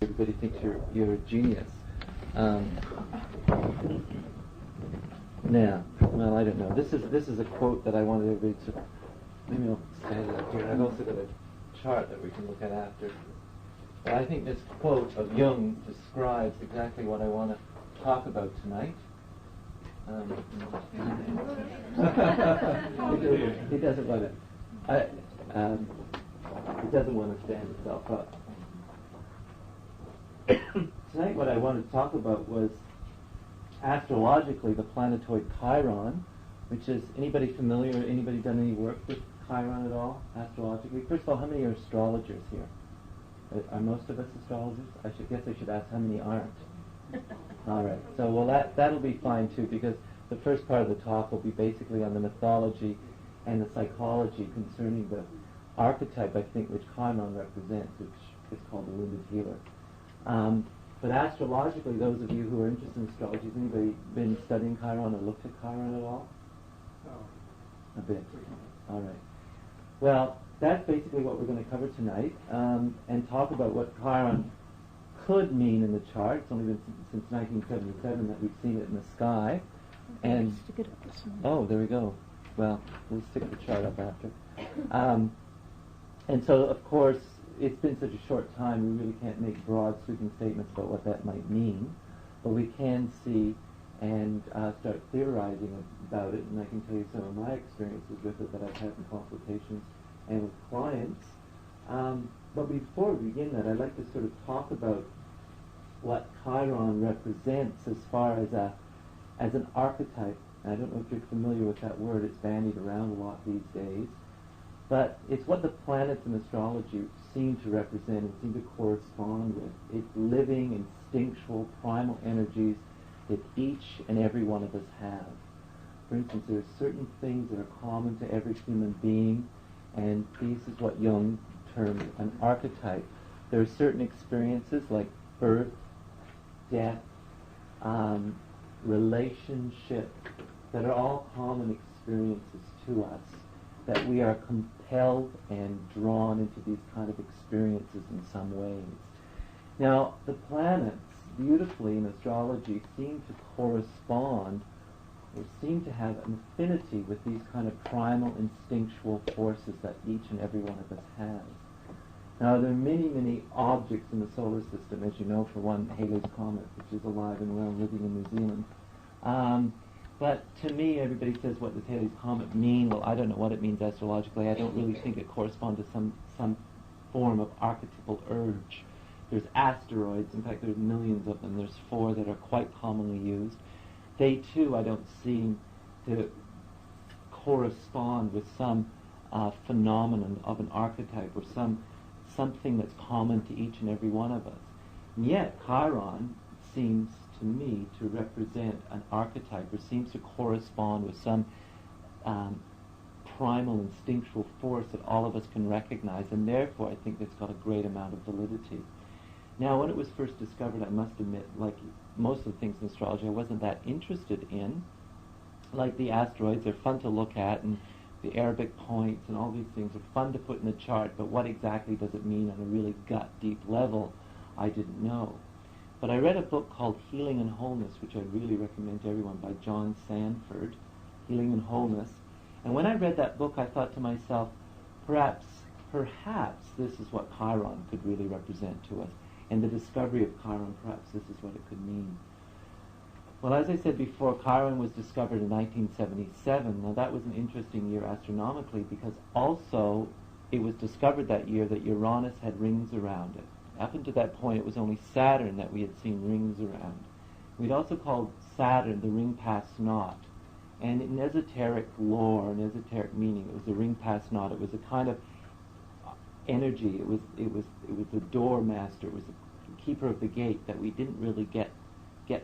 Everybody thinks you're a genius. Now, well, I don't know. This is a quote that I wanted everybody to. Maybe I'll stand it up here. I've also got a chart that we can look at after. But I think this quote of Jung describes exactly what I want to talk about tonight. He doesn't want to. It doesn't want to stand itself up. Tonight what I wanted to talk about was astrologically the planetoid Chiron, which is, anybody familiar, anybody done any work with Chiron at all, astrologically? First of all, how many are astrologers here? Are most of us astrologers? I should ask how many aren't. All right, so well that'll be fine too, because the first part of the talk will be basically on the mythology and the psychology concerning the archetype, I think, which Chiron represents, which is called the wounded healer. But astrologically, those of you who are interested in astrology, has anybody been studying Chiron or looked at Chiron at all? No. A bit. All right. Well, that's basically what we're going to cover tonight, and talk about what Chiron could mean in the chart. It's only been since 1977 that we've seen it in the sky. And oh, there we go. Well, we'll stick the chart up after. And so, of course, it's been such a short time, we really can't make broad, sweeping statements about what that might mean. But we can see and start theorizing about it, and I can tell you some of my experiences with it that I've had in consultations and with clients. But before we begin that, I'd like to sort of talk about what Chiron represents as far as an archetype. And I don't know if you're familiar with that word, it's bandied around a lot these days. But it's what the planets in astrology seem to represent and seem to correspond with. It's living, instinctual, primal energies that each and every one of us have. For instance, there are certain things that are common to every human being, and this is what Jung termed an archetype. There are certain experiences like birth, death, relationship, that are all common experiences to us, that we are compelled and drawn into these kind of experiences in some ways. Now, the planets, beautifully in astrology, seem to correspond or seem to have an affinity with these kind of primal instinctual forces that each and every one of us has. Now, there are many, many objects in the solar system, as you know, for one, Halley's Comet, which is alive and well, living in New Zealand. But to me, everybody says, what does Halley's Comet mean? Well, I don't know what it means astrologically. I don't really think it corresponds to some form of archetypal urge. There's asteroids. In fact, there's millions of them. There's 4 that are quite commonly used. They, too, I don't seem to correspond with some phenomenon of an archetype or something that's common to each and every one of us. And yet, Chiron seems to me to represent an archetype, or seems to correspond with some primal instinctual force that all of us can recognize, and therefore I think it's got a great amount of validity. Now, when it was first discovered, I must admit, like most of the things in astrology, I wasn't that interested in. Like the asteroids, they're fun to look at, and the Arabic points and all these things are fun to put in the chart, but what exactly does it mean on a really gut deep level, I didn't know. But I read a book called Healing and Wholeness, which I really recommend to everyone, by John Sanford, Healing and Wholeness. And when I read that book, I thought to myself, perhaps this is what Chiron could really represent to us. And the discovery of Chiron, perhaps this is what it could mean. Well, as I said before, Chiron was discovered in 1977. Now, that was an interesting year astronomically, because also it was discovered that year that Uranus had rings around it. Up until that point, it was only Saturn that we had seen rings around. We'd also called Saturn the ring past naught. And in esoteric lore and esoteric meaning, it was the ring past naught. It was a kind of energy. It was the door master. It was the keeper of the gate that we didn't really get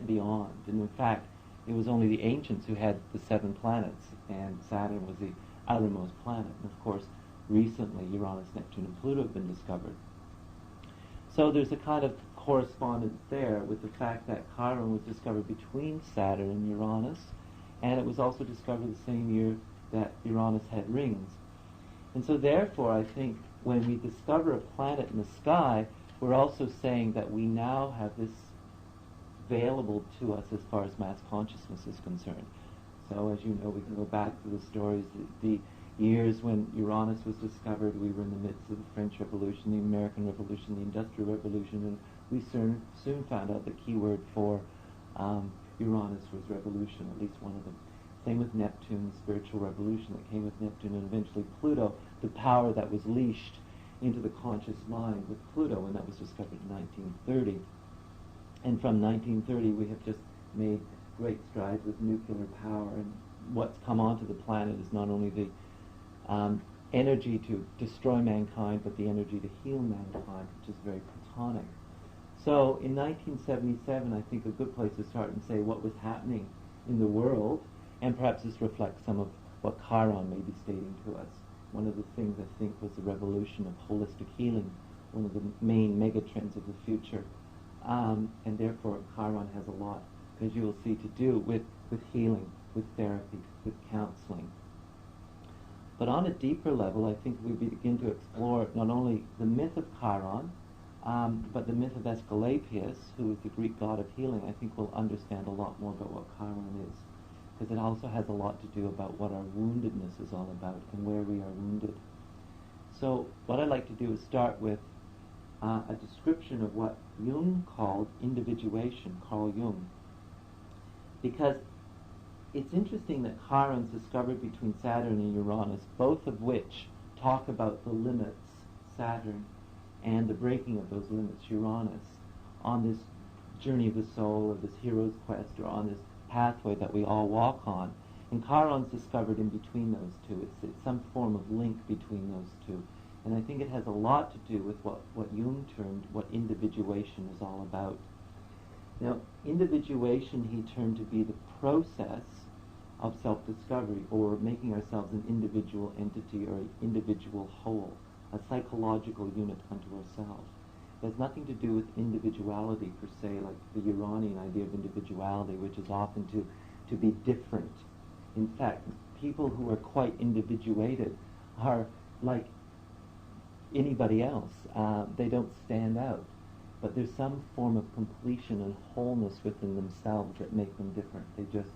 beyond. And in fact, it was only the ancients who had the 7 planets, and Saturn was the outermost planet. And of course, recently, Uranus, Neptune, and Pluto have been discovered. So there's a kind of correspondence there with the fact that Chiron was discovered between Saturn and Uranus, and it was also discovered the same year that Uranus had rings. And so therefore, I think when we discover a planet in the sky, we're also saying that we now have this available to us as far as mass consciousness is concerned. So as you know, we can go back to the stories, the years when Uranus was discovered. We were in the midst of the French Revolution, the American Revolution, the Industrial Revolution, and we soon found out the key word for Uranus was revolution, at least one of them. Same with Neptune, the spiritual revolution that came with Neptune, and eventually Pluto, the power that was leashed into the conscious mind with Pluto, and that was discovered in 1930. And from 1930, we have just made great strides with nuclear power, and what's come onto the planet is not only the energy to destroy mankind, but the energy to heal mankind, which is very platonic. So in 1977, I think a good place to start and say what was happening in the world, and perhaps this reflects some of what Chiron may be stating to us. One of the things I think was the revolution of holistic healing, one of the main megatrends of the future. And therefore Chiron has a lot, as you will see, to do with healing, with therapy, with counseling. But on a deeper level, I think we begin to explore not only the myth of Chiron, but the myth of Asclepius, who is the Greek god of healing. I think we'll understand a lot more about what Chiron is, because it also has a lot to do about what our woundedness is all about and where we are wounded. So what I'd like to do is start with a description of what Jung called individuation, Carl Jung. Because it's interesting that Chiron's discovered between Saturn and Uranus, both of which talk about the limits, Saturn, and the breaking of those limits, Uranus, on this journey of the soul, or this hero's quest, or on this pathway that we all walk on. And Chiron's discovered in between those two. It's some form of link between those two. And I think it has a lot to do with what Jung termed what individuation is all about. Now, individuation he termed to be the process of self-discovery, or making ourselves an individual entity or an individual whole, a psychological unit unto ourselves. It has nothing to do with individuality per se, like the Uranian idea of individuality, which is often to be different. In fact, people who are quite individuated are like anybody else. They don't stand out. But there's some form of completion and wholeness within themselves that make them different. They just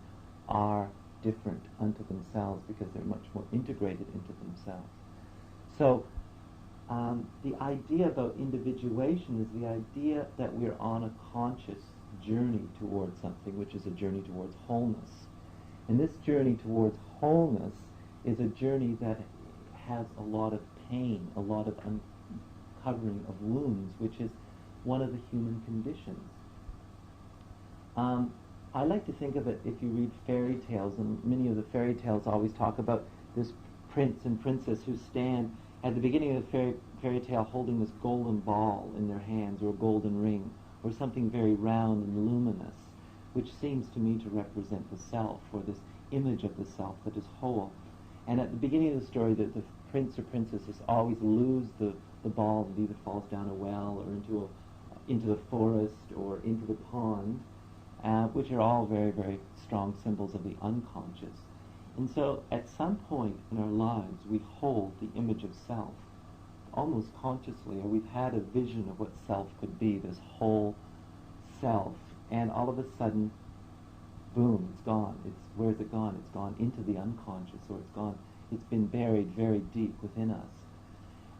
are different unto themselves because they're much more integrated into themselves. So the idea about individuation is the idea that we're on a conscious journey towards something, which is a journey towards wholeness. And this journey towards wholeness is a journey that has a lot of pain, a lot of uncovering of wounds, which is one of the human conditions. I like to think of it, if you read fairy tales, and many of the fairy tales always talk about this prince and princess who stand at the beginning of the fairy tale holding this golden ball in their hands, or a golden ring, or something very round and luminous, which seems to me to represent the self, or this image of the self that is whole. And at the beginning of the story, the prince or princess always lose the ball. It either falls down a well, or into the forest, or into the pond, which are all very, very strong symbols of the unconscious. And so at some point in our lives, we hold the image of self, almost consciously, or we've had a vision of what self could be, this whole self, and all of a sudden, boom, it's gone. Where's it gone? It's gone into the unconscious, or it's been buried very deep within us.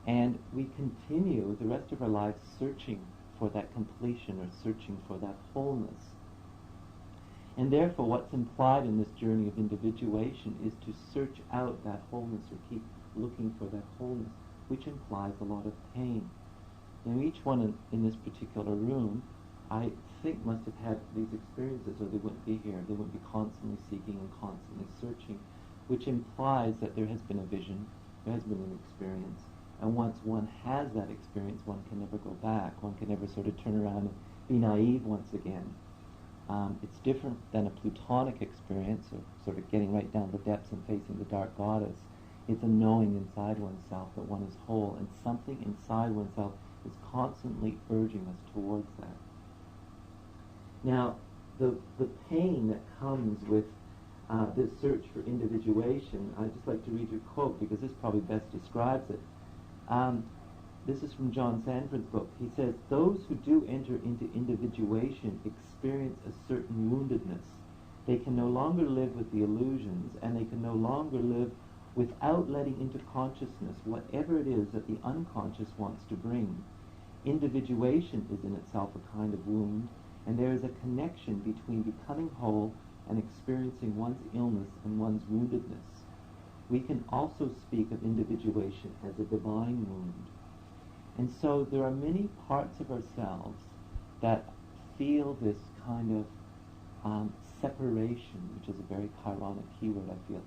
And we continue the rest of our lives searching for that completion, or searching for that wholeness. And therefore, what's implied in this journey of individuation is to search out that wholeness, or keep looking for that wholeness, which implies a lot of pain. Now, each one in this particular room, I think, must have had these experiences, or they wouldn't be here. They wouldn't be constantly seeking and constantly searching, which implies that there has been a vision, there has been an experience. And once one has that experience, one can never go back. One can never sort of turn around and be naive once again. It's different than a plutonic experience of sort of getting right down the depths and facing the dark goddess. It's a knowing inside oneself that one is whole, and something inside oneself is constantly urging us towards that. Now, the pain that comes with this search for individuation, I'd just like to read your quote, because this probably best describes it. this is from John Sanford's book. He says, those who do enter into individuation experience a certain woundedness. They can no longer live with the illusions, and they can no longer live without letting into consciousness whatever it is that the unconscious wants to bring. Individuation is in itself a kind of wound, and there is a connection between becoming whole and experiencing one's illness and one's woundedness. We can also speak of individuation as a divine wound. And so there are many parts of ourselves that feel this kind of separation, which is a very Chironic keyword, I feel.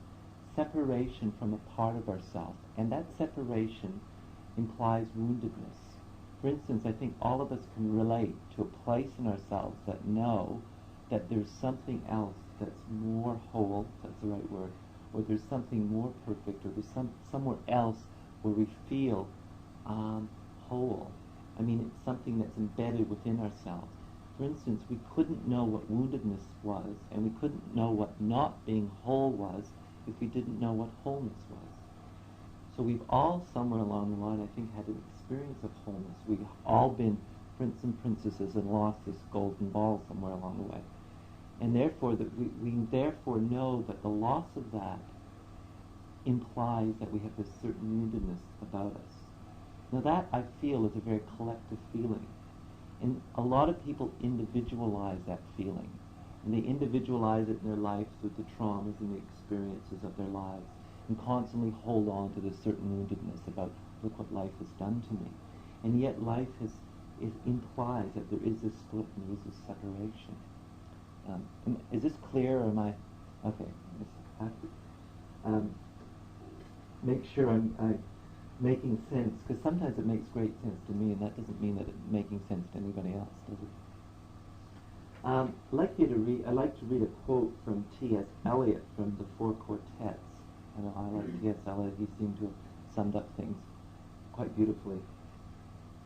Separation from a part of ourselves. And that separation implies woundedness. For instance, I think all of us can relate to a place in ourselves that know that there's something else that's more whole, if that's the right word, or there's something more perfect, or there's somewhere else where we feel whole. I mean, it's something that's embedded within ourselves. For instance, we couldn't know what woundedness was, and we couldn't know what not being whole was if we didn't know what wholeness was. So we've all, somewhere along the line, I think, had an experience of wholeness. We've all been prince and princesses and lost this golden ball somewhere along the way. And therefore, we therefore know that the loss of that implies that we have this certain woundedness about us. Now that, I feel, is a very collective feeling. And a lot of people individualize that feeling. And they individualize it in their life through the traumas and the experiences of their lives, and constantly hold on to this certain woundedness about, look what life has done to me. And yet life implies that there is this split and there is this separation. Is this clear, or am I... Okay. I have to make sure I'm making sense, because sometimes it makes great sense to me, and that doesn't mean that it's making sense to anybody else, does it? I'd like to read a quote from T.S. Eliot from the Four Quartets. And I like T.S. Eliot. He seemed to have summed up things quite beautifully.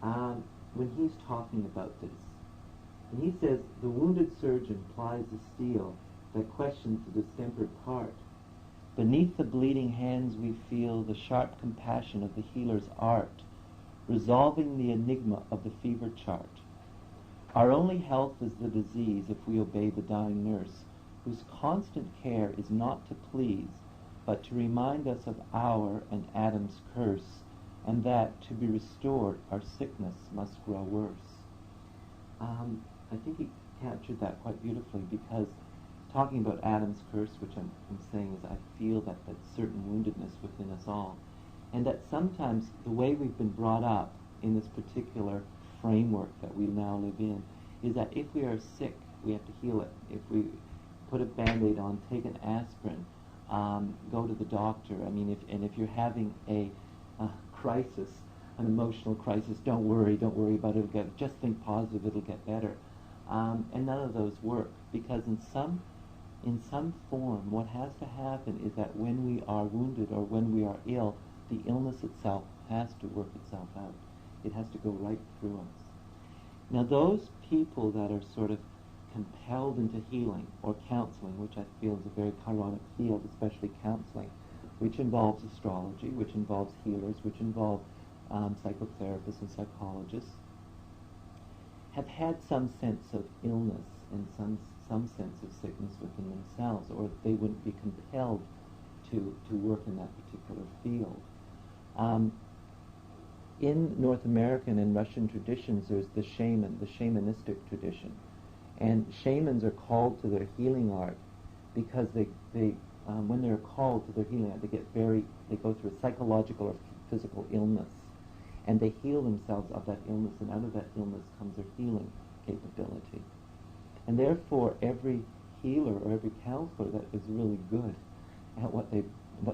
When he's talking about this, and he says, the wounded surgeon plies the steel that questions the distempered part. Beneath the bleeding hands we feel the sharp compassion of the healer's art, resolving the enigma of the fever chart. Our only health is the disease if we obey the dying nurse, whose constant care is not to please, but to remind us of our and Adam's curse, and that, to be restored, our sickness must grow worse. I think he captured that quite beautifully, because talking about Adam's curse, which I'm saying is I feel that certain woundedness within us all, and that sometimes the way we've been brought up in this particular framework that we now live in is that if we are sick, we have to heal it. If we put a Band-Aid on, take an aspirin, go to the doctor. I mean, if you're having a crisis, an emotional crisis, don't worry about it. Just think positive, it'll get better. And none of those work, because in some form, what has to happen is that when we are wounded or when we are ill, the illness itself has to work itself out. It has to go right through us. Now those people that are sort of compelled into healing or counseling, which I feel is a very Chironic field, especially counseling, which involves astrology, which involves healers, which involve psychotherapists and psychologists, have had some sense of illness and some sense of sickness within themselves, or they wouldn't be compelled to work in that particular field. In North American and Russian traditions, there's the shamanistic tradition. And shamans are called to their healing art because they when they're called to their healing art, they go through a psychological or physical illness. And they heal themselves of that illness, and out of that illness comes their healing capability. And therefore, every healer or every counselor that is really good at what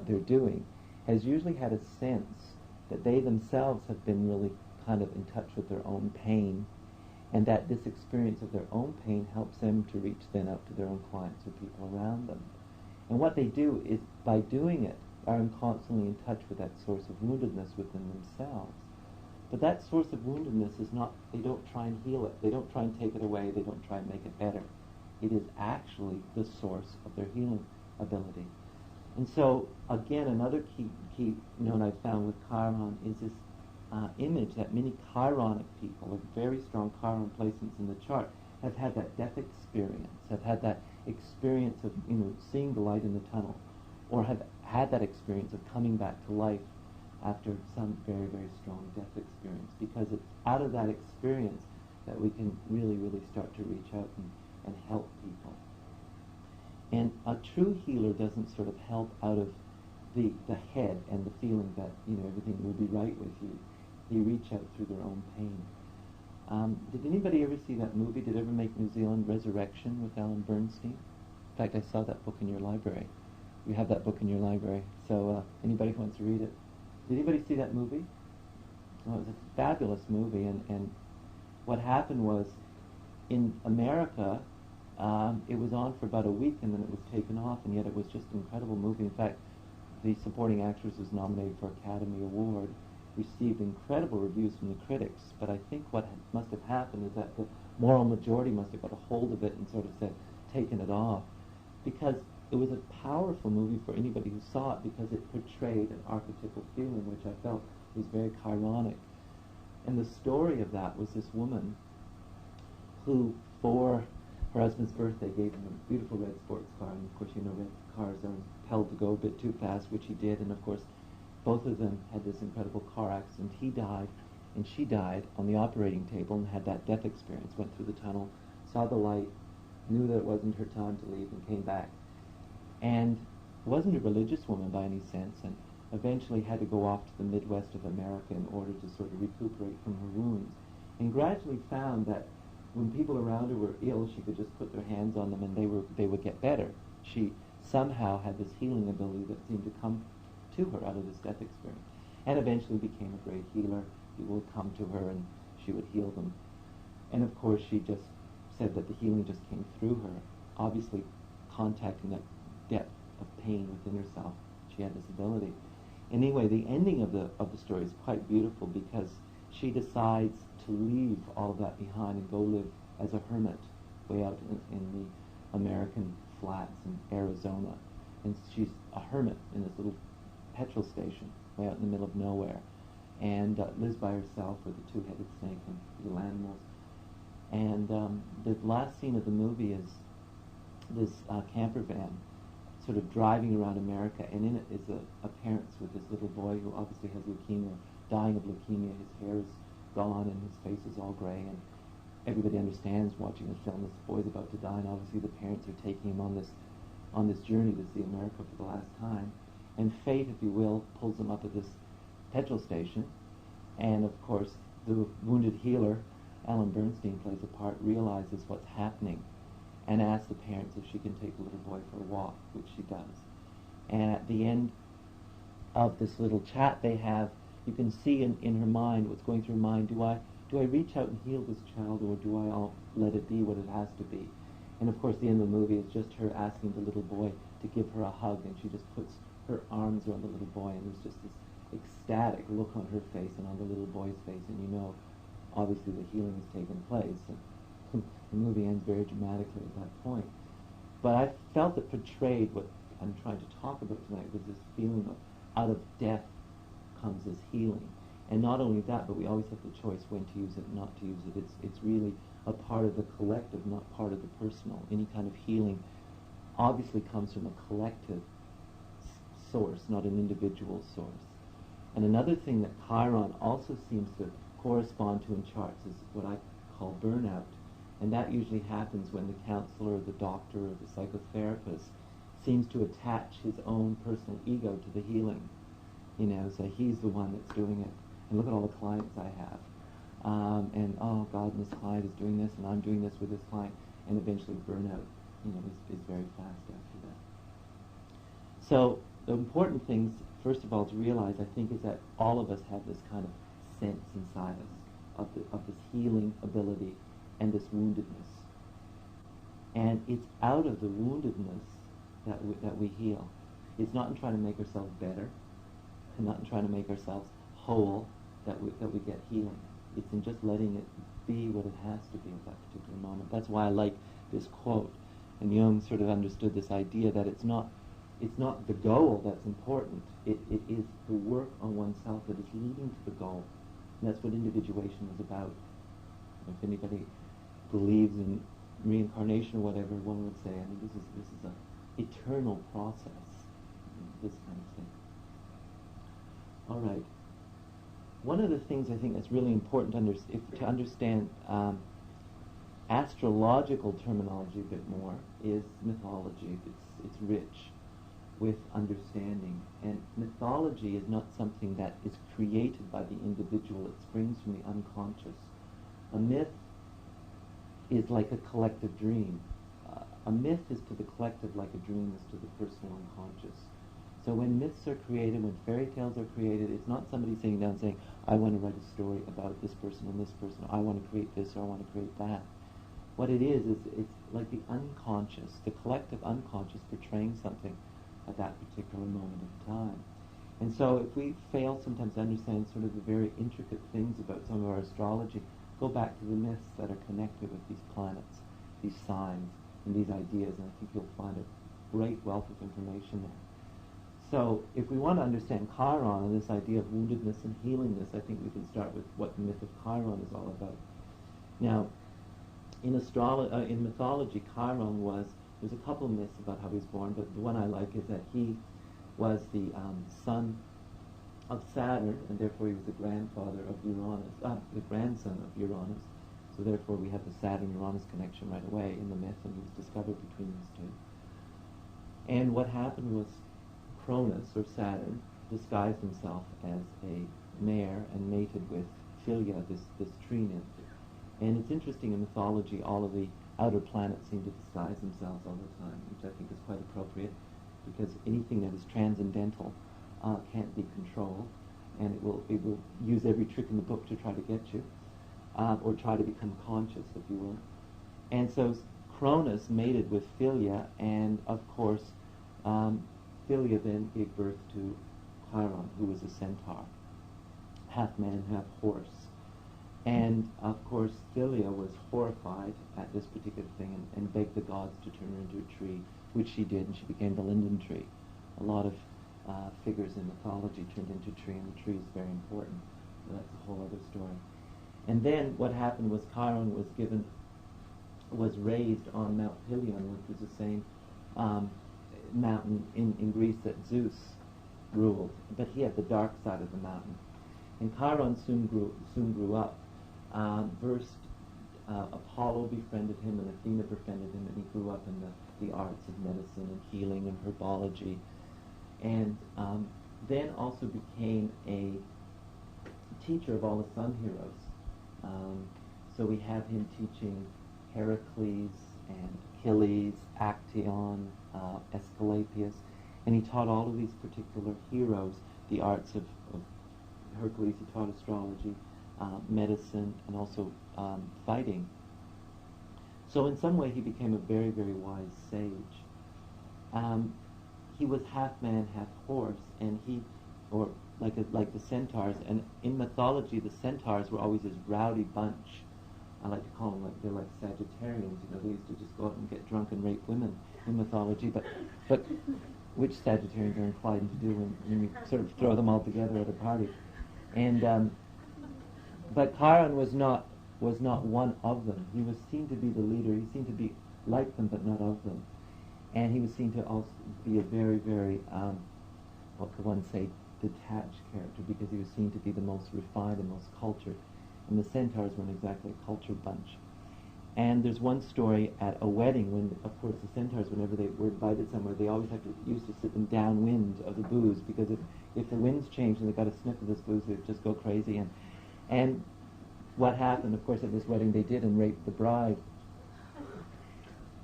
they're doing has usually had a sense that they themselves have been really kind of in touch with their own pain, and that this experience of their own pain helps them to reach then out to their own clients or people around them. And what they do is, by doing it, are constantly in touch with that source of woundedness within themselves. But that source of woundedness is not, they don't try and heal it, they don't try and take it away, they don't try and make it better. It is actually the source of their healing ability. And so, again, another key note I found with Chiron is this image that many Chironic people, with very strong Chiron placements in the chart, have had that death experience, have had that experience of seeing the light in the tunnel, or have had that experience of coming back to life after some very, very strong death experience, because it's out of that experience that we can really, really start to reach out and help people. And a true healer doesn't sort of help out of the head and the feeling that everything will be right with you. They reach out through their own pain. Did anybody ever see that movie? Did it ever make New Zealand, Resurrection, with Alan Bernstein? In fact, I saw that book in your library. You have that book in your library. So anybody who wants to read it. Did anybody see that movie? Well, it was a fabulous movie. And what happened was, in America, it was on for about a week and then it was taken off, and yet it was just an incredible movie. In fact, the supporting actress was nominated for Academy Award, received incredible reviews from the critics, but I think what must have happened is that the moral majority must have got a hold of it and sort of said, taken it off, because it was a powerful movie for anybody who saw it, because it portrayed an archetypal feeling which I felt was very Chironic. And the story of that was this woman who, for her husband's birthday, gave him a beautiful red sports car, and of course red cars are impelled to go a bit too fast, which he did, and of course both of them had this incredible car accident. He died, and she died on the operating table and had that death experience, went through the tunnel, saw the light, knew that it wasn't her time to leave, and came back. And wasn't a religious woman by any sense, and eventually had to go off to the Midwest of America in order to sort of recuperate from her wounds, and gradually found that when people around her were ill, she could just put their hands on them and they would get better. She somehow had this healing ability that seemed to come to her out of this death experience, and eventually became a great healer. People would come to her and she would heal them. And of course she just said that the healing just came through her, obviously contacting that depth of pain within herself. She had this ability. Anyway, the ending of the story is quite beautiful, because she decides to leave all of that behind and go live as a hermit way out in the American flats in Arizona. And she's a hermit in this little petrol station way out in the middle of nowhere, and lives by herself with a two-headed snake and little animals. And the last scene of the movie is this camper van sort of driving around America, and in it is a parents with this little boy who obviously has leukemia, dying of leukemia. His hair is gone and his face is all gray, and everybody understands watching the film this boy's about to die, and obviously the parents are taking him on this journey to see America for the last time. And fate, if you will, pulls them up at this petrol station, and of course the wounded healer, Alan Bernstein plays a part, realizes what's happening and asks the parents if she can take the little boy for a walk, which she does. And at the end of this little chat they have, you can see in her mind what's going through her mind. Do I reach out and heal this child, or do I let it be what it has to be? And of course the end of the movie is just her asking the little boy to give her a hug, and she just puts her arms around the little boy, and there's just this ecstatic look on her face and on the little boy's face, and obviously the healing has taken place. And the movie ends very dramatically at that point. But I felt it portrayed what I'm trying to talk about tonight, was this feeling of out of death comes this healing. And not only that, but we always have the choice when to use it and not to use it. It's really a part of the collective, not part of the personal. Any kind of healing obviously comes from a collective source, not an individual source. And another thing that Chiron also seems to correspond to in charts is what I call burnout. And that usually happens when the counselor or the doctor or the psychotherapist seems to attach his own personal ego to the healing. So he's the one that's doing it. And look at all the clients I have. And oh God, this client is doing this, and I'm doing this with this client. And eventually burnout, is very fast after that. So the important things, first of all, to realize, I think, is that all of us have this kind of sense inside us of this healing ability and this woundedness. And it's out of the woundedness that we heal. It's not in trying to make ourselves better, and not in trying to make ourselves whole that we get healing. It's in just letting it be what it has to be at that particular moment. That's why I like this quote. And Jung sort of understood this idea that it's not the goal that's important. It is the work on oneself that is leading to the goal And that's what individuation was about. If anybody believes in reincarnation or whatever, one would say, I mean, this is an eternal process, this kind of thing. All right. One of the things I think that's really important to understand astrological terminology a bit more is mythology. It's rich with understanding. And mythology is not something that is created by the individual. It springs from the unconscious. A myth is like a collective dream. A myth is to the collective like a dream is to the personal unconscious. So when myths are created, when fairy tales are created, it's not somebody sitting down saying, I want to write a story about this person and this person, I want to create this or I want to create that. What it is it's like the unconscious, the collective unconscious portraying something at that particular moment of time. And so if we fail sometimes to understand sort of the very intricate things about some of our astrology, go back to the myths that are connected with these planets, these signs, and these ideas, and I think you'll find a great wealth of information there. So if we want to understand Chiron and this idea of woundedness and healingness, I think we can start with what the myth of Chiron is all about. Now, in mythology, Chiron there's a couple of myths about how he was born, but the one I like is that he was the son of Saturn, and therefore he was the grandfather of Uranus, the grandson of Uranus. So therefore we have the Saturn-Uranus connection right away in the myth, and he was discovered between these two. And what happened was Cronus, or Saturn, disguised himself as a mare and mated with Philia, this tree nymph. And it's interesting in mythology, all of the outer planets seem to disguise themselves all the time, which I think is quite appropriate, because anything that is transcendental can't be controlled, and it will use every trick in the book to try to get you, or try to become conscious, if you will. And so Cronus mated with Philia, and of course Philia then gave birth to Chiron, who was a centaur, half man, half horse. And of course Philia was horrified at this particular thing and begged the gods to turn her into a tree, which she did, and she became the linden tree. A lot of figures in mythology turned into a tree, and the tree is very important. So that's a whole other story. And then what happened was Chiron was raised on Mount Pelion, which was the same mountain in Greece that Zeus ruled, but he had the dark side of the mountain. And Chiron soon grew up. First, Apollo befriended him, and Athena befriended him, and he grew up in the arts of medicine and healing and herbology, and then also became a teacher of all the sun heroes. So we have him teaching Heracles and Achilles, Actaeon, Asclepius, and he taught all of these particular heroes the arts of Hercules. He taught astrology, medicine, and also fighting. So in some way he became a very, very wise sage. He was half man, half horse, and like the centaurs. And in mythology, the centaurs were always this rowdy bunch. I like to call them they're like Sagittarians. They used to just go out and get drunk and rape women in mythology. But which Sagittarians are inclined to do when you sort of throw them all together at a party. And but Chiron was not one of them. He was seen to be the leader. He seemed to be like them, but not of them. And he was seen to also be a very, very, what could one say, detached character, because he was seen to be the most refined and most cultured. And the centaurs weren't exactly a cultured bunch. And there's one story at a wedding when, of course, the centaurs, whenever they were invited somewhere, they always used to sit them downwind of the booze, because if the winds changed and they got a sniff of this booze, they'd just go crazy. And what happened, of course, at this wedding, they did and raped the bride.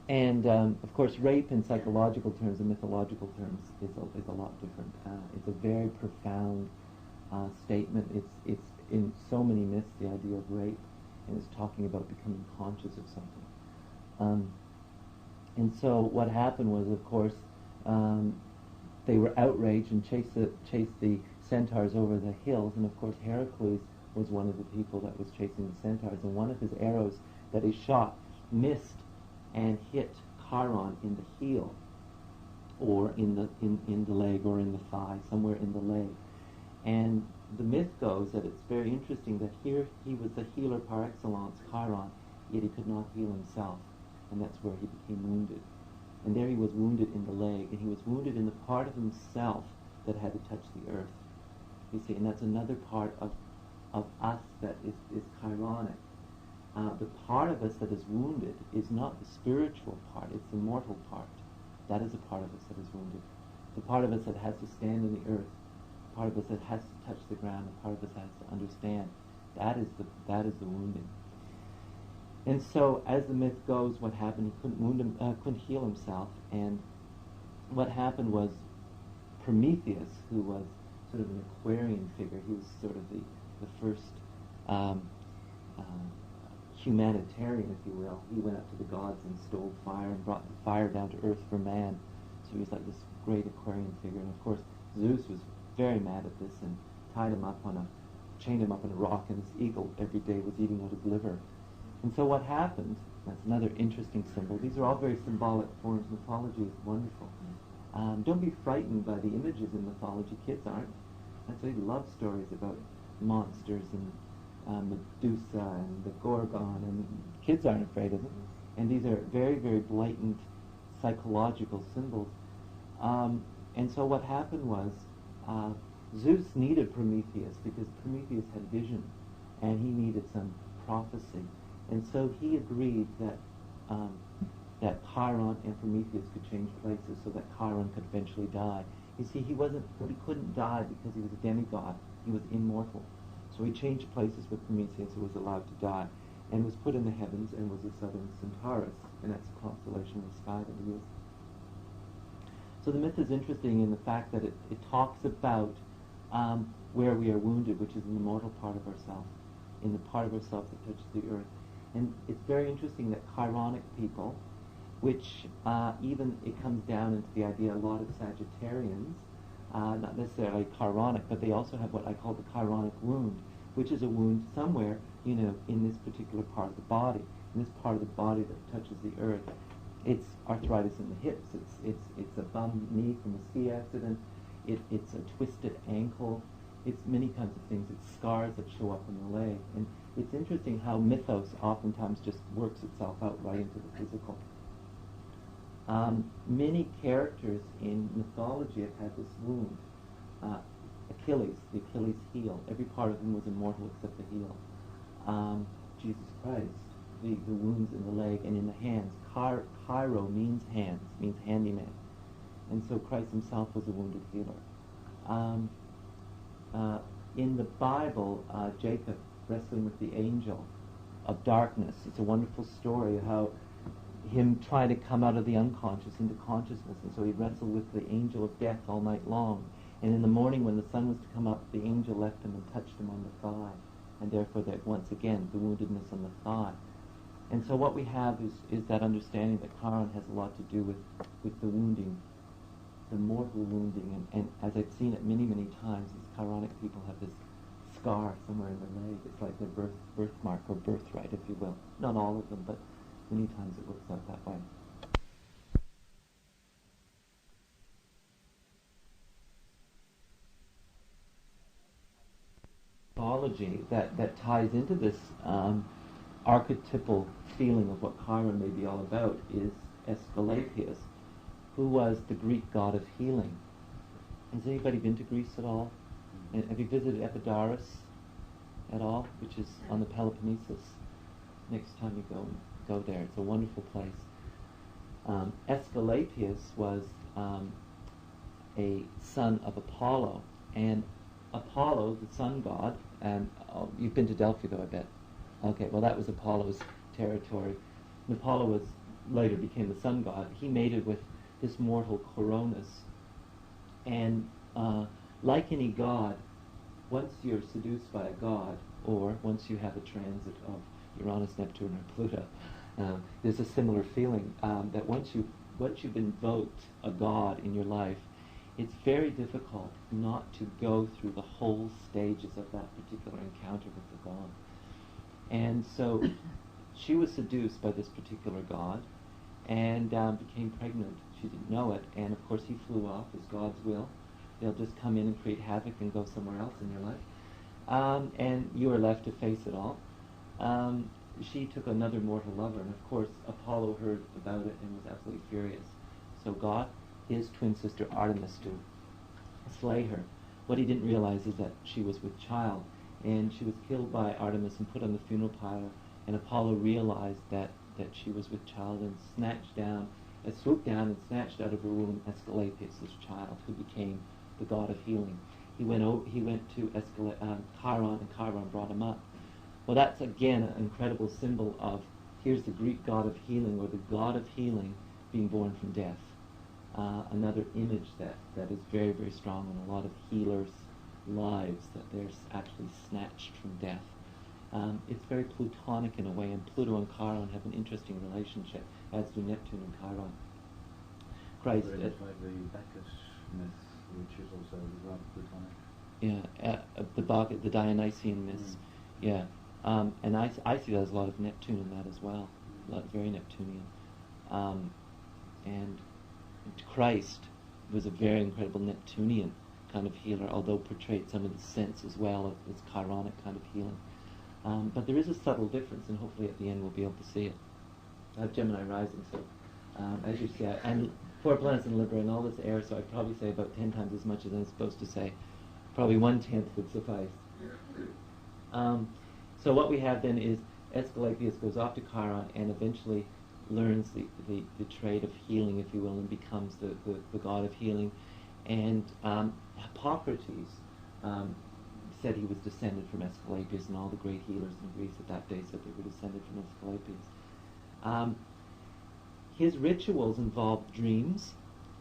And, of course, rape in psychological terms and mythological terms is a lot different. It's a very profound statement. It's in so many myths, the idea of rape, and it's talking about becoming conscious of something. And so what happened was, of course, they were outraged and chased the centaurs over the hills, and of course Heracles was one of the people that was chasing the centaurs, and one of his arrows that he shot missed and hit Chiron in the heel, or in the leg, or in the thigh, somewhere in the leg. And the myth goes that it's very interesting that here he was the healer par excellence, Chiron, yet he could not heal himself. And that's where he became wounded. And there he was wounded in the leg, and he was wounded in the part of himself that had to touch the earth. You see, and that's another part of us that is Chironic. The part of us that is wounded is not the spiritual part, it's the mortal part. That is a part of us that is wounded. The part of us that has to stand in the earth, the part of us that has to touch the ground, the part of us that has to understand. That is the wounding. And so, as the myth goes, what happened? He couldn't heal himself, and what happened was Prometheus, who was sort of an Aquarian figure, he was sort of the first humanitarian, if you will. He went up to the gods and stole fire and brought the fire down to earth for man. So he was like this great Aquarian figure. And of course, Zeus was very mad at this and chained him up on a rock, and this eagle every day was eating out his liver. And so what happened, that's another interesting symbol. These are all very symbolic forms. Mythology is wonderful. Don't be frightened by the images in mythology. Kids aren't. That's why they love stories about monsters and Medusa and the Gorgon, and kids aren't afraid of them. And these are very, very blatant psychological symbols. And so what happened was Zeus needed Prometheus because Prometheus had vision, and he needed some prophecy. And so he agreed that Chiron and Prometheus could change places so that Chiron could eventually die. You see, he couldn't die because he was a demigod. He was immortal. So he changed places with Prometheus, who was allowed to die, and was put in the heavens and was the southern Centaurus, and that's a constellation in the sky that he is. So the myth is interesting in the fact that it talks about where we are wounded, which is in the mortal part of ourselves, in the part of ourselves that touches the earth. And it's very interesting that Chironic people, which even it comes down into the idea, a lot of Sagittarians, not necessarily Chironic, but they also have what I call the Chironic wound, which is a wound somewhere, in this particular part of the body, in this part of the body that touches the earth. It's arthritis in the hips, it's a bum knee from a ski accident, it's a twisted ankle, it's many kinds of things, it's scars that show up in the leg. And it's interesting how mythos oftentimes just works itself out right into the physical. Many characters in mythology have had this wound. Achilles, the Achilles heel. Every part of him was immortal except the heel. Jesus Christ, the wounds in the leg and in the hands. Chiron means hands, means handyman. And so Christ himself was a wounded healer. In the Bible, Jacob wrestling with the angel of darkness. It's a wonderful story how him trying to come out of the unconscious into consciousness, and so he wrestled with the angel of death all night long. And in the morning when the sun was to come up, the angel left him and touched him on the thigh, and therefore that once again the woundedness on the thigh. And so what we have is that understanding that Chiron has a lot to do with the wounding, the mortal wounding, and as I've seen it many, many times, these Chironic people have this scar somewhere in their leg. It's like their birthmark or birthright, if you will. Not all of them, but many times it works out that way. Mythology that ties into this archetypal feeling of what Chiron may be all about is Aesculapius, who was the Greek god of healing. Has anybody been to Greece at all? And have you visited Epidaurus at all, which is on the Peloponnesus? Next time you go there. It's a wonderful place. Aesculapius was a son of Apollo, and Apollo, the sun god, and you've been to Delphi though, I bet. Okay, well that was Apollo's territory. And Apollo later became the sun god. He mated with this mortal Coronis, and like any god, once you're seduced by a god, or once you have a transit of Uranus, Neptune, or Pluto, there's a similar feeling that once you've invoked a god in your life, it's very difficult not to go through the whole stages of that particular encounter with the god. And so she was seduced by this particular god and became pregnant. She didn't know it, and of course he flew off as God's will. They'll just come in and create havoc and go somewhere else in your life. And you are left to face it all. She took another mortal lover, and of course Apollo heard about it and was absolutely furious. So got his twin sister Artemis to slay her. What he didn't realize is that she was with child, and she was killed by Artemis and put on the funeral pyre, and Apollo realized that she was with child and swooped down and snatched out of her womb Aesculapius, this child, who became the god of healing. He went to Chiron, and Chiron brought him up. Well, that's again an incredible symbol of, here's the Greek god of healing, or the god of healing being born from death. Another image that is very, very strong in a lot of healers' lives, that they're actually snatched from death. It's very Plutonic in a way, and Pluto and Chiron have an interesting relationship, as do Neptune and Chiron. Christ. It's like the Bacchus myth, which is also rather Plutonic. Yeah, the Dionysian myths. Yeah, and I see there's a lot of Neptune in that as well, very Neptunian. And Christ was a very incredible Neptunian kind of healer, although portrayed some of the sense as well of this Chironic kind of healing. But there is a subtle difference, and hopefully at the end we'll be able to see it. I have Gemini rising, so as you see, and 4 planets in Libra and all this air, so I'd probably say about 10 times as much as I'm supposed to say. Probably 1/10 would suffice. So what we have then is Aesculapius goes off to Chiron and eventually learns the trade of healing, if you will, and becomes the god of healing. And Hippocrates said he was descended from Aesculapius, and all the great healers in Greece at that day said they were descended from Aesculapius. His rituals involved dreams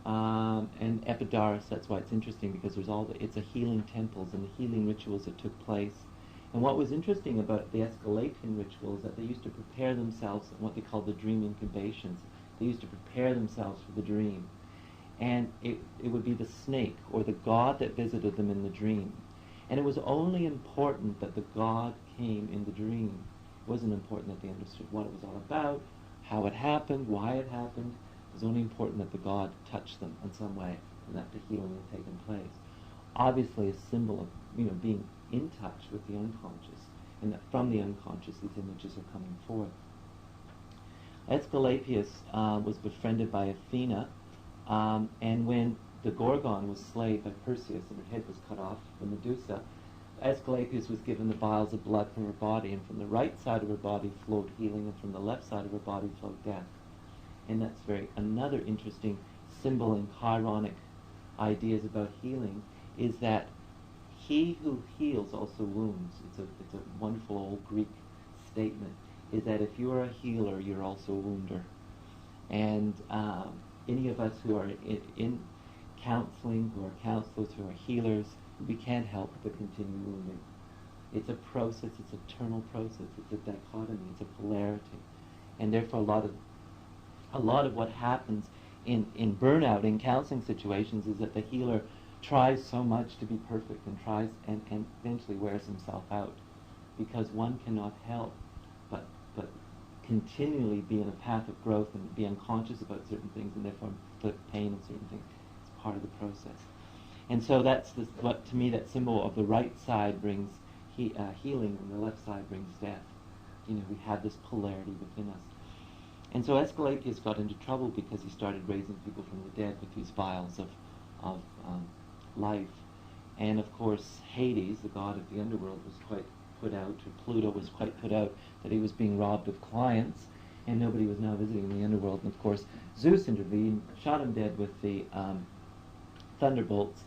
and Epidaurus. That's why it's interesting, because it's a healing temples and the healing rituals that took place. And what was interesting about the Aesculapian ritual is that they used to prepare themselves in what they call the dream incubations. They used to prepare themselves for the dream. And it would be the snake or the god that visited them in the dream. And it was only important that the god came in the dream. It wasn't important that they understood what it was all about, how it happened, why it happened. It was only important that the god touched them in some way and that the healing had taken place. Obviously a symbol of being in touch with the unconscious, and that from the unconscious these images are coming forth. Aesculapius was befriended by Athena, and when the Gorgon was slayed by Perseus and her head was cut off from Medusa, Aesculapius was given the vials of blood from her body, and from the right side of her body flowed healing, and from the left side of her body flowed death. And that's another interesting symbol in Chironic ideas about healing, is that he who heals also wounds. It's a wonderful old Greek statement, is that if you are a healer, you're also a wounder. And any of us who are in counseling, who are counselors, who are healers, we can't help but continue wounding. It's a process, it's an eternal process, it's a dichotomy, it's a polarity. And therefore a lot of what happens in burnout, in counseling situations, is that the healer tries so much to be perfect and tries and eventually wears himself out, because one cannot help but continually be in a path of growth and be unconscious about certain things, and therefore inflict pain in certain things. It's part of the process. And so that's what to me that symbol of the right side brings healing and the left side brings death. We have this polarity within us. And so Aesculapius got into trouble because he started raising people from the dead with these vials of life. And of course Hades, the god of the underworld, was quite put out, or Pluto was quite put out, that he was being robbed of clients and nobody was now visiting the underworld. And of course Zeus intervened, shot him dead with the thunderbolts.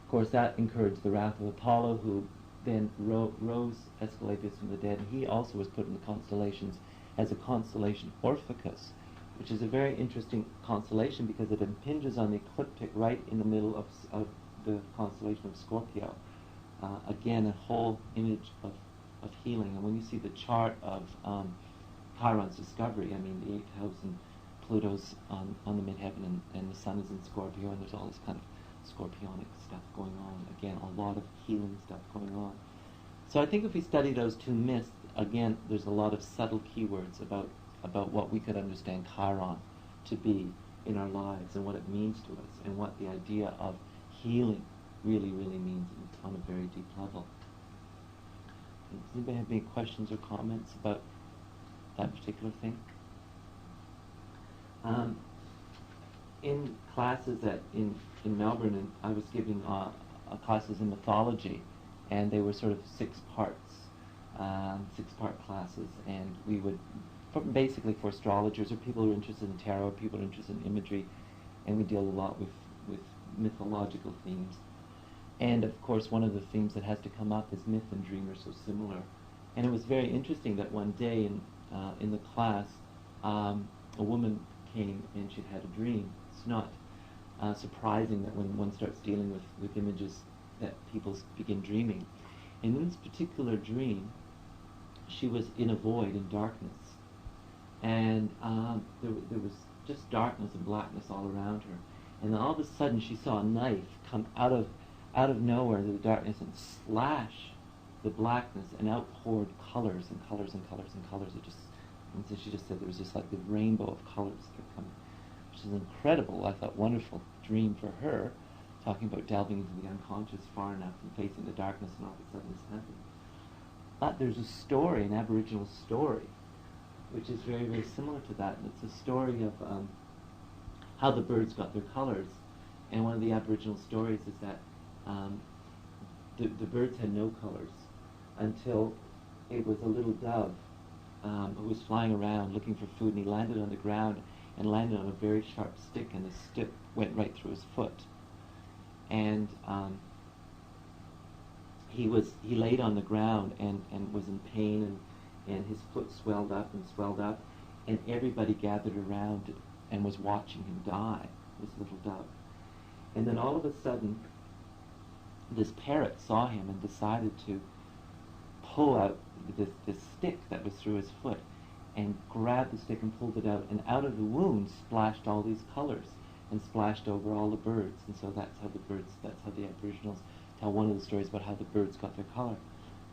Of course that encouraged the wrath of Apollo, who then rose Aesculapius from the dead. And he also was put in the constellations as a constellation Orpheus, which is a very interesting constellation because it impinges on the ecliptic right in the middle of the constellation of Scorpio. Again, a whole image of healing. And when you see the chart of Chiron's discovery, the 8th house, and Pluto's on the midheaven, and the sun is in Scorpio, and there's all this kind of scorpionic stuff going on. Again, a lot of healing stuff going on. So I think if we study those two myths, again, there's a lot of subtle keywords about what we could understand Chiron to be in our lives, and what it means to us, and what the idea of healing really, really means on a very deep level. Does anybody have any questions or comments about that particular thing? In classes in Melbourne, and I was giving classes in mythology, and they were sort of six-part classes, and we would, basically for astrologers or people who are interested in tarot, people who are interested in imagery, and we deal a lot with mythological themes. And of course, one of the themes that has to come up is myth and dream are so similar. And it was very interesting that one day in the class, a woman came and she'd had a dream. It's not surprising that when one starts dealing with images that people begin dreaming. And in this particular dream, she was in a void, in darkness. And there was just darkness and blackness all around her. And then all of a sudden she saw a knife come out of nowhere into the darkness and slash the blackness, and out poured colors and colors and colors and colors. And so she just said there was just like the rainbow of colors kept coming, which is incredible. I thought, wonderful dream for her, talking about delving into the unconscious far enough and facing the darkness, and all of a sudden this happened. But there's a story, an Aboriginal story, which is very, very similar to that. And it's a story of how the birds got their colors. And one of the Aboriginal stories is that the birds had no colors until it was a little dove who was flying around looking for food, and he landed on the ground and landed on a very sharp stick, and the stick went right through his foot. And he laid on the ground and was in pain, and his foot swelled up, and everybody gathered around and was watching him die, this little dove. And then all of a sudden, this parrot saw him and decided to pull out this stick that was through his foot, and grabbed the stick and pulled it out, and out of the wound splashed all these colors and splashed over all the birds. And so that's how the Aboriginals tell one of the stories about how the birds got their color,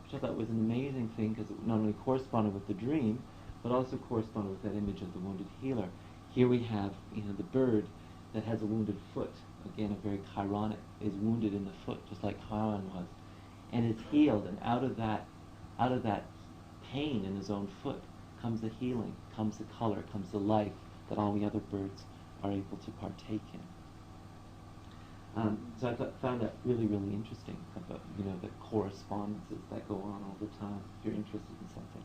which I thought was an amazing thing, because it not only corresponded with the dream, but also corresponded with that image of the wounded healer. Here we have, the bird that has a wounded foot, again a very Chironic, is wounded in the foot, just like Chiron was, and it's healed. And out of that pain in his own foot comes the healing, comes the color, comes the life that all the other birds are able to partake in. So I found that really, really interesting about the correspondences that go on all the time if you're interested in something.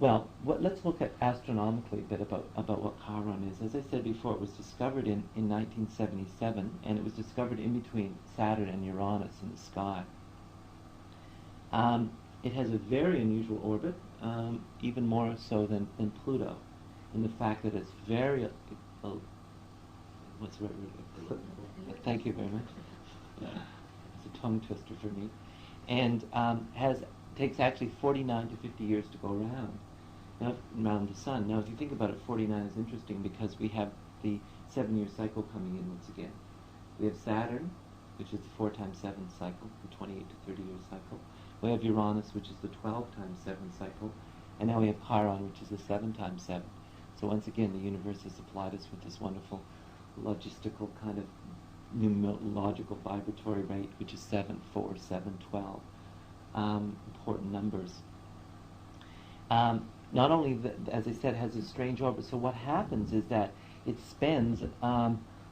Well, let's look at astronomically a bit about what Chiron is. As I said before, it was discovered in 1977, and it was discovered in between Saturn and Uranus in the sky. It has a very unusual orbit, even more so than Pluto, in the fact that it's very... what's the right word? Thank you very much. It's a tongue twister for me. And takes actually 49 to 50 years to go around the sun. Now, if you think about it, 49 is interesting because we have the 7-year cycle coming in once again. We have Saturn, which is the 4 times 7 cycle, the 28 to 30-year cycle. We have Uranus, which is the 12 times 7 cycle. And now we have Chiron, which is the 7 times 7. So once again, the universe has supplied us with this wonderful logistical kind of numerological vibratory rate, which is 7, 4, 7, 12. Important numbers. Not only, as I said, has a strange orbit, so what happens is that it spends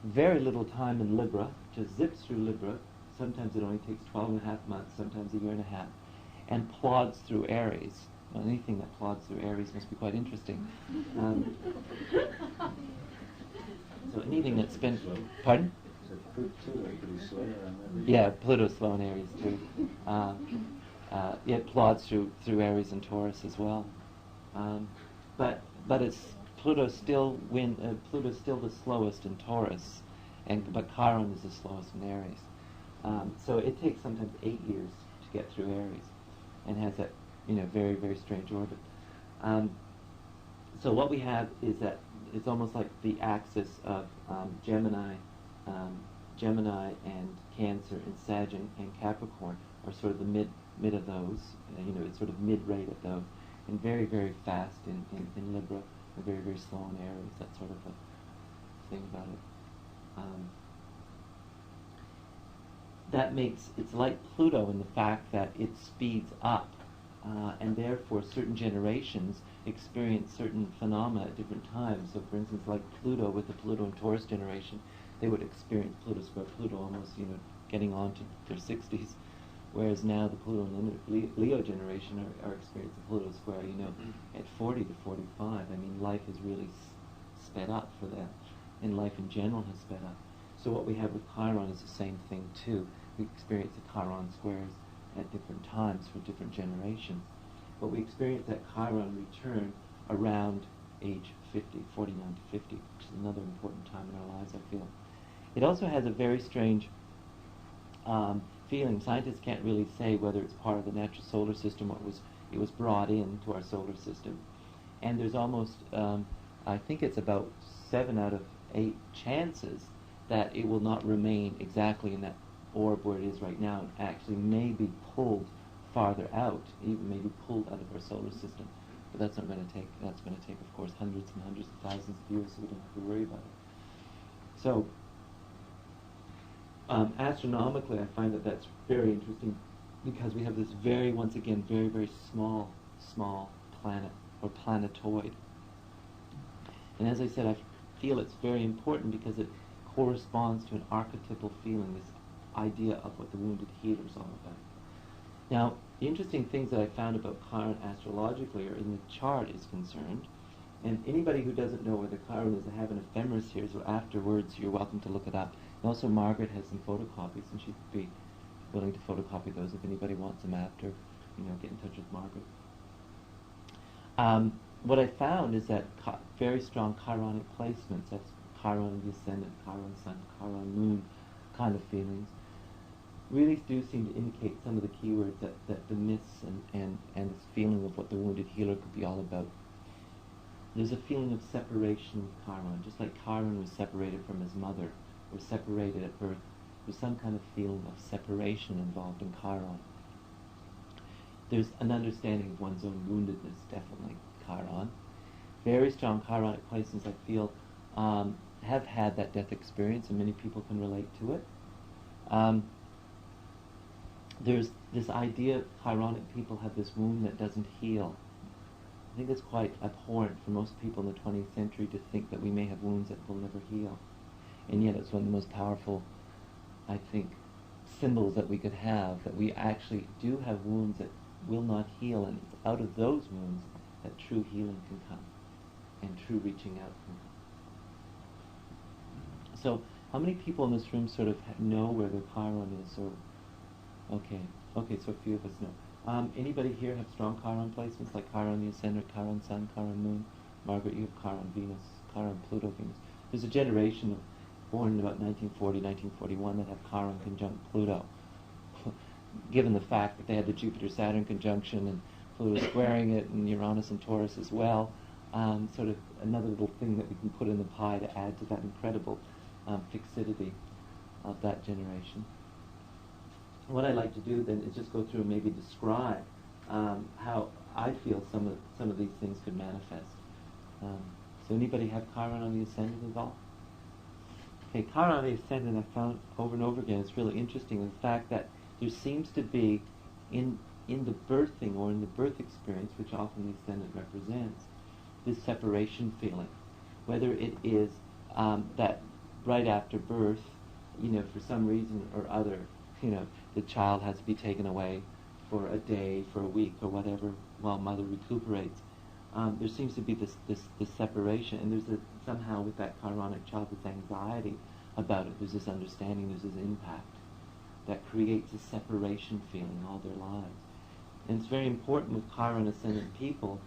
very little time in Libra, just zips through Libra. Sometimes it only takes 12 and a half months, sometimes a year and a half, and plods through Aries. Well, anything that plods through Aries must be quite interesting. So anything that's been... Pardon? Yeah, Pluto's slow in Aries too. It plods through Aries and Taurus as well. But Pluto's still the slowest in Taurus, but Chiron is the slowest in Aries. So it takes sometimes 8 years to get through Aries, and has that very, very strange orbit. So what we have is that it's almost like the axis of Gemini and Cancer and Sag and Capricorn are sort of the mid of those. It's sort of mid-rate of those, and very, very fast in Libra, and very, very slow in Aries. That sort of a thing about it. that makes, it's like Pluto in the fact that it speeds up, and therefore certain generations experience certain phenomena at different times. So for instance, like Pluto, with the Pluto and Taurus generation, they would experience Pluto square Pluto almost, getting on to their 60s, whereas now the Pluto and Leo generation are experiencing Pluto square, at 40 to 45. I mean, life has really sped up for them, and life in general has sped up. So what we have with Chiron is the same thing too. We experience the Chiron squares at different times for different generations. But we experience that Chiron return around age 50, 49 to 50, which is another important time in our lives, I feel. It also has a very strange feeling. Scientists can't really say whether it's part of the natural solar system or it was brought into our solar system. And there's almost, I think it's about 7 out of 8 chances that it will not remain exactly in that orb where it is right now, and actually may be pulled farther out, even maybe pulled out of our solar system. But that's not going to take, of course, hundreds and hundreds of thousands of years, so we don't have to worry about it. So, astronomically, I find that that's very interesting, because we have this once again, very, very small planet, or planetoid. And as I said, I feel it's very important because it corresponds to an archetypal feeling, this idea of what the wounded healer is all about. Now, the interesting things that I found about Chiron astrologically are in the chart is concerned, and anybody who doesn't know whether Chiron is a heaven ephemeris here, so afterwards you're welcome to look it up. And also Margaret has some photocopies, and she'd be willing to photocopy those if anybody wants them after, get in touch with Margaret. What I found is that very strong Chironic placements, that's Chiron the ascendant, Chiron sun, Chiron moon kind of feelings, really do seem to indicate some of the keywords that the myths and this feeling of what the wounded healer could be all about. There's a feeling of separation with Chiron, just like Chiron was separated from his mother, or separated at birth. There's some kind of feeling of separation involved in Chiron. There's an understanding of one's own woundedness, definitely, Chiron. Very strong Chironic placements, I feel, have had that death experience, and many people can relate to it. There's this idea of Chironic people have this wound that doesn't heal. I think it's quite abhorrent for most people in the 20th century to think that we may have wounds that will never heal. And yet it's one of the most powerful, I think, symbols that we could have, that we actually do have wounds that will not heal, and it's out of those wounds that true healing can come, and true reaching out can come. So, how many people in this room sort of know where their Chiron is, or... Okay, so a few of us know. Anybody here have strong Chiron placements, like Chiron the ascendant, Chiron sun, Chiron moon? Margaret, you have Chiron Venus, Chiron Pluto Venus. There's a generation born in about 1940, 1941 that have Chiron conjunct Pluto. Given the fact that they had the Jupiter-Saturn conjunction and Pluto squaring it, and Uranus and Taurus as well, sort of another little thing that we can put in the pie to add to that incredible fixity of that generation. What I'd like to do then is just go through and maybe describe how I feel some of these things could manifest. So anybody have Chiron on the ascendant involved? Okay, Chiron on the ascendant, I found over and over again, it's really interesting, the fact that there seems to be in the birthing or in the birth experience, which often the ascendant represents, this separation feeling. Whether it is that right after birth, for some reason or other, the child has to be taken away for a day, for a week, or whatever, while mother recuperates. There seems to be this separation, and there's somehow with that Chironic child, this anxiety about it. There's this understanding, there's this impact that creates a separation feeling all their lives. And it's very important with Chiron ascendant people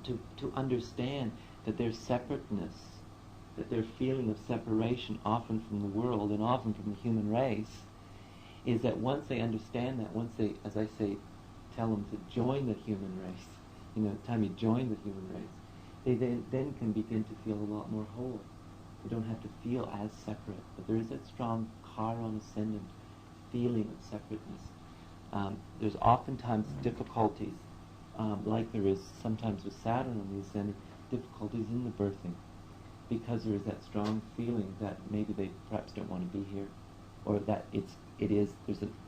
to understand that their separateness, that their feeling of separation, often from the world and often from the human race, is that once they understand that, once they, as I say, tell them to join the human race, the time you join the human race, they then can begin to feel a lot more whole. They don't have to feel as separate, but there is that strong Chiron ascendant feeling of separateness. There's oftentimes difficulties, like there is sometimes with Saturn on the ascendant, difficulties in the birthing, because there is that strong feeling that maybe they perhaps don't want to be here, or that there's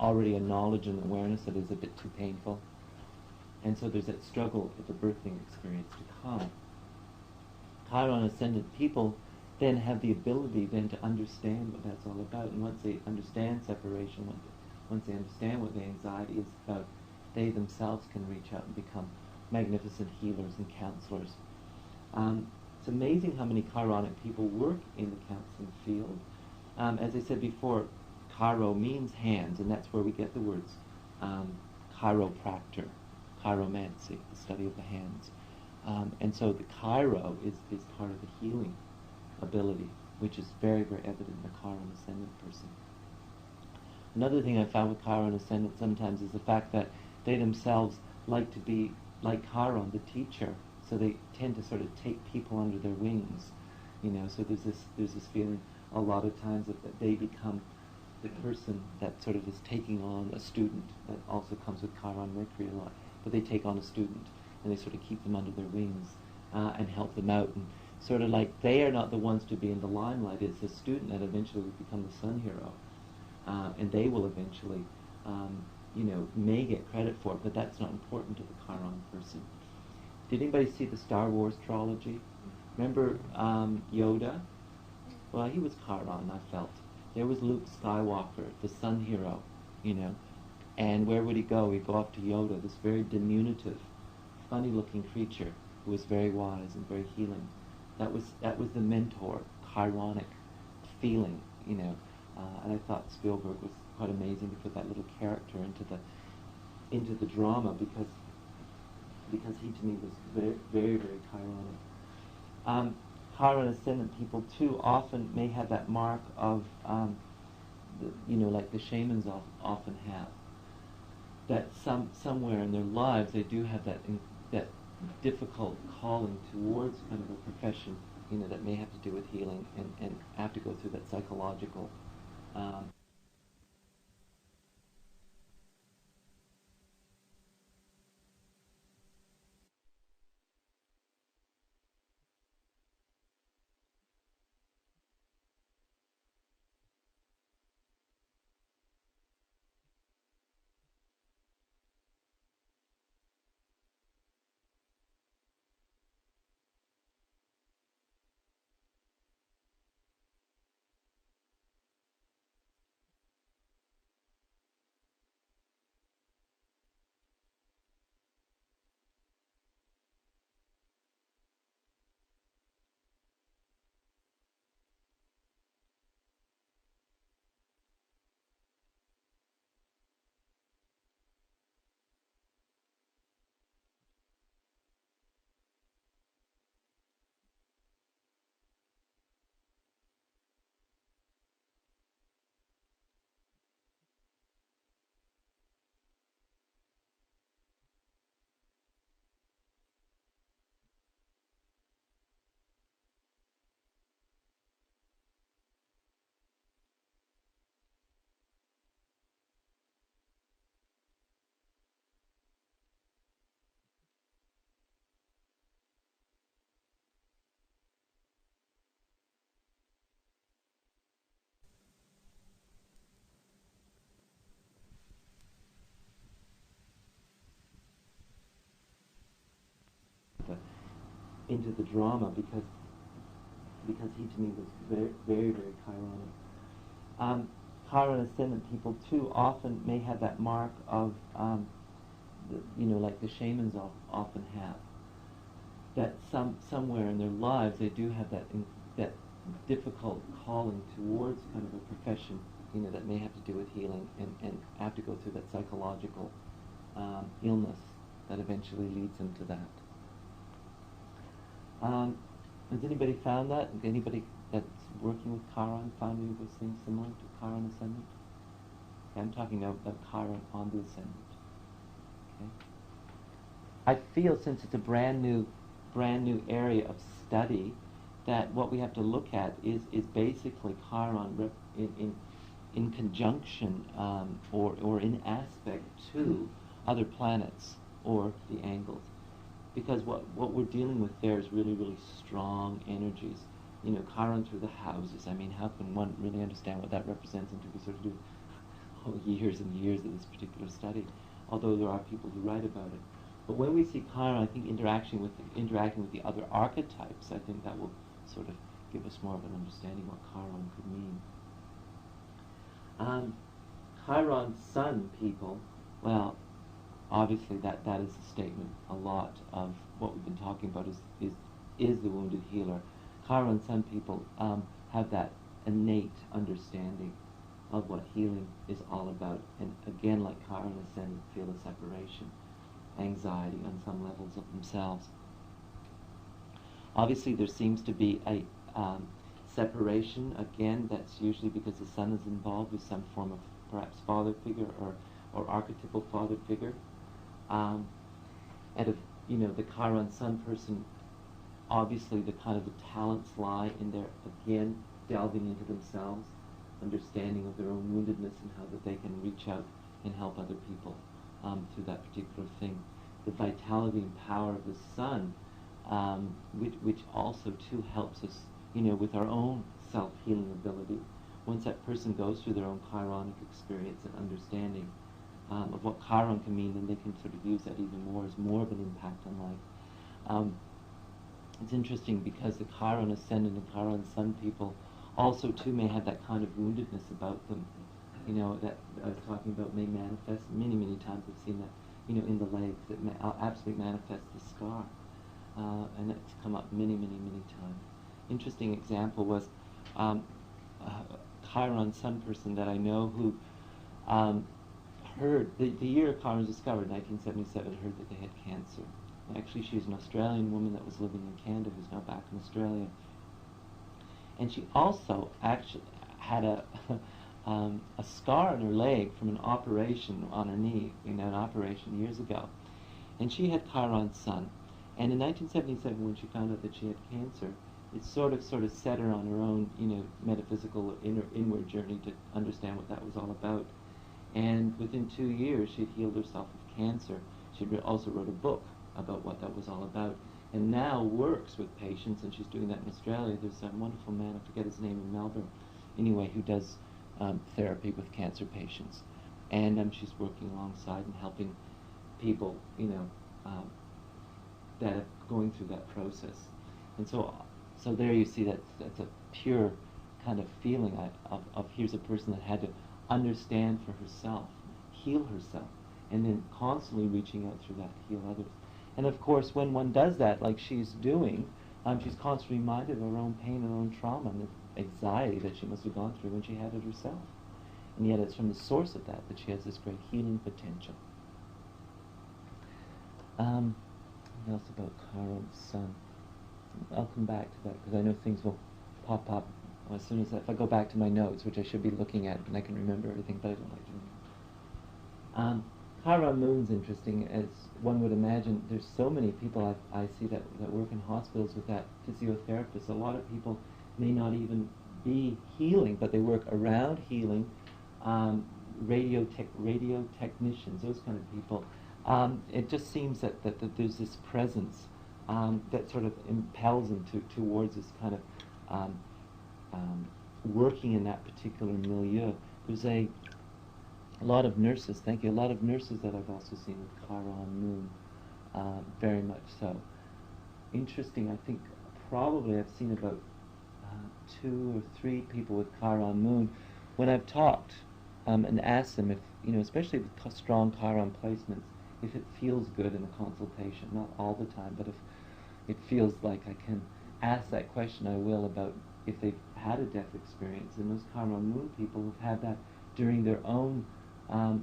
already a knowledge and awareness that is a bit too painful. And so there's that struggle with the birthing experience to come. Chiron ascendant people then have the ability then to understand what that's all about. And once they understand separation, once they understand what the anxiety is about, they themselves can reach out and become magnificent healers and counselors. It's amazing how many Chironic people work in the counseling field. As I said before, Chiro means hands, and that's where we get the words chiropractor, chiromancy, the study of the hands. And so the Chiro is part of the healing ability, which is very, very evident in a Chiron ascendant person. Another thing I found with Chiron ascendant sometimes is the fact that they themselves like to be like Chiron, the teacher, so they tend to sort of take people under their wings, so there's this feeling a lot of times that they become the person that sort of is taking on a student. That also comes with Chiron Mercury a lot, but they take on a student and they sort of keep them under their wings and help them out, and sort of like they are not the ones to be in the limelight. It's the student that eventually will become the sun hero, and they will eventually may get credit for it, but that's not important to the Chiron person. Did anybody see the Star Wars trilogy? Remember Yoda? Well, he was Chiron, I felt. There was Luke Skywalker, the sun hero, and where would he go? He'd go off to Yoda, this very diminutive, funny-looking creature who was very wise and very healing. That was the mentor, Chironic feeling, and I thought Spielberg was quite amazing to put that little character into the drama because he to me was very, very, very Chironic. Chiron ascendant people too often may have that mark of like the shamans often have, that somewhere in their lives they do have that difficult calling towards kind of a profession that may have to do with healing and have to go through that psychological into the drama because he to me was very, very, very Chironic. Chiron ascendant people too often may have that mark of like the shamans often have, that somewhere in their lives they do have that difficult calling towards kind of a profession that may have to do with healing and have to go through that psychological illness that eventually leads them to that. Has anybody found that? Anybody that's working with Chiron found any of those things similar to Chiron ascendant? Okay, I'm talking now about Chiron on the ascendant. Okay. I feel since it's a brand new area of study, that what we have to look at is basically Chiron in conjunction or in aspect to other planets or the angles. Because what we're dealing with there is really, really strong energies Chiron through the houses. I mean, how can one really understand what that represents until we sort of do years and years of this particular study? Although there are people who write about it. But when we see Chiron, I think interacting with the other archetypes, I think that will sort of give us more of an understanding what Chiron could mean. Chiron Sun people, well, obviously that is a statement. A lot of what we've been talking about is the wounded healer. Chiron Sun people have that innate understanding of what healing is all about. And again, like Chiron Ascendant, feel a separation, anxiety on some levels of themselves. Obviously, there seems to be a separation. Again, that's usually because the Sun is involved with some form of perhaps father figure or archetypal father figure. And if, the Chiron Sun person, obviously the kind of the talents lie in their, again, delving into themselves, understanding of their own woundedness and how that they can reach out and help other people through that particular thing. The vitality and power of the Sun, which also too helps us, with our own self-healing ability. Once that person goes through their own Chironic experience and understanding of what Chiron can mean, then they can sort of use that even more as more of an impact on life. It's interesting because the Chiron Ascendant and Chiron Sun people also too may have that kind of woundedness about them, that I was talking about may manifest many, many times. I've seen that, in the legs, that absolutely manifests the scar, and it's come up many, many, many times. Interesting example was a Chiron Sun person that I know who heard, the year Chiron was discovered, 1977, heard that they had cancer. Actually, she's an Australian woman that was living in Canada who's now back in Australia. And she also actually had a scar on her leg from an operation on her knee, an operation years ago. And she had Chiron Sun. And in 1977, when she found out that she had cancer, it sort of set her on her own, metaphysical inward journey to understand what that was all about. And within 2 years, she'd healed herself of cancer. She also wrote a book about what that was all about, and now works with patients, and she's doing that in Australia. There's a wonderful man, I forget his name, in Melbourne, anyway, who does therapy with cancer patients. And she's working alongside and helping people, that are going through that process. And so there you see that's a pure kind of feeling of here's a person that had to understand for herself, heal herself, and then constantly reaching out through that to heal others. And of course, when one does that, like she's doing, she's constantly reminded of her own pain, her own trauma, and the anxiety that she must have gone through when she had it herself. And yet it's from the source of that she has this great healing potential. What else about Chiron Sun? I'll come back to that because I know things will pop up as soon as if I go back to my notes, which I should be looking at, and I can remember everything, but I don't like doing it. Chiron Moon's interesting, as one would imagine. There's so many people I see that work in hospitals with that, physiotherapists. A lot of people may not even be healing, but they work around healing, radio technicians, those kind of people. It just seems that there's this presence that sort of impels them towards this kind of working in that particular milieu. There's a lot of nurses, thank you, a lot of nurses that I've also seen with Chiron Moon, very much so. Interesting, I think probably I've seen about 2 or 3 people with Chiron Moon. When I've talked and asked them if, especially with strong Chiron placements, if it feels good in a consultation, not all the time, but if it feels like I can ask that question, I will, about if they've had a death experience. And those Chiron Moon people have had that during their own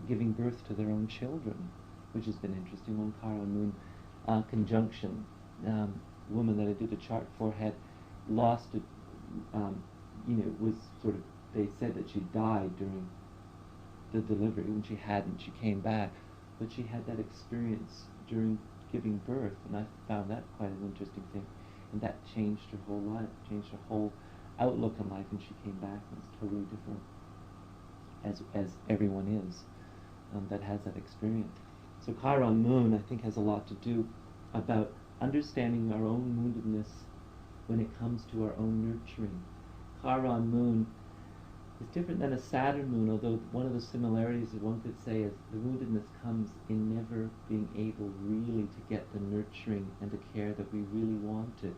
giving birth to their own children, which has been interesting. One Chiron Moon conjunction woman that I did a chart for had lost it, was sort of, they said that she died during the delivery when she hadn't. She came back, but she had that experience during giving birth, and I found that quite an interesting thing. And that changed her whole life, changed her whole outlook on life, and she came back and was totally different, as everyone is that has that experience. So Chiron Moon, I think, has a lot to do about understanding our own woundedness when it comes to our own nurturing. Chiron moon is different than a Saturn moon, although one of the similarities that one could say is the woundedness comes in never being able really to get the nurturing and the care that we really wanted.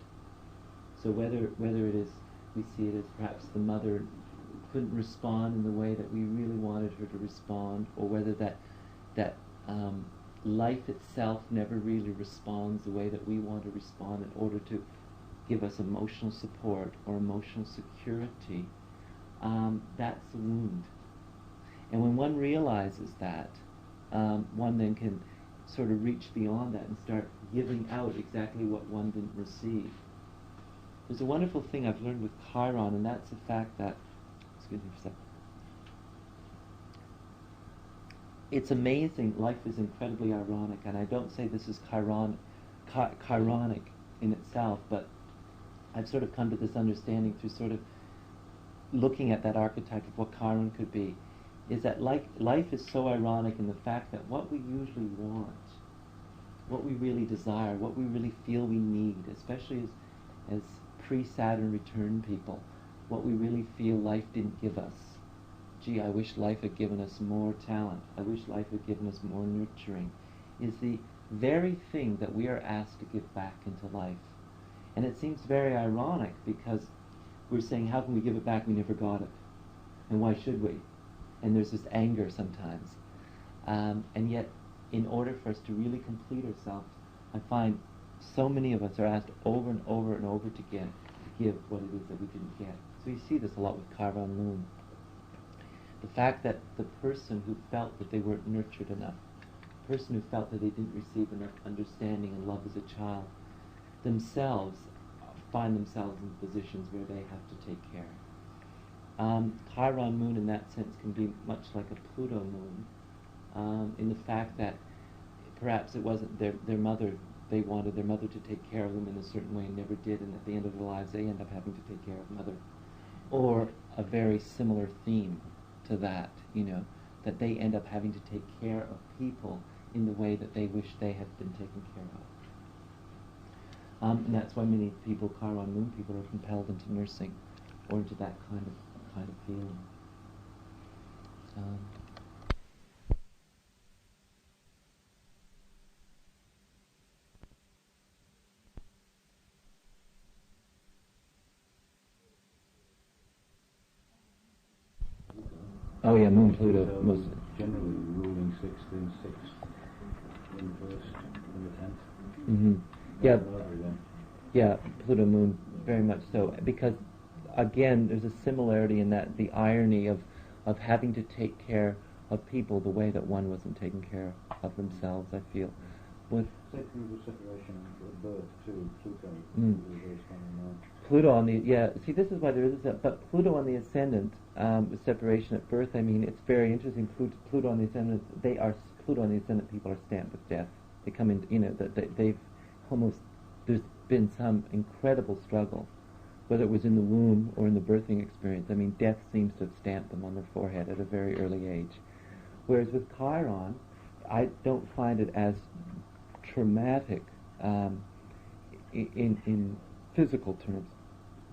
So whether it is, we see it as perhaps the mother couldn't respond in the way that we really wanted her to respond, or whether that life itself never really responds the way that we want to respond in order to give us emotional support or emotional security. That's the wound. And when one realizes that, one then can sort of reach beyond that and start giving out exactly what one didn't receive. There's a wonderful thing I've learned with Chiron, and that's the fact that, excuse me for a second. It's amazing, life is incredibly ironic, and I don't say this is chironic in itself, but I've sort of come to this understanding through sort of looking at that archetype of what Chiron could be, is that life is so ironic in the fact that what we usually want, what we really desire, what we really feel we need, especially as pre-Saturn return people, what we really feel life didn't give us. Gee, I wish life had given us more talent. I wish life had given us more nurturing, is the very thing that we are asked to give back into life. And it seems very ironic because we're saying, how can we give it back? We never got it. And why should we? And there's this anger sometimes. And yet, in order for us to really complete ourselves, I find so many of us are asked over and over and over again to give what it is that we didn't get. So you see this a lot with Chiron moon. The fact that the person who felt that they weren't nurtured enough, the person who felt that they didn't receive enough understanding and love as a child, themselves find themselves in positions where they have to take care. Chiron moon in that sense can be much like a Pluto moon, in the fact that perhaps it wasn't their mother, they wanted their mother to take care of them in a certain way and never did, and at the end of their lives they end up having to take care of mother. Or a very similar theme to that, that they end up having to take care of people in the way that they wish they had been taken care of. And that's why many people, Chiron moon people, are compelled into nursing or into that kind of feeling. Oh yeah, moon Pluto. Most generally ruling 6th in 6th, in the 1st, in the 10th. Mm-hmm. Yeah. Yeah, Pluto moon, very much so. Because, again, there's a similarity in that, the irony of having to take care of people the way that one wasn't taking care of themselves, I feel. With separation of birth too, Pluto. Pluto on the, see, this is why there is that, but Pluto on the ascendant, with separation at birth, I mean, it's very interesting. Pluto on the ascendant, Pluto on the ascendant people are stamped with death. They come in, they've almost, there's been some incredible struggle, whether it was in the womb or in the birthing experience. I mean, death seems to have stamped them on their forehead at a very early age. Whereas with Chiron, I don't find it as traumatic in physical terms,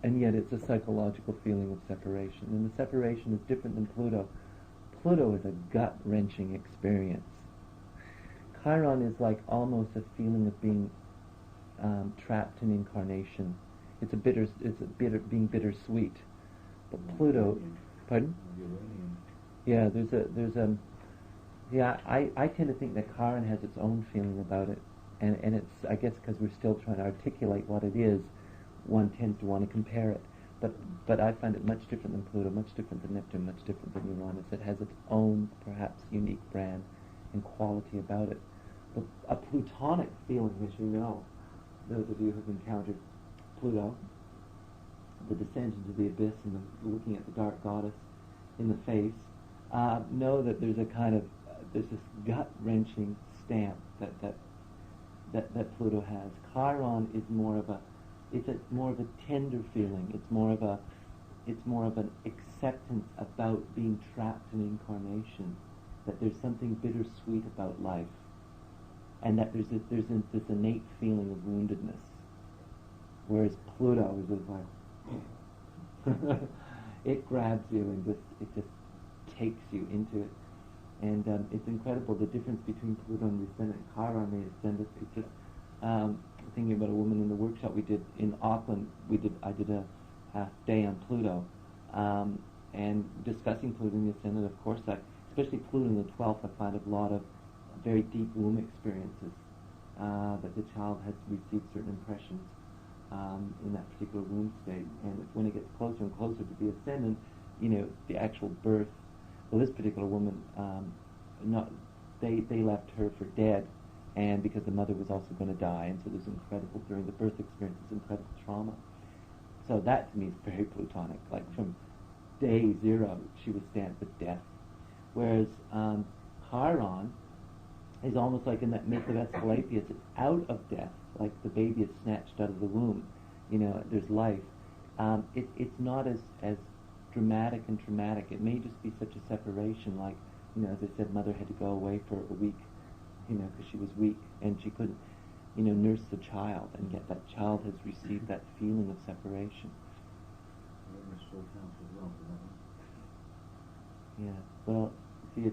and yet it's a psychological feeling of separation. And the separation is different than Pluto. Pluto is a gut-wrenching experience. Chiron is like almost a feeling of being trapped in incarnation. It's being bittersweet. But Pluto, pardon? Yeah, I tend to think that Chiron has its own feeling about it, and it's, I guess, because we're still trying to articulate what it is, one tends to want to compare it. But I find it much different than Pluto, much different than Neptune, much different than Uranus. It has its own, perhaps, unique brand and quality about it. But a Plutonic feeling, as you know, those of you who've encountered Pluto, the descent into the abyss and looking at the dark goddess in the face, know that there's a kind of there's this gut-wrenching stamp that Pluto has. Chiron is more of a tender feeling. It's more of an acceptance about being trapped in incarnation. That there's something bittersweet about life, and that there's this innate feeling of woundedness. whereas Pluto is just like it grabs you and it just takes you into it, and it's incredible the difference between Pluto and the ascendant. Chiron, the ascendant, it's just thinking about a woman in the workshop we did in Auckland. I did a half day on Pluto, and discussing Pluto and the ascendant. Of course, especially Pluto in the 12th, I find a lot of very deep womb experiences, that the child has received certain impressions in that particular womb state. And when it gets closer and closer to the ascendant, the actual birth. Well, this particular woman, they left her for dead, and because the mother was also going to die, and so there's incredible, during the birth experience, there's incredible trauma. So that to me is very Plutonic. Like from day zero, she was stamped with death. Whereas Chiron is almost like in that myth of Asclepius, it's out of death, like the baby is snatched out of the womb. There's life. It's not as dramatic and traumatic. It may just be such a separation, like, as I said, mother had to go away for a week, because she was weak and she couldn't, nurse the child, and yet that child has received that feeling of separation. Yeah. Well, see,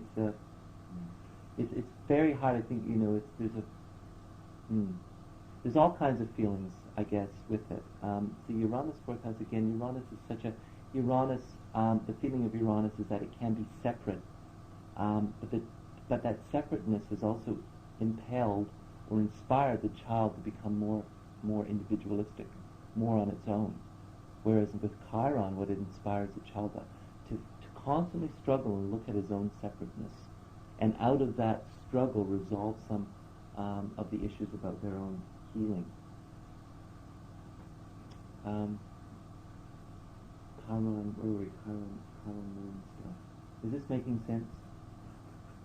it's very hard. I think there's all kinds of feelings, I guess, with it. The Uranus fourth house again. Uranus is such a the feeling of Uranus is that it can be separate, but that separateness has also impelled or inspired the child to become more individualistic, more on its own. Whereas with Chiron, what it inspires the child to constantly struggle and look at his own separateness, and out of that struggle resolve some of the issues about their own healing. Chiron moon stuff. Is this making sense?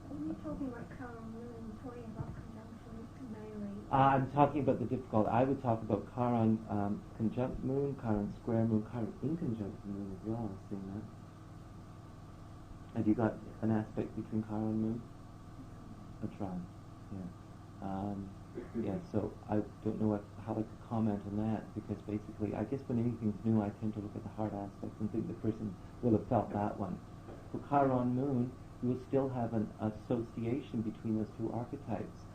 When you're talking about Chiron moon, you're talking about conjunction mainly. I'm talking about the difficult. I would talk about Chiron conjunct moon, Chiron square moon, Chiron inconjunct moon as well. I've seen that. Have you got an aspect between Chiron moon? A trine, yeah. Yeah, so I don't know how I could comment on that, because basically, I guess when anything's new, I tend to look at the hard aspects and think the person will have felt that one. For Chiron moon, you will still have an association between those two archetypes,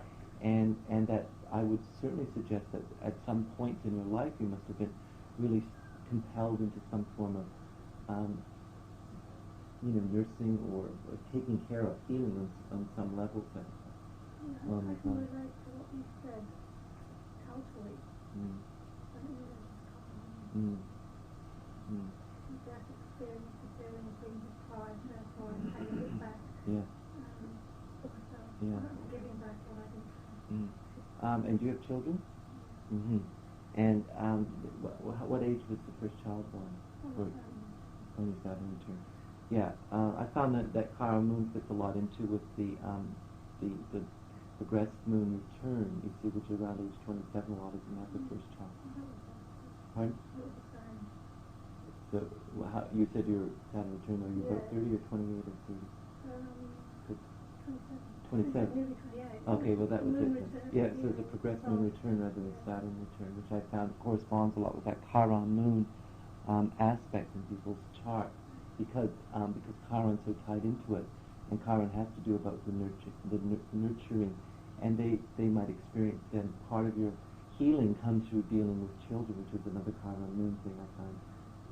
and that I would certainly suggest that at some point in your life you must have been really compelled into some form of nursing or taking care of healing on some level. I can relate to what you said totally. I think that experience of feeling being deprived, therefore I'm paying it back. Yeah. I'm giving back what I didn't. And do you have children? Mm-hmm. And what age was the first child born? Only 7 return. Yeah, I found that Chiron moon fits a lot into with the progressed moon return, you see, which around age 27 a lot of them have the first child. Pardon? So you said your Saturn return, are you about 30 or 28 or 30? 27. 27. Okay, well that was it. Yeah, so it's a progressed moon return rather than a Saturn return, which I found corresponds a lot with that Chiron moon aspect in people's chart, because Chiron's so tied into it, and Chiron has to do about the nurturing, and they might experience then part of your healing comes through dealing with children, which is another Chiron moon thing I find.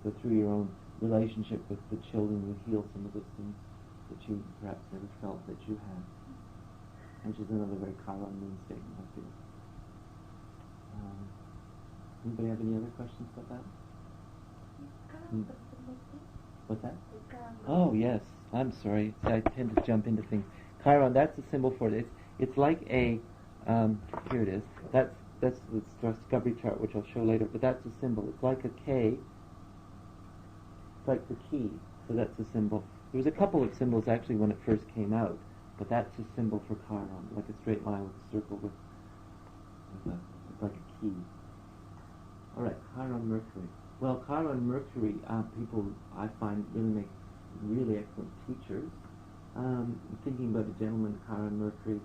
So through your own relationship with the children, you heal some of those things that you perhaps never felt that you had, which is another very Chiron moon statement, I feel. Anybody have any other questions about that? What's that? Oh, yes. I'm sorry. I tend to jump into things. Chiron, that's a symbol for it. It's like a, here it is. That's the discovery chart, which I'll show later, but that's a symbol. It's like a K. It's like the key. So that's a symbol. There was a couple of symbols actually when it first came out, but that's a symbol for Chiron, like a straight line with a circle with it's like a key. All right, Chiron Mercury. Well, Chiron Mercury, people I find really make really excellent teachers. I'm thinking about a gentleman, Chiron Mercury,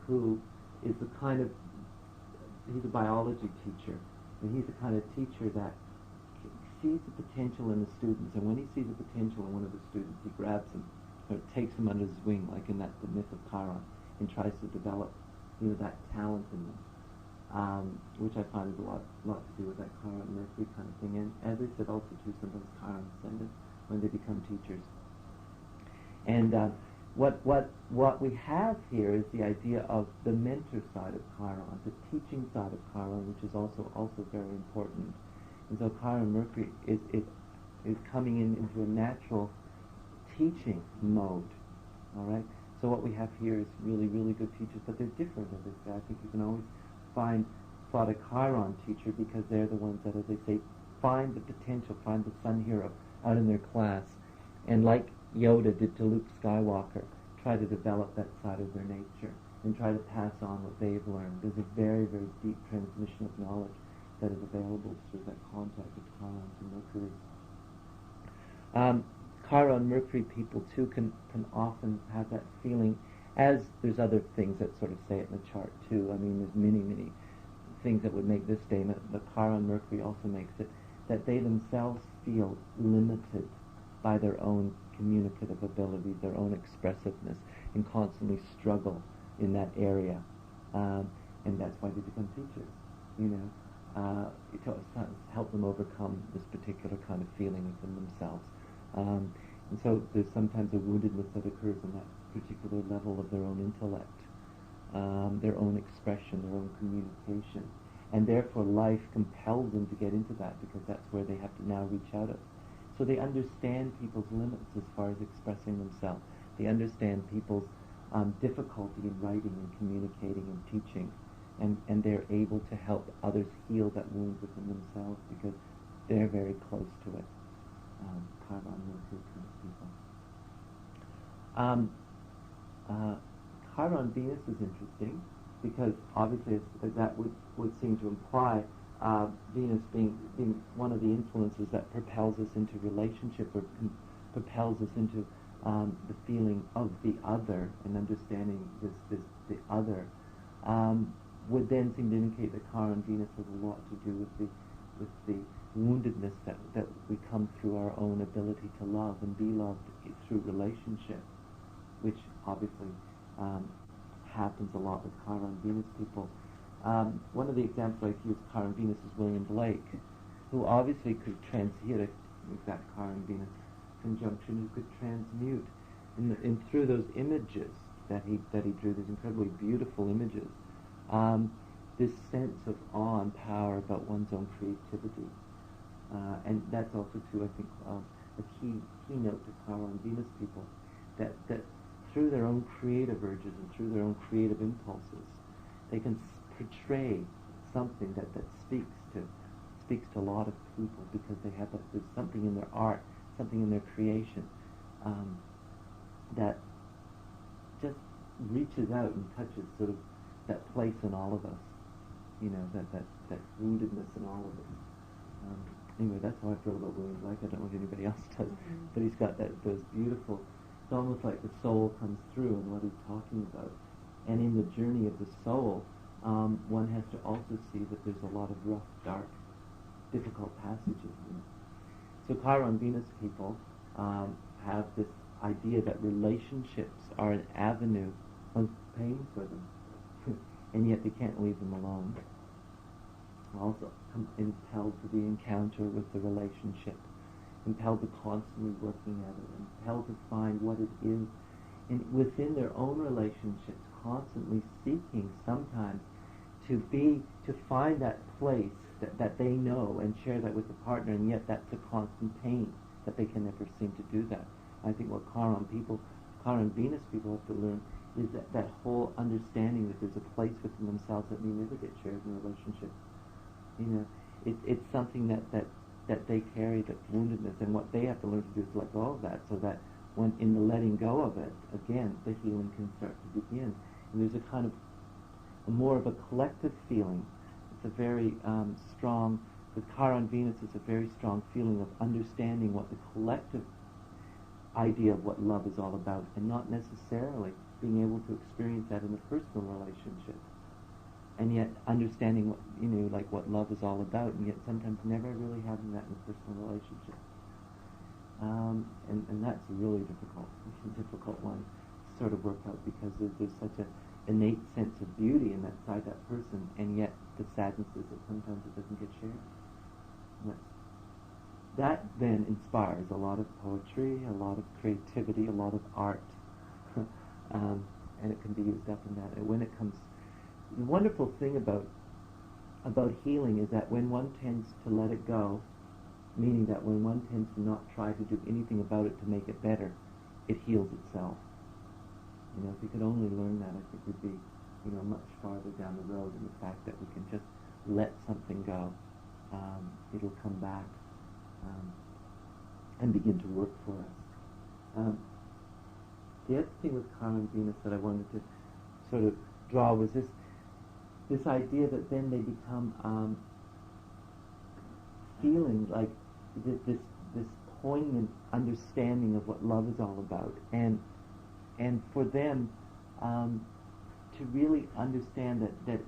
who is he's a biology teacher, And he's the kind of teacher that sees the potential in the students, and when he sees the potential in one of the students, he grabs him, or takes him under his wing, like in the myth of Chiron, and tries to develop, that talent in them, which I find is a lot to do with that Chiron Mercury kind of thing. And as I said, also too, sometimes Chiron ascendant when they become teachers. And what we have here is the idea of the mentor side of Chiron, the teaching side of Chiron, which is also very important. And so Chiron Mercury is coming into a natural teaching mode. All right. So what we have here is really, really good teachers, but they're different, as I say. I think you can always spot a Chiron teacher because they're the ones that, as I say, find the potential, find the sun hero out in their class, and like Yoda did to Luke Skywalker, try to develop that side of their nature and try to pass on what they've learned. There's a very, very deep transmission of knowledge that is available through that contact with Chiron and Mercury. Chiron Mercury people too can often have that feeling, as there's other things that sort of say it in the chart too. I mean, there's many things that would make this statement, but Chiron Mercury also makes it, that they themselves feel limited by their own communicative ability, their own expressiveness, and constantly struggle in that area. And that's why they become teachers, to help them overcome this particular kind of feeling within themselves. And so there's sometimes a woundedness that occurs in that particular level of their own intellect, their own expression, their own communication. And therefore life compels them to get into that because that's where they have to now reach out of. So they understand people's limits as far as expressing themselves. They understand people's difficulty in writing and communicating and teaching. And they're able to help others heal that wound within themselves because they're very close to it. Chiron Mercury kind of people. Chiron Venus is interesting because obviously that would seem to imply Venus being one of the influences that propels us into relationship or propels us into the feeling of the other and understanding the other. Would then seem to indicate that Chiron Venus has a lot to do with the woundedness that we come through our own ability to love and be loved through relationship, which obviously happens a lot with Chiron Venus people. One of the examples I use Chiron Venus is William Blake, who obviously could he had an exact Chiron Venus conjunction, who could transmute in through those images that he drew, these incredibly beautiful images, this sense of awe and power about one's own creativity. And that's also too, I think, a keynote to Chiron Venus people, that through their own creative urges and through their own creative impulses, they can portray something that speaks to a lot of people because they have there's something in their art, something in their creation that just reaches out and touches sort of that place in all of us, that woundedness in all of us. Anyway, that's how I feel about William Blake. I don't know if anybody else does, but he's got those beautiful. It's almost like the soul comes through in what he's talking about, and in the journey of the soul, one has to also see that there's a lot of rough, dark, difficult passages in it. So Chiron Venus people have this idea that relationships are an avenue of pain for them, and yet they can't leave them alone. Also impelled to the encounter with the relationship, impelled to constantly working at it, impelled to find what it is within their own relationships, constantly seeking sometimes to find that place that they know and share that with the partner, and yet that's a constant pain that they can never seem to do that. I think what Chiron Venus people have to learn is that whole understanding that there's a place within themselves that may never get shared in a relationship. It's something that they carry, that woundedness, and what they have to learn to do is let go of that, so that when in the letting go of it, again, the healing can start to begin. And there's a kind of more of a collective feeling. It's a very strong, with Chiron Venus, it's a very strong feeling of understanding what the collective idea of what love is all about, and not necessarily being able to experience that in a personal relationship. and yet understanding what, like what love is all about, and yet sometimes never really having that in a personal relationship. And that's a really difficult one to sort of work out, because there's such an innate sense of beauty inside that person, and yet the sadness is that sometimes it doesn't get shared. And that then inspires a lot of poetry, a lot of creativity, a lot of art, and it can be used up in that. And when it comes, the wonderful thing about healing is that when one tends to let it go, meaning that when one tends to not try to do anything about it to make it better, it heals itself. If we could only learn that, I think we'd be, much farther down the road in the fact that we can just let something go. It'll come back and begin to work for us. The other thing with Chiron and Venus that I wanted to sort of draw was this idea that then they become feeling like this poignant understanding of what love is all about, and for them to really understand that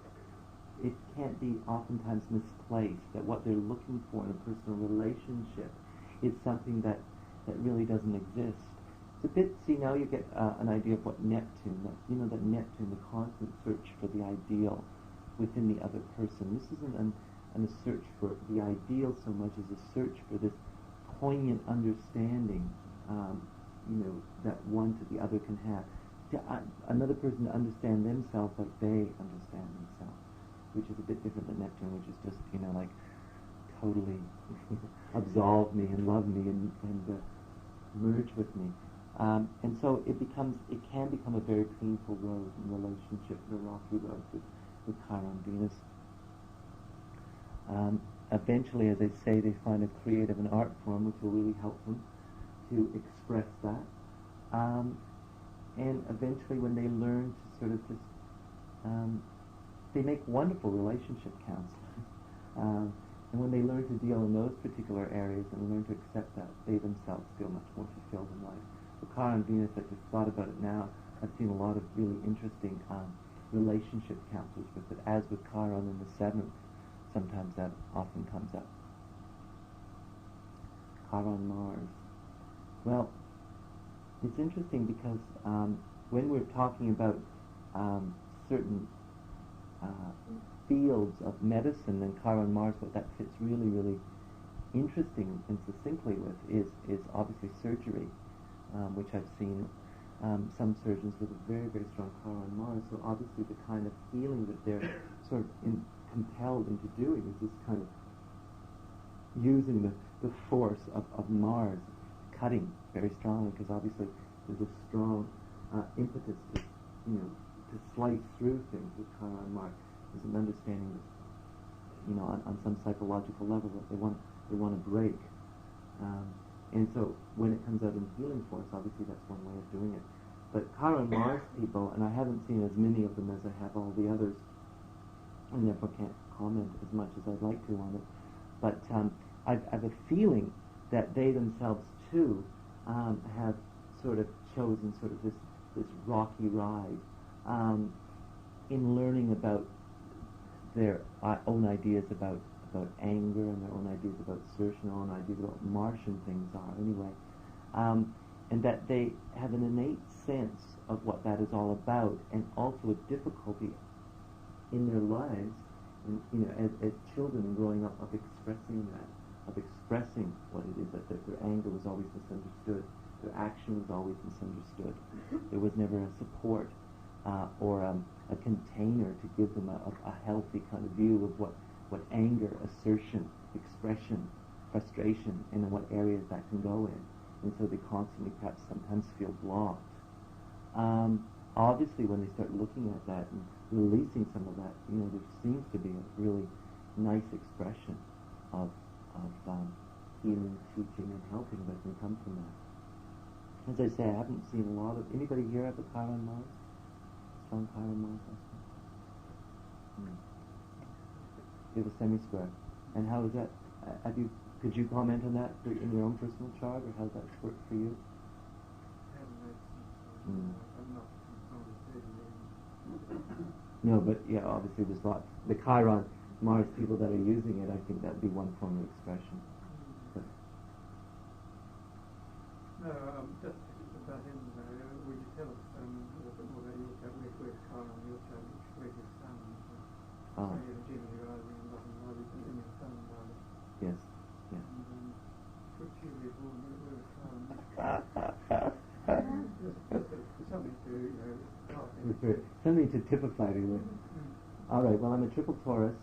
it can't be oftentimes misplaced, that what they're looking for in a personal relationship is something that really doesn't exist. It's a bit, see, now you get an idea of what Neptune, that Neptune, the constant search for the ideal within the other person. This isn't a search for the ideal so much as a search for this poignant understanding, that one to the other can have. To another person to understand themselves like they understand themselves, which is a bit different than Neptune, which is just, like totally absolve me and love me and merge with me. And so it can become a very painful road in relationship, a rocky road with Chiron Venus. Eventually, as I say, they find a creative and art form which will really help them to express that. And eventually, when they learn to sort of just, they make wonderful relationship counselors. And when they learn to deal in those particular areas and learn to accept that, they themselves feel much more fulfilled in life. For Chiron and Venus, I just thought about it now. I've seen a lot of really interesting relationship counselors with it, as with Chiron in the 7th. Sometimes that often comes up. Chiron Mars. Well, it's interesting because when we're talking about certain fields of medicine, and Chiron Mars, what that fits really, really interesting and succinctly with is obviously surgery, which I've seen some surgeons with a very, very strong Chiron Mars. So obviously the kind of healing that they're sort of compelled into doing is this kind of using the force of Mars, cutting very strongly, because obviously there's a strong impetus to slice through things with Chiron Mars. There's an understanding that, on some psychological level, that they want to break. And so when it comes out in healing force, obviously that's one way of doing it. But Chiron Mars people, and I haven't seen as many of them as I have all the others, and therefore can't comment as much as I'd like to on it. But I have a feeling that they themselves too have sort of chosen sort of this rocky ride in learning about their own ideas about anger, and their own ideas about assertion, their own ideas about what Martian things are anyway, and that they have an innate sense of what that is all about, and also a difficulty in their lives, as children growing up, of expressing that, of expressing what it is, that their anger was always misunderstood, their action was always misunderstood. There was never a support or a container to give them a healthy kind of view of what anger, assertion, expression, frustration, and in what areas that can go in. And so they constantly perhaps sometimes feel blocked. Obviously, when they start looking at that and releasing some of that, there seems to be a really nice expression of healing, teaching, and helping that can come from that. As I say, I haven't seen a lot of... Anybody here have a Chiron Mars? Strong Chiron Mars? You have a semi-square. And how is that? Could you comment on that in your own personal chart, or how's that work for you? I'm not No, but yeah, obviously there's lots. The Chiron, Mars people that are using it, I think that would be one form of expression. But no, just about him, would you tell us a little bit more about your chart, where's Chiron, your chart, where's your sun? So you're the Gemini rising and nothing rising, but then your sun rising. yes, yeah. And Fortunately born, where was Chiron? Something to, something to typify me with. All right, well, I'm a triple Taurus.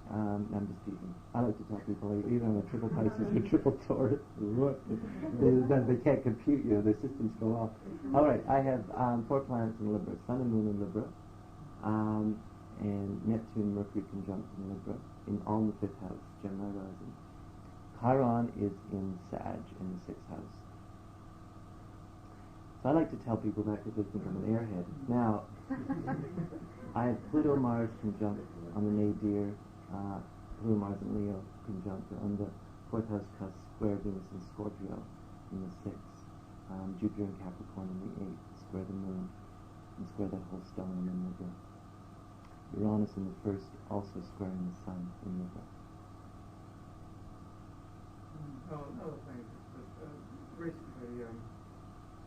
I'm just teasing. I like to tell people either I'm a triple Pisces or triple Taurus. They can't compute you. Their systems go off. All right, I have 4 planets in Libra. Sun and Moon in Libra. And Neptune, Mercury conjunct in Libra. All in the 5th house, Gemini rising. Chiron is in Sag in the 6th house. So I like to tell people that because they think I'm an airhead. Now, I have Pluto, Mars conjunct on the nadir, Pluto, Mars and Leo conjunct on the 4th house cusp, square Venus in Scorpio in the 6th, Jupiter in Capricorn in the 8th, square the Moon, and square that whole stellium in Libra. Uranus in the 1st, also squaring the Sun in Libra. Other things, but recently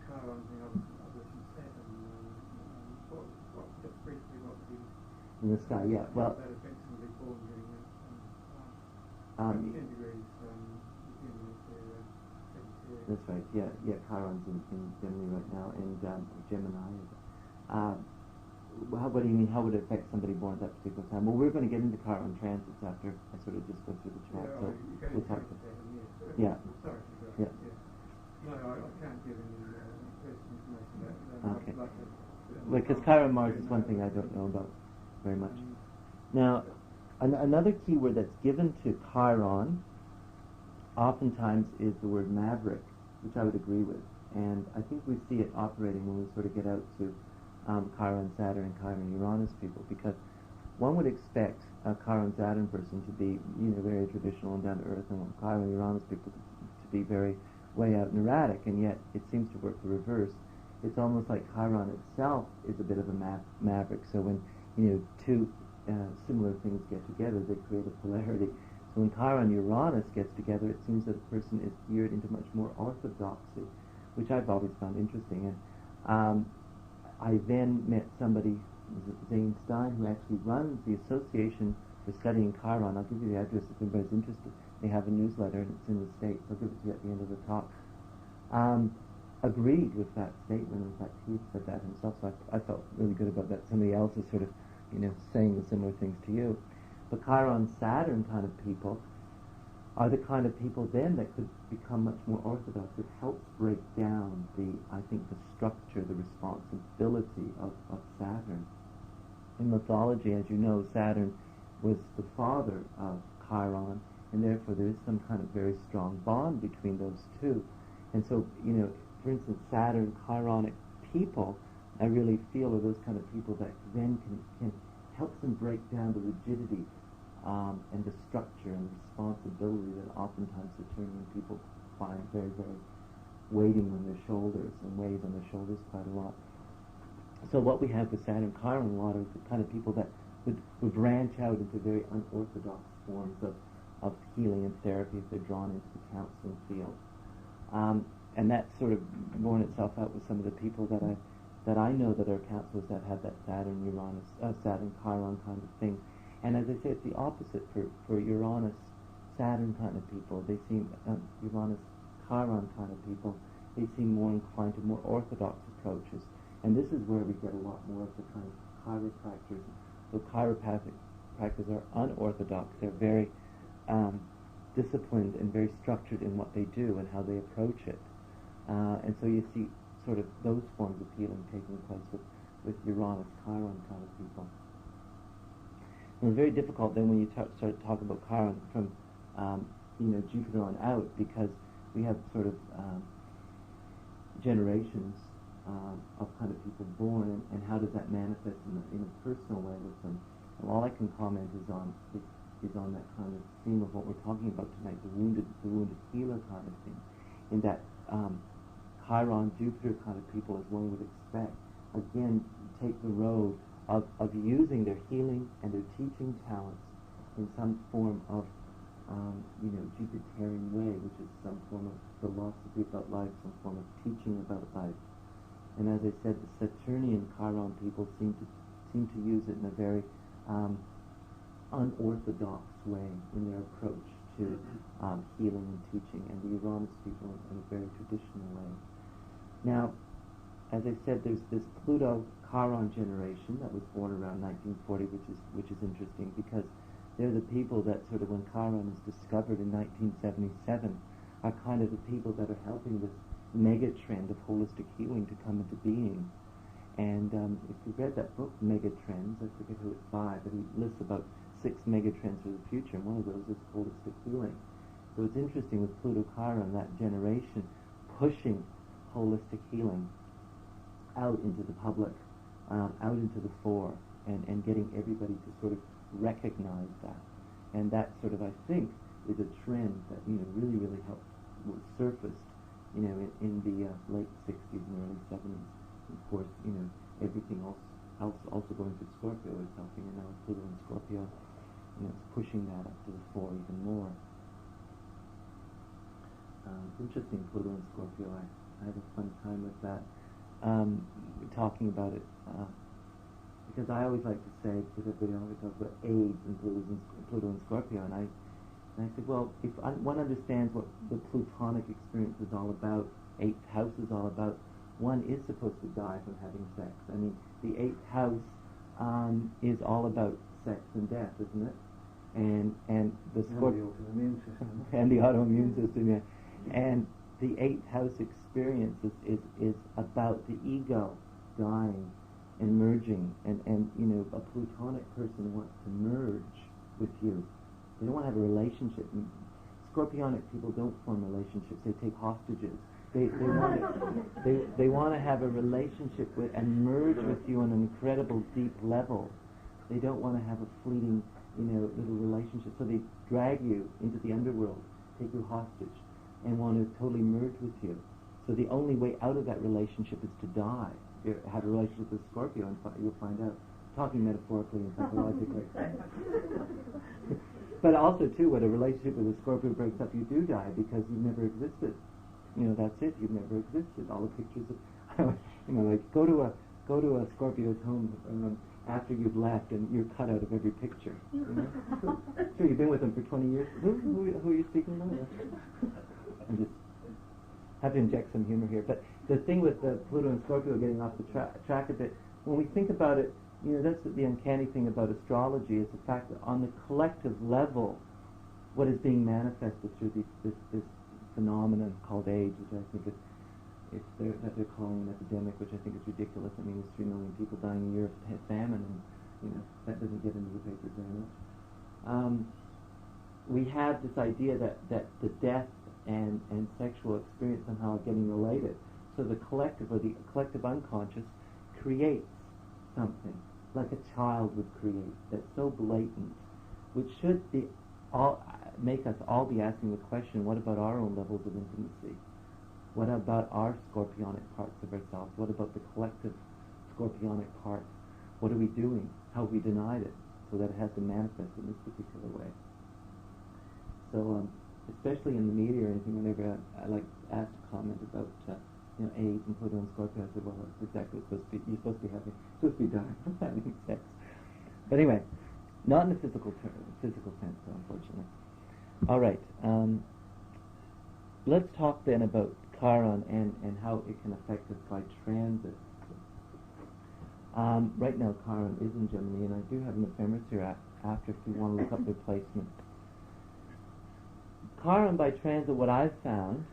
Chiron and others from Saturn, just briefly what the in the sky, yeah. Well, that affects somebody born during that 10 degrees that's right, yeah, Chiron's in Gemini right now, and Gemini. What do you mean, how would it affect somebody born at that particular time? Well, we're going to get into Chiron transits after I sort of just go through the chart, so we'll talk about that. Yeah. Sorry. Yeah. No, I can't give any personal information about that. Okay. Like Because Chiron Mars is one thing I don't know about very much. Now, another keyword that's given to Chiron oftentimes is the word maverick, which I would agree with. And I think we see it operating when we sort of get out to Chiron Saturn and Chiron Uranus people, because one would expect a Chiron Saturn person to be, very traditional and down to earth, and Chiron Uranus people to be very way out and erratic, and yet it seems to work the reverse. It's almost like Chiron itself is a bit of a maverick. So when two similar things get together, they create a polarity. So when Chiron Uranus gets together, it seems that a person is geared into much more orthodoxy, which I've always found interesting. And I then met somebody, Zane Stein, who actually runs the Association for Studying Chiron. I'll give you the address if anybody's interested. They have a newsletter, and it's in the States. I'll give it to you at the end of the talk. Agreed with that statement. In fact, he said that himself, so I felt really good about that. Somebody else is sort of, saying the similar things to you. But Chiron Saturn kind of people are the kind of people then that could become much more orthodox. It helps break down the structure, the responsibility of Saturn. In mythology, as you know, Saturn was the father of Chiron, and therefore there is some kind of very strong bond between those two. And so, for instance, Saturn, Chironic people, I really feel are those kind of people that then can help them break down the rigidity and the structure and the responsibility that oftentimes Saturnian people find very, very weighting on their shoulders and weighs on their shoulders quite a lot. So what we have with Saturn Chiron a lot are the kind of people that would branch out into very unorthodox forms of healing and therapy if they're drawn into the counseling field. And that sort of borne itself out with some of the people that I know that are counselors that have that Saturn Chiron kind of thing. And as I say, it's the opposite for Uranus Saturn kind of people. They seem Uranus Chiron kind of people. They seem more inclined to more orthodox approaches. And this is where we get a lot more of the kind of chiropractors. So chiropractic practices are unorthodox. They're very disciplined and very structured in what they do and how they approach it. And so you see sort of those forms of healing taking place with Uranus Chiron kind of people. And it's very difficult then when you start talking about Chiron from Jupiter on out, because we have sort of generations of kind of people born, and how does that manifest in a personal way with them. And all I can comment is on that kind of theme of what we're talking about tonight, the wounded healer kind of thing, in that Chiron Jupiter kind of people, as one would expect, again take the road of using their healing and their teaching talents in some form of Jupiterian way, which is some form of philosophy about life, some form of teaching about life. And as I said, the Saturnian Chiron people seem to use it in a very unorthodox way in their approach to healing and teaching, and the Uranus people in a very traditional way. Now, as I said, there's this Pluto-Chiron generation that was born around 1940, which is interesting because they're the people that sort of, when Chiron is discovered in 1977, are kind of the people that are helping this mega trend of holistic healing to come into being. And if you read that book, Mega Trends, I forget who it's by, but he lists about 6 mega trends for the future, and one of those is holistic healing. So it's interesting with Pluto-Chiron, that generation, pushing holistic healing out into the public, out into the fore, and getting everybody to sort of recognize that. And that sort of, I think, is a trend that really, really helped, was surfaced in the late 60s and early 70s. And of course, everything else also going through Scorpio is helping, and now Pluto and Scorpio, it's pushing that up to the fore even more. It's interesting, Pluto and Scorpio. I had a fun time with that, talking about it, because I always like to say, because everybody always talks about AIDS and Pluto and Scorpio, and I said, well, if one understands what the Plutonic experience is all about, 8th house is all about, one is supposed to die from having sex. I mean, the 8th house is all about sex and death, isn't it? And the Scorpio and the autoimmune system, yeah. And the 8th house experience is about the ego dying and merging, and a Plutonic person wants to merge with you. They don't want to have a relationship. Scorpionic people don't form relationships. They take hostages. They want to have a relationship with and merge with you on an incredible deep level. They don't want to have a fleeting, little relationship. So they drag you into the underworld, take you hostage, and want to totally merge with you. So the only way out of that relationship is to die. If you have a relationship with Scorpio, and you'll find out, talking metaphorically and psychologically. But also, too, when a relationship with a Scorpio breaks up, you do die because you've never existed. That's it. You've never existed. All the pictures of, like go to a Scorpio's home after you've left, and you're cut out of every picture. So you've been with them for 20 years. Who are you speaking of? I just have to inject some humor here. But the thing with the Pluto and Scorpio getting off the track a bit, when we think about it, that's the uncanny thing about astrology, is the fact that on the collective level, what is being manifested through this phenomenon called age, which I think that they're calling an epidemic, which I think is ridiculous. I mean, there's 3 million people dying a year of famine, and that doesn't get into the papers very much. We have this idea that the death and sexual experience somehow are getting related. So the collective, or the collective unconscious, creates something like a child would create, that's so blatant, which should be make us all be asking the question, what about our own levels of intimacy? What about our scorpionic parts of ourselves? What about the collective scorpionic parts? What are we doing? How have we denied it so that it has to manifest in this particular way? So especially in the media or anything, whenever I like asked a comment about AIDS and Pluto and Scorpio, I said, well, that's exactly what you're supposed to be having. You're supposed to be dying from having sex. But anyway, not in the physical sense, unfortunately. All right. Let's talk then about Chiron and how it can affect us by transit. Right now, Chiron is in Gemini, and I do have an ephemeris here after if you want to look up their placements. Chiron by transit, what I've found,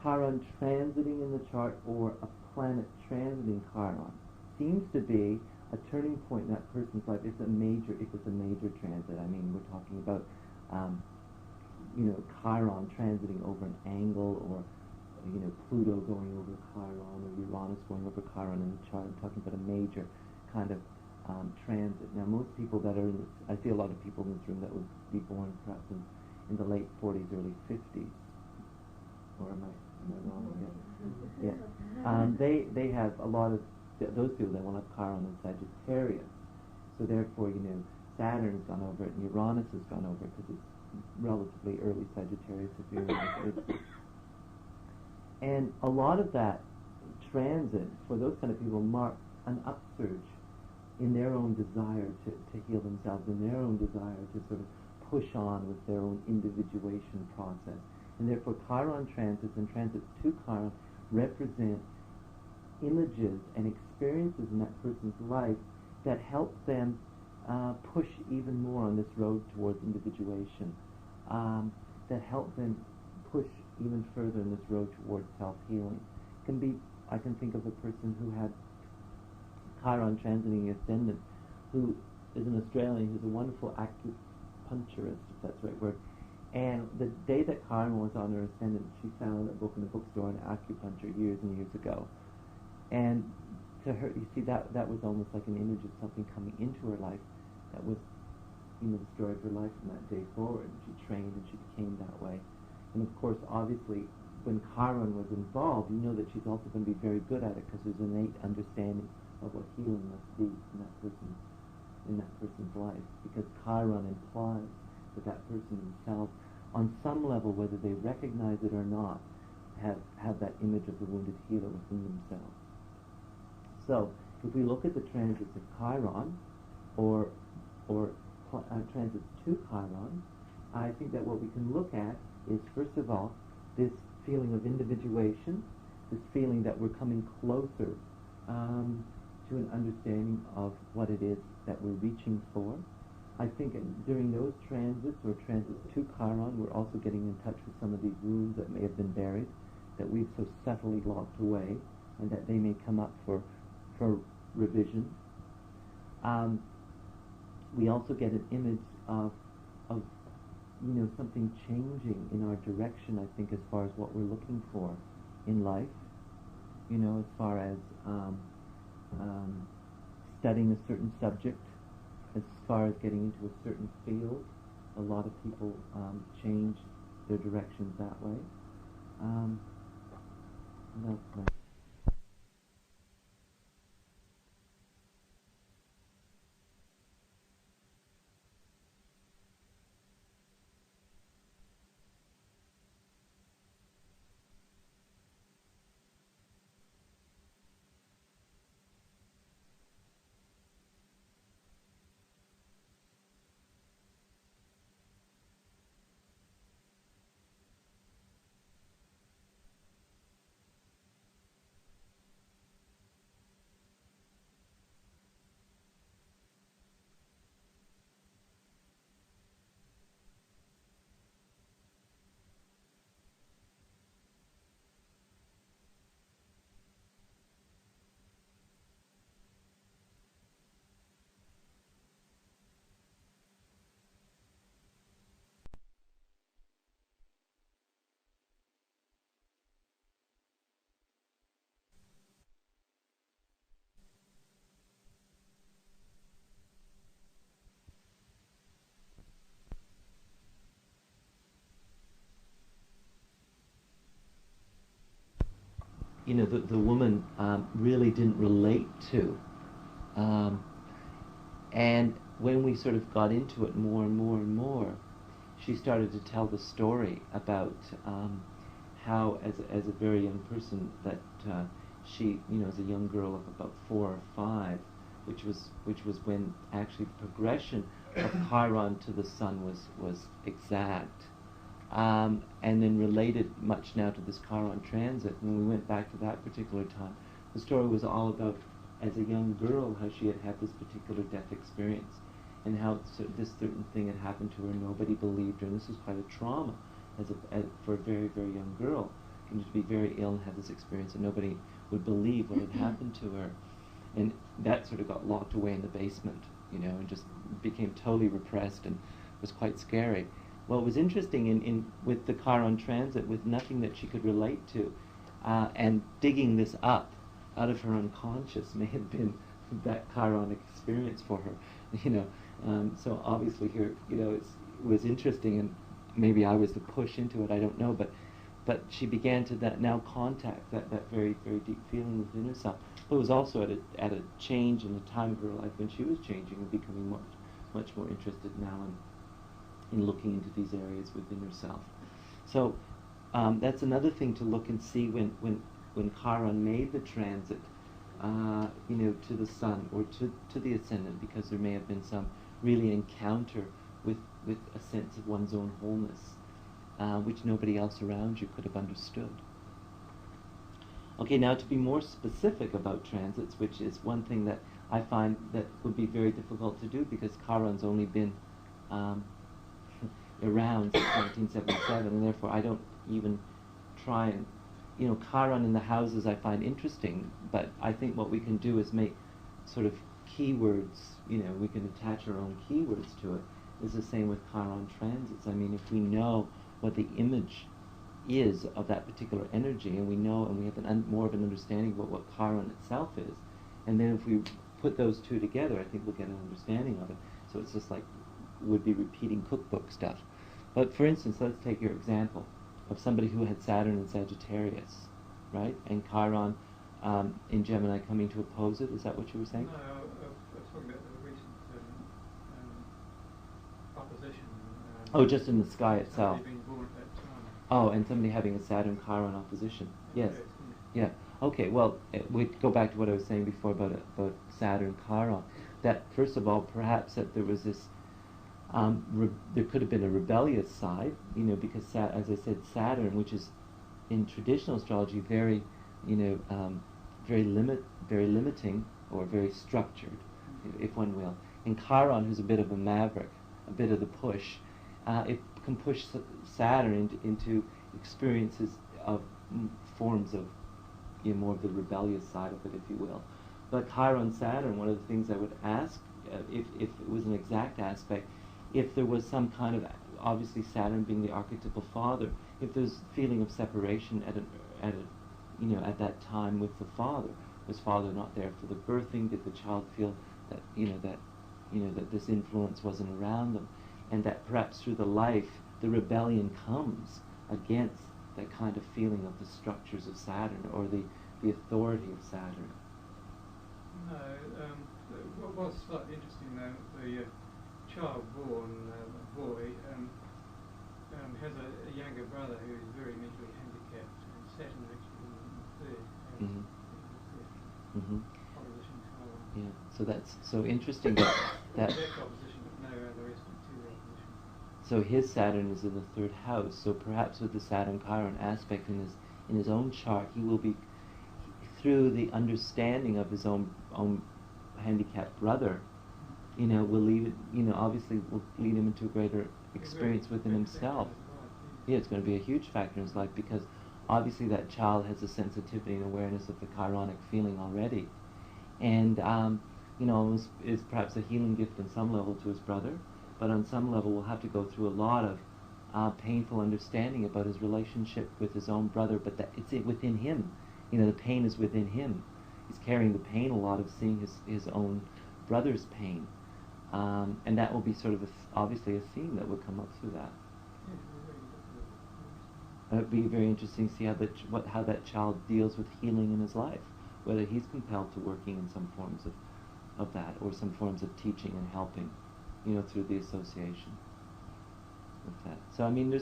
Chiron transiting in the chart, or a planet transiting Chiron, seems to be a turning point in that person's life. If it's a major transit. I mean, we're talking about Chiron transiting over an angle, or Pluto going over Chiron, or Uranus going over Chiron in the chart. I'm talking about a major kind of transit. Now, most people that are in this, I see a lot of people in this room that would be born perhaps in the late 40s, early 50s. Or am I wrong again? Yeah. They have a lot of those people, they will have Chiron in Sagittarius. So therefore, Saturn's gone over it, and Uranus has gone over it because it's relatively early Sagittarius if Uranus is. And a lot of that transit for those kind of people mark an upsurge in their own desire to heal themselves, in their own desire to sort of push on with their own individuation process. And therefore Chiron transits and transits to Chiron represent images and experiences in that person's life that help them push even more on this road towards individuation, that help them push even further in this road towards self-healing. I can think of a person who had Chiron transiting ascendant, who is an Australian, who's a wonderful acupuncturist, if that's the right word. And the day that Chiron was on her ascendant, she found a book in a bookstore on acupuncture years and years ago. And to her, you see, that was almost like an image of something coming into her life that was, the story of her life from that day forward. She trained and she became that way. And of course, obviously, when Chiron was involved, you know that she's also going to be very good at it because there's an innate understanding of what healing must be in that person's life. Because Chiron implies that person themselves, on some level, whether they recognize it or not, have that image of the wounded healer within themselves. So, if we look at the transits of Chiron, or transits to Chiron, I think that what we can look at is, first of all, this feeling of individuation, this feeling that we're coming closer to an understanding of what it is that we're reaching for. I think during those transits or transits to Chiron, we're also getting in touch with some of these wounds that may have been buried, that we've so subtly locked away, and that they may come up for revision. We also get an image of something changing in our direction, I think, as far as what we're looking for in life, as far as studying a certain subject, as far as getting into a certain field. A lot of people change their directions that way. That's nice. The woman really didn't relate to. And when we sort of got into it more and more and more, she started to tell the story about how, as a very young person, that she, as a young girl of about 4 or 5, which was when actually the progression of Chiron to the sun was exact. And then related much now to this Chiron transit. When we went back to that particular time, the story was all about, as a young girl, how she had this particular death experience, and how this certain thing had happened to her. Nobody believed her, and this was quite a trauma for a very, very young girl, and to be very ill and have this experience, and nobody would believe what had happened to her. And that sort of got locked away in the basement, and just became totally repressed and was quite scary. What was interesting with the Chiron transit, with nothing that she could relate to, and digging this up out of her unconscious may have been that Chiron experience for her, So obviously here, it was interesting, and maybe I was the push into it, I don't know, but but she began to now contact that very, very deep feeling within herself. But it was also at a change in the time of her life when she was changing and becoming much more interested now in looking into these areas within herself. So that's another thing to look and see when Chiron made the transit, to the sun or to the ascendant, because there may have been some really encounter with a sense of one's own wholeness, which nobody else around you could have understood. Okay, now to be more specific about transits, which is one thing that I find that would be very difficult to do because Chiron's only been around since 1977, and therefore I don't even try and, Chiron in the houses I find interesting, but I think what we can do is make sort of keywords, we can attach our own keywords to it. It's the same with Chiron transits. I mean, if we know what the image is of that particular energy, and we know and we have more of an understanding about what Chiron itself is, and then if we put those two together, I think we'll get an understanding of it. So it's just like would be repeating cookbook stuff. But for instance, let's take your example of somebody who had Saturn in Sagittarius, right? And Chiron in Gemini coming to oppose it. Is that what you were saying? No, I was talking about the recent opposition. Oh, just in the sky itself. Being born at that time. Oh, and somebody having a Saturn-Chiron opposition. Yes. Yeah. Okay. Well, we go back to what I was saying before about Saturn-Chiron. That first of all, perhaps that there was this. There could have been a rebellious side, because as I said, Saturn, which is in traditional astrology very, very limiting or very structured, if one will. And Chiron, who's a bit of a maverick, a bit of the push, it can push Saturn into experiences of forms of, more of the rebellious side of it, if you will. But Chiron Saturn, one of the things I would ask, if it was an exact aspect, if there was some kind of, obviously Saturn being the archetypal father, if there's feeling of separation at that time with the father, was father not there for the birthing? Did the child feel that that this influence wasn't around them, and that perhaps through the life the rebellion comes against that kind of feeling of the structures of Saturn or the authority of Saturn? No, what was slightly interesting though, the child born, a boy, has a younger brother who is very mentally handicapped, and Saturn actually in the third house. Mm-hmm. Mm-hmm. Opposition Chiron. Yeah, so that's so interesting that That's opposition, but no other rest of two opposition. So his Saturn is in the third house, so perhaps with the Saturn-Chiron aspect in his own chart, he will be, through the understanding of his own handicapped brother, will lead it, obviously will lead him into a greater experience within himself. Yeah, it's going to be a huge factor in his life because obviously that child has a sensitivity and awareness of the Chironic feeling already, and is perhaps a healing gift on some level to his brother, but on some level will have to go through a lot of painful understanding about his relationship with his own brother. But that it's within him, the pain is within him. He's carrying the pain a lot of seeing his own brother's pain. And that will be sort of obviously a theme that will come up through that. It would be very interesting to see how that child deals with healing in his life, whether he's compelled to working in some forms of that, or some forms of teaching and helping, through the association with that. So I mean,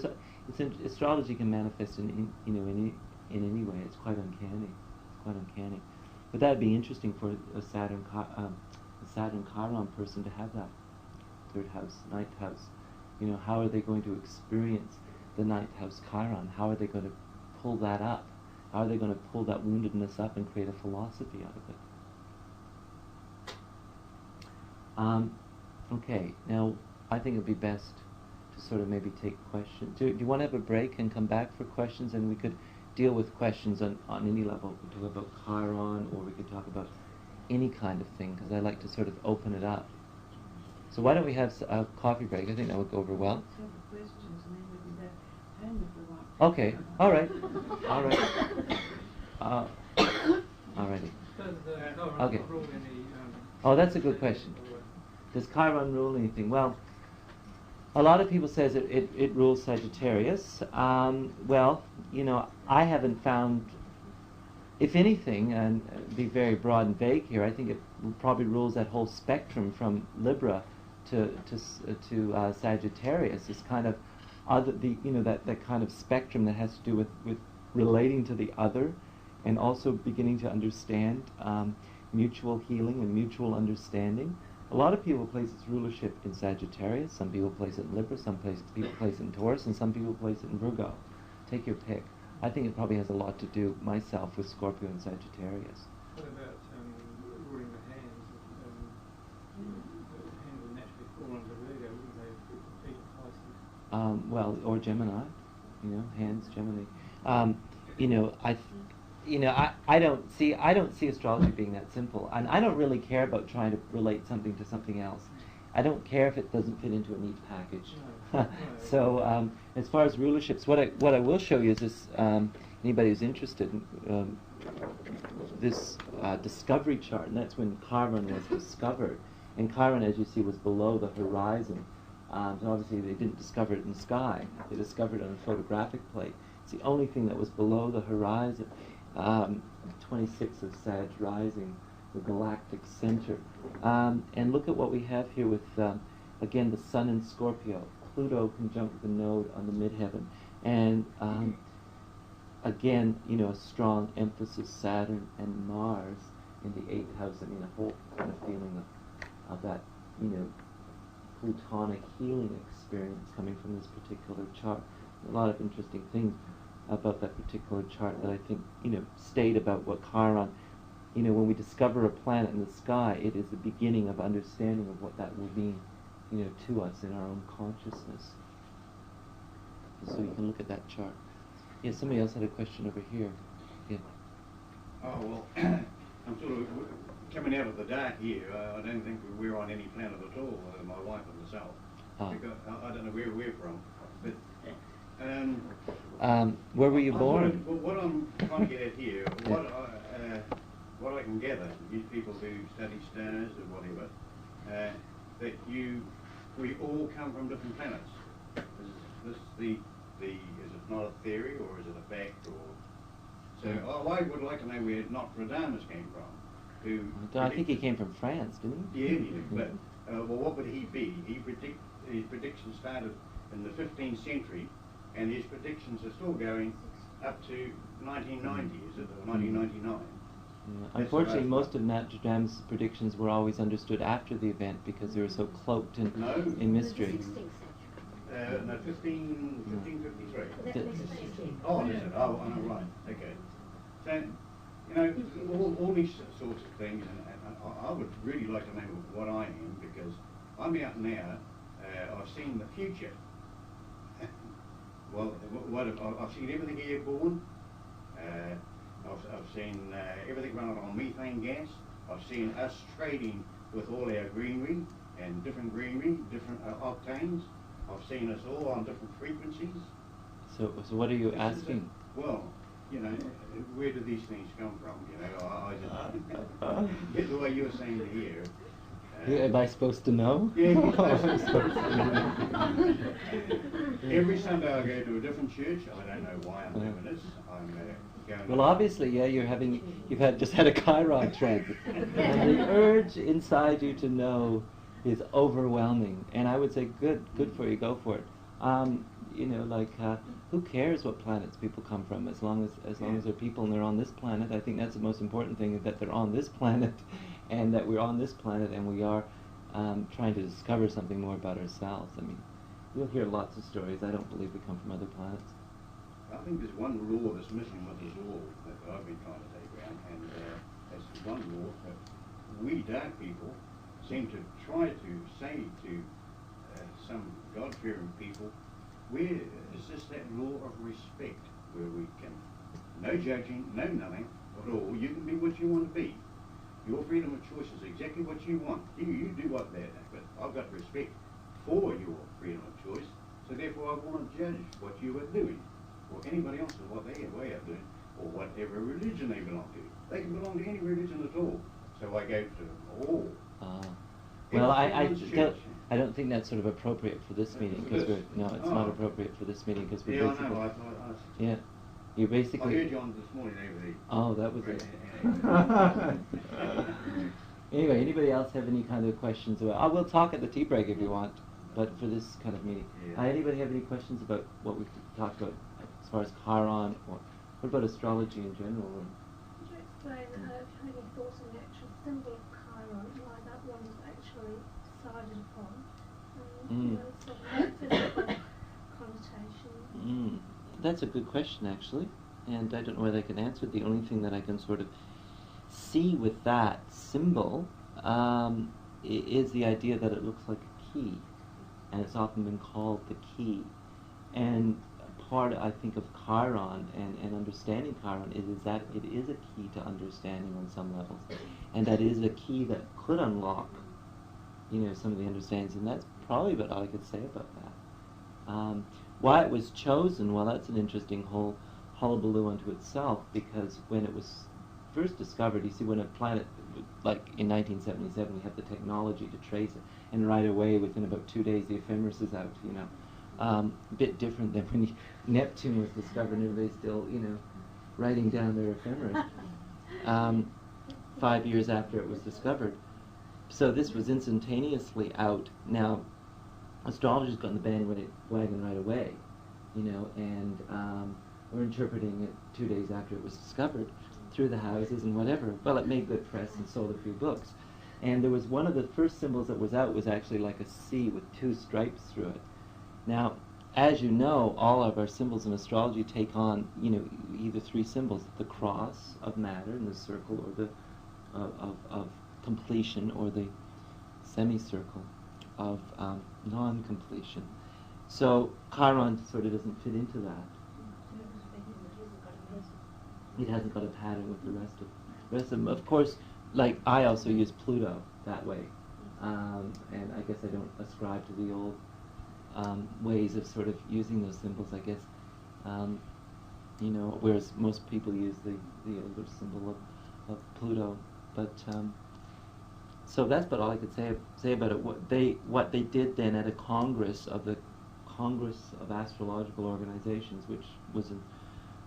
astrology can manifest in any way. It's quite uncanny. It's quite uncanny. But that would be interesting for a Saturn-Chiron person to have that third house, ninth house. How are they going to experience the ninth house Chiron? How are they going to pull that up? How are they going to pull that woundedness up and create a philosophy out of it? Okay, now I think it would be best to sort of maybe take questions. Do you want to have a break and come back for questions, and we could deal with questions on any level. We could talk about Chiron, or we could talk about any kind of thing, because I like to sort of open it up. So why don't we have a coffee break? I think that would go over well. Okay, all right. Alrighty. Okay. Oh, that's a good question. Does Chiron rule anything? Well, A lot of people says it rules Sagittarius. Well, you know, I haven't found, if anything, and be very broad and vague here, I think it probably rules that whole spectrum from Libra to Sagittarius. Is kind of that kind of spectrum that has to do with relating to the other, and also beginning to understand mutual healing and mutual understanding. A lot of people place its rulership in Sagittarius, some people place it in Libra, people place it in Taurus, and some people place it in Virgo. Take your pick. I think it probably has a lot to do, myself, with Scorpio and Sagittarius. What about ruling the hands? The hands would naturally fall under Virgo, wouldn't they? Feet of Pisces. Well, or Gemini, you know, hands, Gemini. I don't see astrology being that simple, and I don't really care about trying to relate something to something else. I don't care if it doesn't fit into a neat package. No. So as far as rulerships, what I will show you is this. Anybody who's interested in this discovery chart, and that's when Chiron was discovered. And Chiron, as you see, was below the horizon. So obviously they didn't discover it in the sky. They discovered it on a photographic plate. It's the only thing that was below the horizon. 26 of Sag rising, the galactic center. And look at what we have here with, again, the Sun in Scorpio, Pluto conjunct the node on the midheaven. And again, you know, a strong emphasis, Saturn and Mars in the 8th house. I mean, a whole kind of feeling of that, you know, Plutonic healing experience coming from this particular chart. A lot of interesting things about that particular chart that I think, you know, state about what Chiron, you know, when we discover a planet in the sky, it is the beginning of understanding of what that will mean, you know, to us in our own consciousness. So you can look at that chart. Yeah, somebody else had a question over here. Yeah. Oh, well, I'm sort of coming out of the dark here. I don't think we're on any planet at all, my wife and myself. Because I don't know where we're from. But where were you born? What I'm trying to get at here, what I can gather, you people who study stars or whatever, that we all come from different planets. Is this is it not a theory, or is it a fact, or? So I would like to know where Nostradamus came from. I think he came from France, didn't he? Yeah, he did. But well, what would he be? His predictions started in the 15th century, and his predictions are still going up to 1990, is it, or 1999? Unfortunately, most of Nostradamus' predictions were always understood after the event because they were so cloaked in mystery. No, 1553. Oh, is it? Oh, I know, right. Okay. So, you know, all these sorts of things, and I would really like to know what I am, because I'm out now. I've seen the future. Well, I've seen everything airborne. I've seen everything running on methane gas. I've seen us trading with all our greenery and different greenery, different octanes. I've seen us all on different frequencies. So what are you asking? Well, you know, where do these things come from? You know, I just get the way you're saying here. Am I supposed to know? Yeah. Every Sunday I go to a different church. I don't know why I'm doing this. I'm going. Well, obviously, yeah, you've just had a Chiron transit, and the urge inside you to know is overwhelming. And I would say, good for you, go for it. You know, like, who cares what planets people come from, as long as they're people and they're on this planet. I think that's the most important thing, that they're on this planet, and that we're on this planet, and we are trying to discover something more about ourselves. I mean, you'll hear lots of stories. I don't believe we come from other planets. I think there's one law that's missing with this law that I've been trying to take around, and that's one law that we dark people seem to try to say to some God-fearing people. Where is this that law of respect, where we can, no judging, no nothing at all, you can be what you want to be. Your freedom of choice is exactly what you want. You do what that, but I've got respect for your freedom of choice, so therefore I want to judge what you are doing, or anybody else is what they are way of doing, or whatever religion they belong to. They can belong to any religion at all. So I go to all. Well, I I don't think that's sort of appropriate for this meeting because it's not appropriate for this meeting because we're Yeah, I basically. know. Yeah, you I basically. heard you on this morning over the. Oh, that was it. Anyway, anybody else have any kind of questions about? Oh, we'll talk at the tea break if you want, but for this kind of meeting, Yeah. anybody have any questions about what we talked about as far as Chiron, or what about astrology in general? Or? Could you explain if you had any thoughts on the actual symbol of Chiron, why that one was actually decided upon? Sort of physical connotation. That's a good question, actually, and I don't know whether I can answer it. The only thing that I can sort of see with that symbol is the idea that it looks like a key, and it's often been called the key. And part, I think, of Chiron and understanding Chiron is that it is a key to understanding on some levels, and that is a key that could unlock, some of the understandings. And that's probably about all I could say about that. Why it was chosen, well, that's an interesting whole hullabaloo unto itself, because when it was first discovered, you see, when a planet, like in 1977, we have the technology to trace it, and right away, within about 2 days, the ephemeris is out, a bit different than when Neptune was discovered, and everybody's still, writing down their ephemeris 5 years after it was discovered. So this was instantaneously out. Now, astrologers got on the bandwagon right away, and were interpreting it 2 days after it was discovered through the houses and whatever. Well, it made good press and sold a few books. And there was one of the first symbols that was out was actually like a C with 2 stripes through it. Now, as you know, all of our symbols in astrology take on, either 3 symbols: the cross of matter and the circle, or the of completion, or the semicircle of non-completion. So Chiron sort of doesn't fit into that. It hasn't got a pattern with the rest of them. Of course, like I also use Pluto that way, and I guess I don't ascribe to the old ways of sort of using those symbols. I guess, whereas most people use the older symbol of Pluto. But so that's about all I could say about it. What they did then at a Congress of the Congress of Astrological Organizations,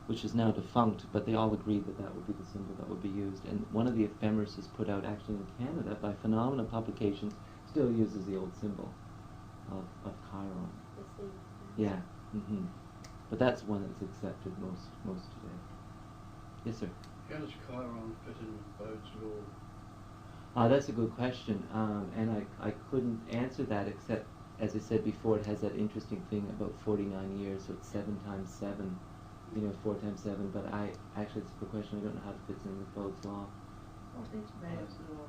which is now defunct, but they all agreed that would be the symbol that would be used. And one of the ephemeris put out actually in Canada by Phenomena Publications still uses the old symbol of Chiron. Yeah. But that's one that's accepted most today. Yes, sir. How does Chiron fit in with Bode's law? That's a good question, and I couldn't answer that except, as I said before, it has that interesting thing about 49 years, so it's 7 times 7. 4 times 7, but it's a good question. I don't know how it fits in with Bode's law. What is Bode's law?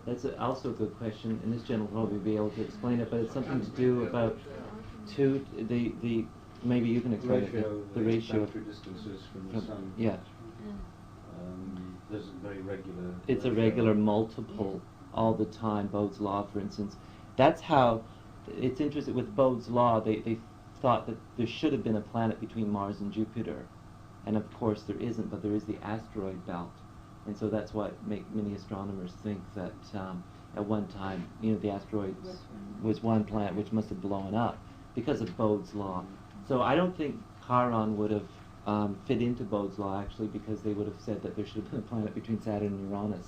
That's also a good question, and this gentleman will probably be able to explain it, but it's something to do about the maybe you can explain it. The ratio of distances from the sun. Yeah. There's a very regular. It's a regular multiple all the time. Bode's law, for instance. That's how it's interesting with Bode's law. They thought that there should have been a planet between Mars and Jupiter, and of course there isn't, but there is the asteroid belt, and so that's what many astronomers think that at one time, the asteroid was one planet which must have blown up because of Bode's law. So I don't think Chiron would have fit into Bode's law, actually, because they would have said that there should have been a planet between Saturn and Uranus.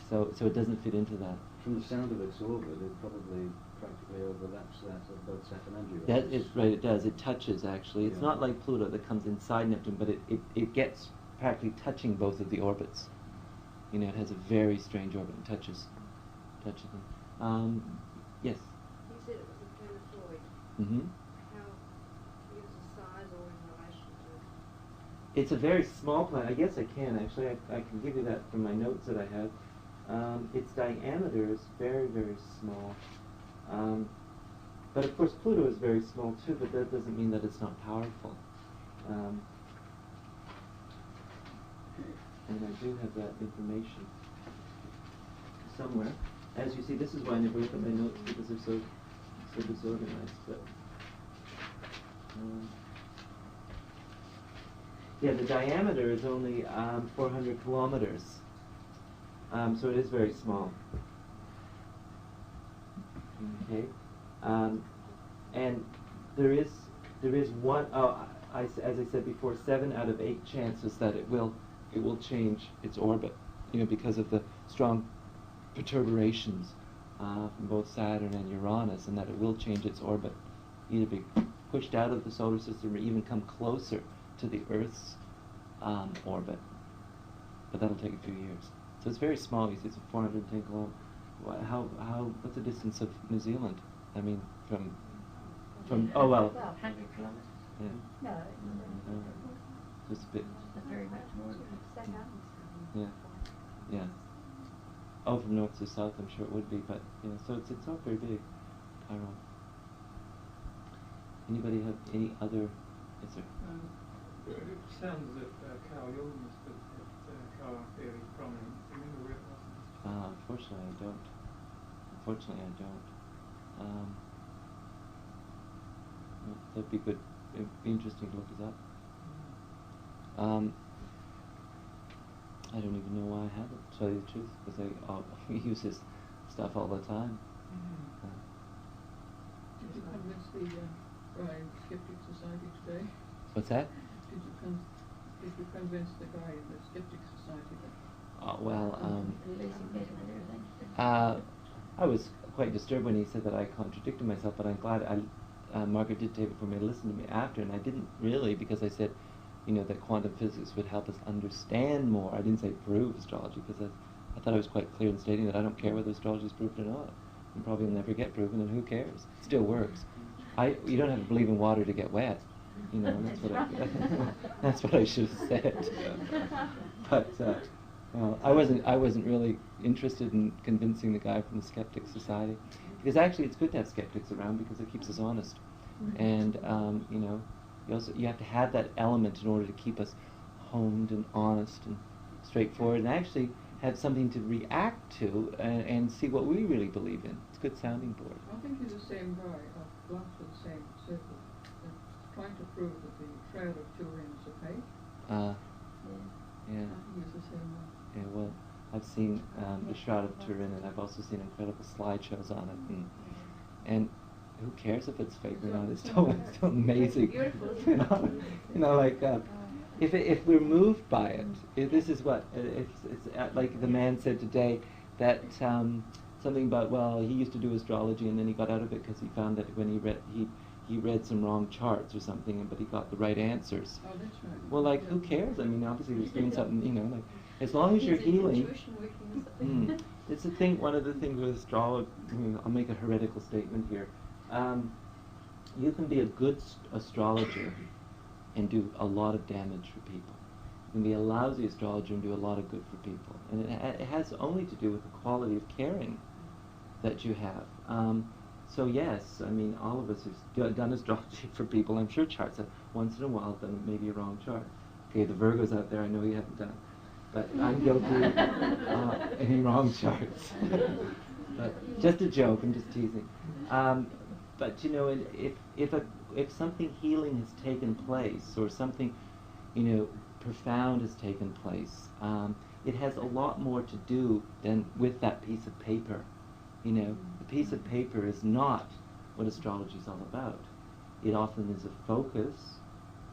So it doesn't fit into that. From the sound of its orbit, it probably practically overlaps that of both Saturn and Uranus. That is right, it does. It touches, actually. It's Yeah. not like Pluto that comes inside Neptune, but it gets practically touching both of the orbits. It has a very strange orbit and touches them. Yes? You said it was a planetoid. Mm-hmm. How is the size or in relation to? It's a very small planet. I guess I can, actually. I can give you that from my notes that I have. Its diameter is very, very small. But of course Pluto is very small too, but that doesn't mean that it's not powerful. And I do have that information somewhere. As you see, this is why I never look at my notes, because they're so disorganized. But yeah, the diameter is only 400 kilometers. So it is very small. Okay, and there is one. As I said before, 7 out of 8 chances that it will change its orbit, because of the strong perturbations from both Saturn and Uranus, and that it will change its orbit, either be pushed out of the solar system or even come closer to the Earth's orbit. But that'll take a few years. So it's very small. You see, it's 410 kilometers. What's the distance of New Zealand? I mean, from oh well. 100 kilometers. Yeah. No, Just a bit. not very much more. Yeah. Yeah. Oh, from north to south, I'm sure it would be, but so it's not very big. Chiron. Anybody have any other? Yes, sir. It sounds as if Carl Jung must have had Chiron fairly prominent. Do you remember where it was? Unfortunately, I don't. That'd be good. It'd be interesting to look this up. I don't even know why I haven't, to tell you the truth, because we use his stuff all the time. Did you convince the guy in the Skeptic Society today? What's that? Did you convince the guy in the Skeptic Society that? Releasing better and everything. I was quite disturbed when he said that I contradicted myself, but I'm glad Margaret did take it for me to listen to me after, and I didn't really, because I said, that quantum physics would help us understand more. I didn't say prove astrology, because I thought I was quite clear in stating that I don't care whether astrology is proved or not. And probably will never get proven, and who cares? It still works. You don't have to believe in water to get wet. That's what I should have said. But I wasn't really interested in convincing the guy from the Skeptic Society, because actually it's good to have skeptics around because it keeps us honest, and you have to have that element in order to keep us honed and honest and straightforward, and actually have something to react to and see what we really believe in. It's a good sounding board. I think he's the same guy. I've belonged to the same circle. Trying to prove that the Shroud of Turin is opaque. Yeah. I think he's the same one. Yeah, well, I've seen the Shroud of Turin, and I've also seen incredible slideshows on it, and who cares if it's fake or not? It's still amazing. If we're moved by it, this is what it's like the man said today, that something about, he used to do astrology and then he got out of it because he found that when he read some wrong charts or something, but he got the right answers. Oh, that's right. Well, who cares? I mean, obviously he's doing something, as long as you're healing. It's a thing. One of the things with astrology, I'll make a heretical statement here. You can be a good astrologer and do a lot of damage for people. You can be a lousy astrologer and do a lot of good for people. And it has only to do with the quality of caring that you have. So yes, I mean, all of us have done astrology for people. I'm sure charts have once in a while done maybe a wrong chart. Okay, the Virgos out there, I know you haven't done. But I'm guilty of any wrong charts. But just a joke, I'm just teasing. But if something healing has taken place, or something profound has taken place, it has a lot more to do than with that piece of paper. The piece of paper is not what astrology is all about. It often is a focus.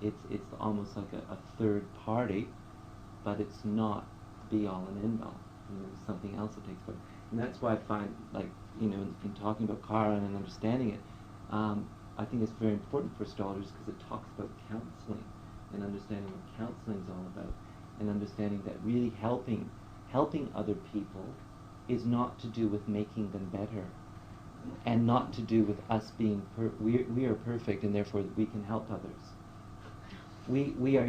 It's almost like a third party, but it's not the be all and end all. There's something else that takes place, and that's why I find, in talking about Chiron and understanding it, I think it's very important for astrologers because it talks about counseling and understanding what counseling is all about, and understanding that really helping other people is not to do with making them better, and not to do with us being we are perfect and therefore we can help others. We are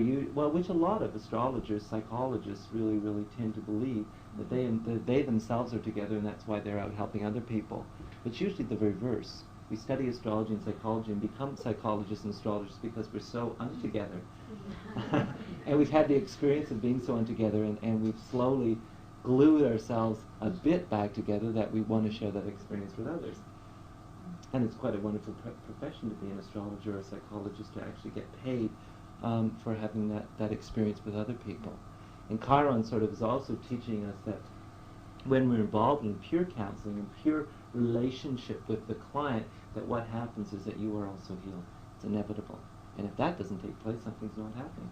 which a lot of astrologers, psychologists really tend to believe that they themselves are together and that's why they're out helping other people. But it's usually the reverse. We study astrology and psychology and become psychologists and astrologers because we're so untogether. And we've had the experience of being so untogether, and we've slowly glued ourselves a bit back together that we want to share that experience with others. And it's quite a wonderful profession to be an astrologer or a psychologist, to actually get paid for having that experience with other people. And Chiron sort of is also teaching us that when we're involved in pure counseling and pure relationship with the client, that what happens is that you are also healed. It's inevitable. And if that doesn't take place, something's not happening.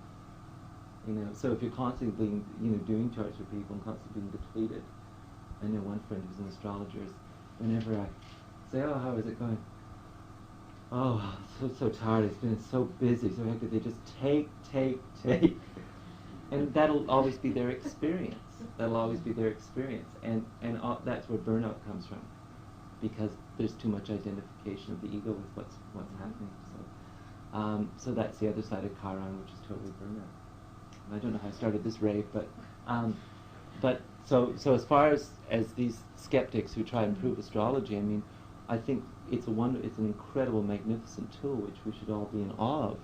So if you're constantly being, doing charts for people and constantly being depleted. I know one friend who's an astrologer, whenever I say, oh, how is it going? Oh, so tired, it's been so busy, so how could they just take? And that'll always be their experience. That'll always be their experience. And that's where burnout comes from. Because there's too much identification of the ego with what's happening. So that's the other side of Chiron, which is totally burnout. I don't know how I started this rave, but so as far as these skeptics who try and prove astrology, I mean, I think it's an incredible, magnificent tool which we should all be in awe of.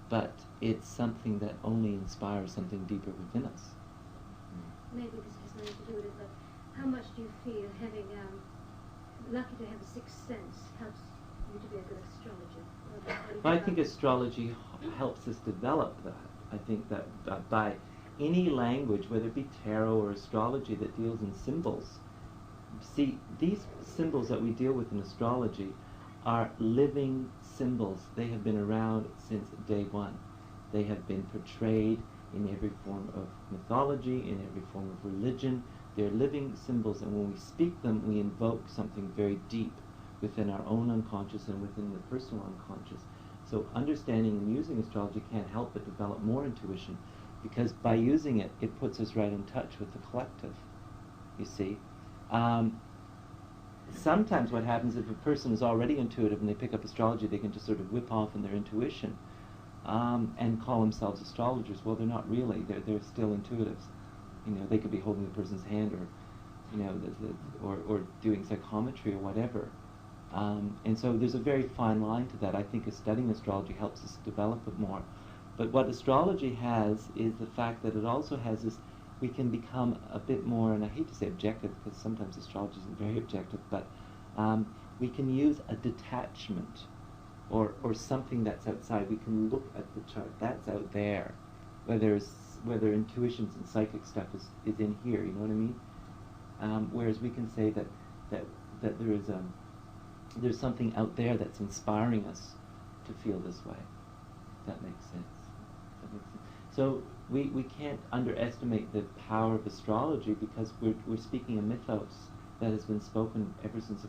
But it's something that only inspires something deeper within us. Maybe this has nothing to do with it, but how much do you feel having lucky to have a sixth sense helps you to be a good astrologer? Well, I think astrology helps us develop that. I think that by any language, whether it be tarot or astrology that deals in symbols, see, these symbols that we deal with in astrology are living symbols. They have been around since day one. They have been portrayed in every form of mythology, in every form of religion. They're living symbols, and when we speak them, we invoke something very deep within our own unconscious and within the personal unconscious. So understanding and using astrology can't help but develop more intuition, because by using it, it puts us right in touch with the collective, you see. Sometimes what happens if a person is already intuitive and they pick up astrology, they can just sort of whip off in their intuition and call themselves astrologers. Well, they're not really. They're still intuitives. They could be holding the person's hand, or or doing psychometry or whatever. And so there's a very fine line to that. I think studying astrology helps us develop it more. But what astrology has is the fact that it also has this, we can become a bit more, and I hate to say objective because sometimes astrology isn't very objective, but we can use a detachment or something that's outside. We can look at the chart, that's out there, whether intuitions and psychic stuff is in here, you know what I mean? Whereas we can say that there is there's something out there that's inspiring us to feel this way. That makes sense. So we can't underestimate the power of astrology, because we're speaking a mythos that has been spoken ever since the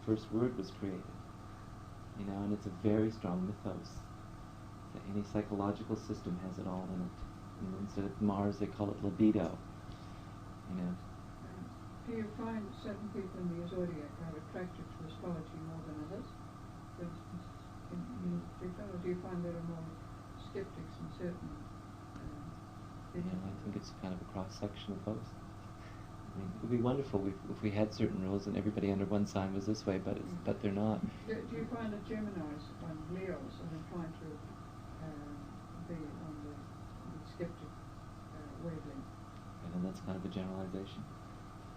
first word was created. And it's a very strong mythos. So any psychological system has it all in it. Instead of Mars, they call it libido. Do you find certain people in the zodiac are attracted to astrology more than others? For instance, do you find there are more skeptics in certain I think it's kind of a cross-section of both. I mean, it would be wonderful if we had certain rules and everybody under one sign was this way, but they're not. Do you find that Geminis and Leos are inclined to be on the skeptic wavelength? And that's kind of a generalization.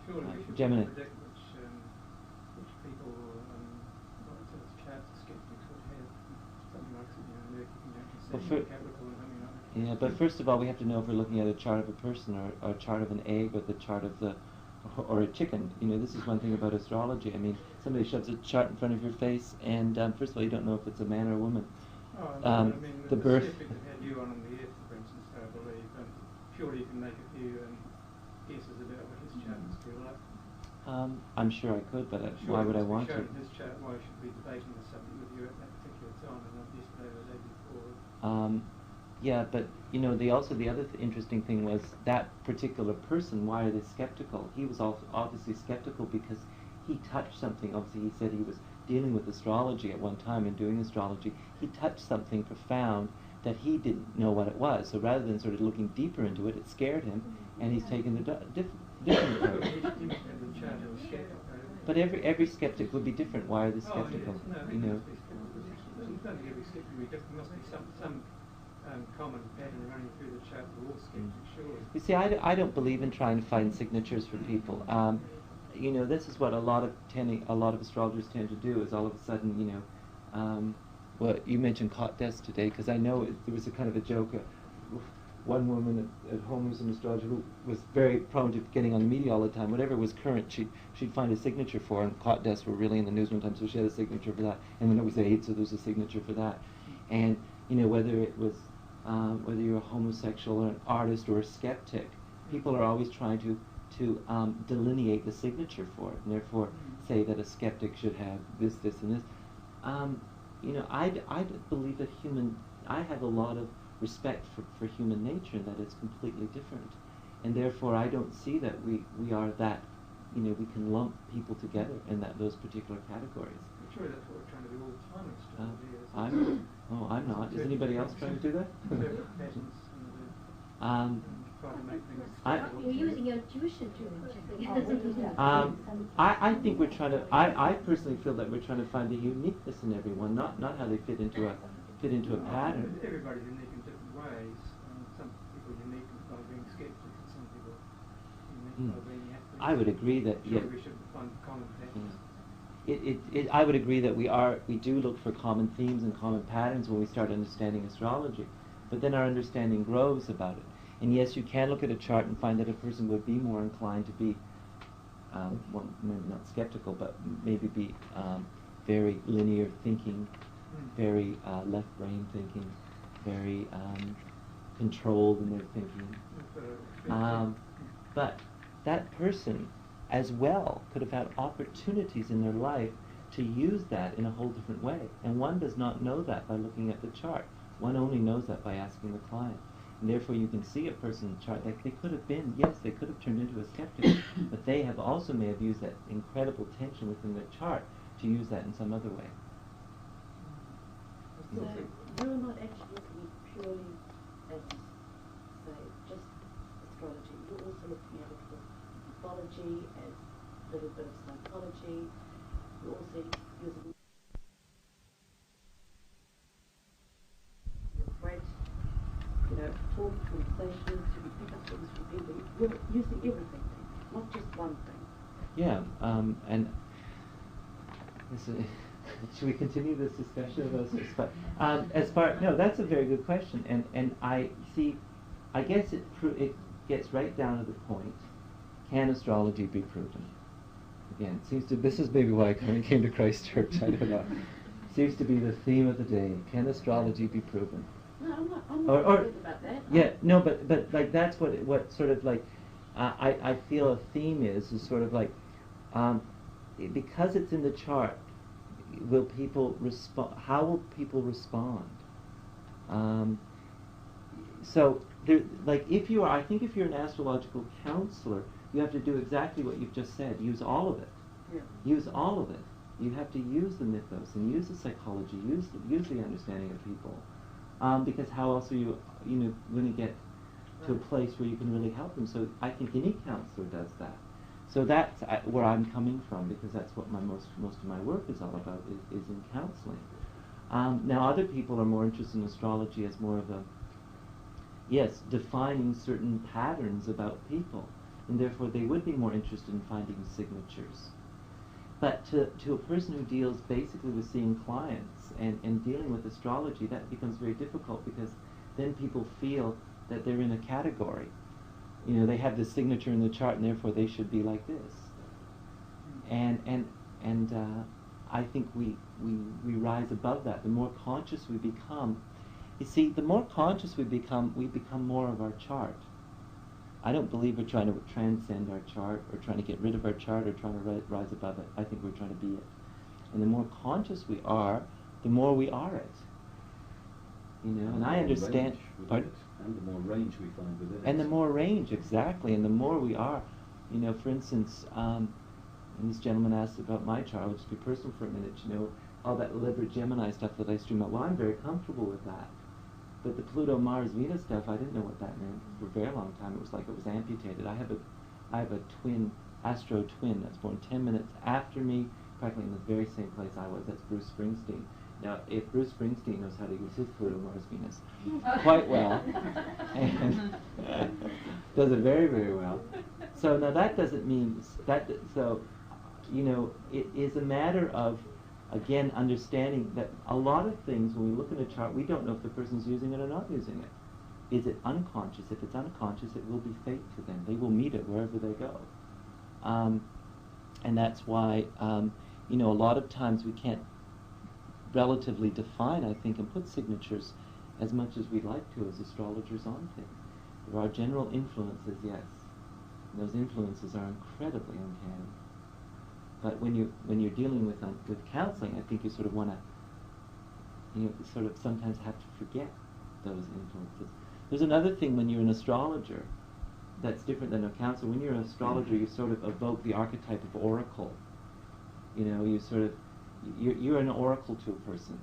Surely we should Gemini. predict which people, what sort of charts skeptics would have, something like Capricorn, something like that. Yeah, but first of all, we have to know if we're looking at a chart of a person or a chart of an egg or the chart of or a chicken. This is one thing about astrology. I mean, somebody shoves a chart in front of your face, and first of all, you don't know if it's a man or a woman. The birth. Skeptics have had you on the earth, for instance, I believe, and surely you can make a few guesses about what his chart must be like. I'm sure I could, but why would I want to? His chart, why should we be debating the subject with you at that particular time and not yesterday or the day before? Yeah, but the other interesting thing was that particular person. Why are they skeptical? He was also obviously skeptical because he touched something. Obviously, he said he was dealing with astrology at one time and doing astrology. He touched something profound that he didn't know what it was. So rather than sort of looking deeper into it, it scared him, and he's taken the different approach. But every skeptic would be different. Why are they skeptical? Every skeptic would be different. There must be some common pattern running through the chart for all skeptics, surely. You see, I don't believe in trying to find signatures for people. This is what a lot of astrologers tend to do. Is all of a sudden, well, you mentioned cot desk today, because I know there was a kind of a joke. one woman at home who's an astrologer who was very prone to getting on the media all the time. Whatever was current, she'd find a signature for, and clot deaths were really in the news one time, so she had a signature for that. And then it was AIDS, so there's a signature for that. And whether it was whether you're a homosexual or an artist or a skeptic, people are always trying to delineate the signature for it, and therefore say that a skeptic should have this, and this. I believe that I have a lot of respect for human nature, and that it's completely different. And therefore I don't see that we are that, we can lump people together in those particular categories. I'm sure that's what we're trying to do all the time in astrology. I'm not. Is anybody else trying to do that? You're using your tuition to I think we're trying to. I personally feel that we're trying to find the uniqueness in everyone, not how they fit into a pattern. Everybody's unique in different ways. Some people are unique by being skeptics, and some people are unique by being athletes. I would agree that. Sure, we should find common patterns. I would agree that we do look for common themes and common patterns when we start understanding astrology, but then our understanding grows about it. And yes, you can look at a chart and find that a person would be more inclined to be, maybe not skeptical, but maybe be very linear thinking, very left brain thinking, very controlled in their thinking. But that person as well could have had opportunities in their life to use that in a whole different way. And one does not know that by looking at the chart. One only knows that by asking the client. And therefore you can see a person's chart that they could have been, yes, they could have turned into a skeptic, but they have also may have used that incredible tension within their chart to use that in some other way. So you're not actually looking purely as, say, just astrology. You're also looking at it for mythology, as a little bit of psychology. You're also using great, talk, conversations, you can pick up things from people. You're using everything, not just one thing. Yeah, and should we continue this discussion about this? No, that's a very good question, and I guess it gets right down to the point: can astrology be proven? Again, it seems to. This is maybe why I came to Christchurch. I don't know. Seems to be the theme of the day. Can astrology be proven? No, I'm not worried about that. Yeah, no, but like that's what sort of like I feel a theme is sort of like because it's in the chart. Will people respond? How will people respond? So, I think if you're an astrological counselor, you have to do exactly what you've just said. Use all of it. Yeah. Use all of it. You have to use the mythos and use the psychology. Use the understanding of people. Because how else are you going to get to a place where you can really help them? So I think any counselor does that. So that's where I'm coming from, because that's what most of my work is all about, is in counseling. Now other people are more interested in astrology as more of defining certain patterns about people, and therefore they would be more interested in finding signatures. But to a person who deals basically with seeing clients and dealing with astrology, that becomes very difficult, because then people feel that they're in a category. They have this signature in the chart, and therefore they should be like this. And I think we rise above that. The more conscious we become, you see, the more conscious we become more of our chart. I don't believe we're trying to transcend our chart, or trying to get rid of our chart, or trying to rise above it. I think we're trying to be it. And the more conscious we are, the more we are it. And I understand. Pardon? And the more range we find within it. And the more range, exactly, and the more we are. For instance, and this gentleman asked about my chart. I'll just be personal for a minute. All that Libra Gemini stuff that I stream out. Well, I'm very comfortable with that. But the Pluto, Mars, Venus stuff, I didn't know what that meant for a very long time. It was like it was amputated. I have a twin, astro twin, that's born 10 minutes after me, practically in the very same place I was. That's Bruce Springsteen. Now, if Bruce Springsteen knows how to use his Pluto, Mars, Venus quite well, and does it very, very well. So now that doesn't mean that. So, it is a matter of, again, understanding that a lot of things when we look at a chart, we don't know if the person's using it or not using it. is it unconscious? If it's unconscious, it will be fate to them. They will meet it wherever they go. And that's why, a lot of times we can't relatively define, I think, and put signatures as much as we'd like to as astrologers on things. There are general influences, yes. And those influences are incredibly uncanny. But when you're dealing with counseling, I think you sort of want to, sort of sometimes have to forget those influences. There's another thing when you're an astrologer that's different than a counselor. When you're an astrologer, you sort of evoke the archetype of oracle. You're an oracle to a person.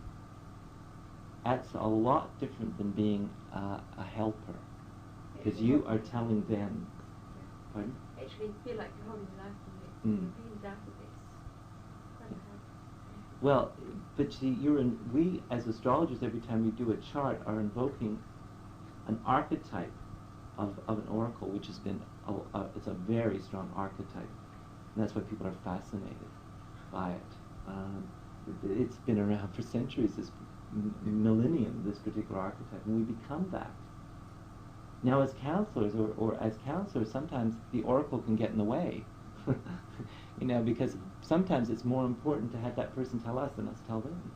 That's a lot different than being a helper, because you are telling them. Pardon? Actually, feel like you're holding it out for me. Mm. You're being down with this. Well, but see, we as astrologers, every time we do a chart, are invoking an archetype of an oracle, which has been it's a very strong archetype, and that's why people are fascinated by it. It's been around for centuries, this millennium, this particular archetype, and we become that. Now, as counselors, or as counselors, sometimes the oracle can get in the way, because sometimes it's more important to have that person tell us than us tell them.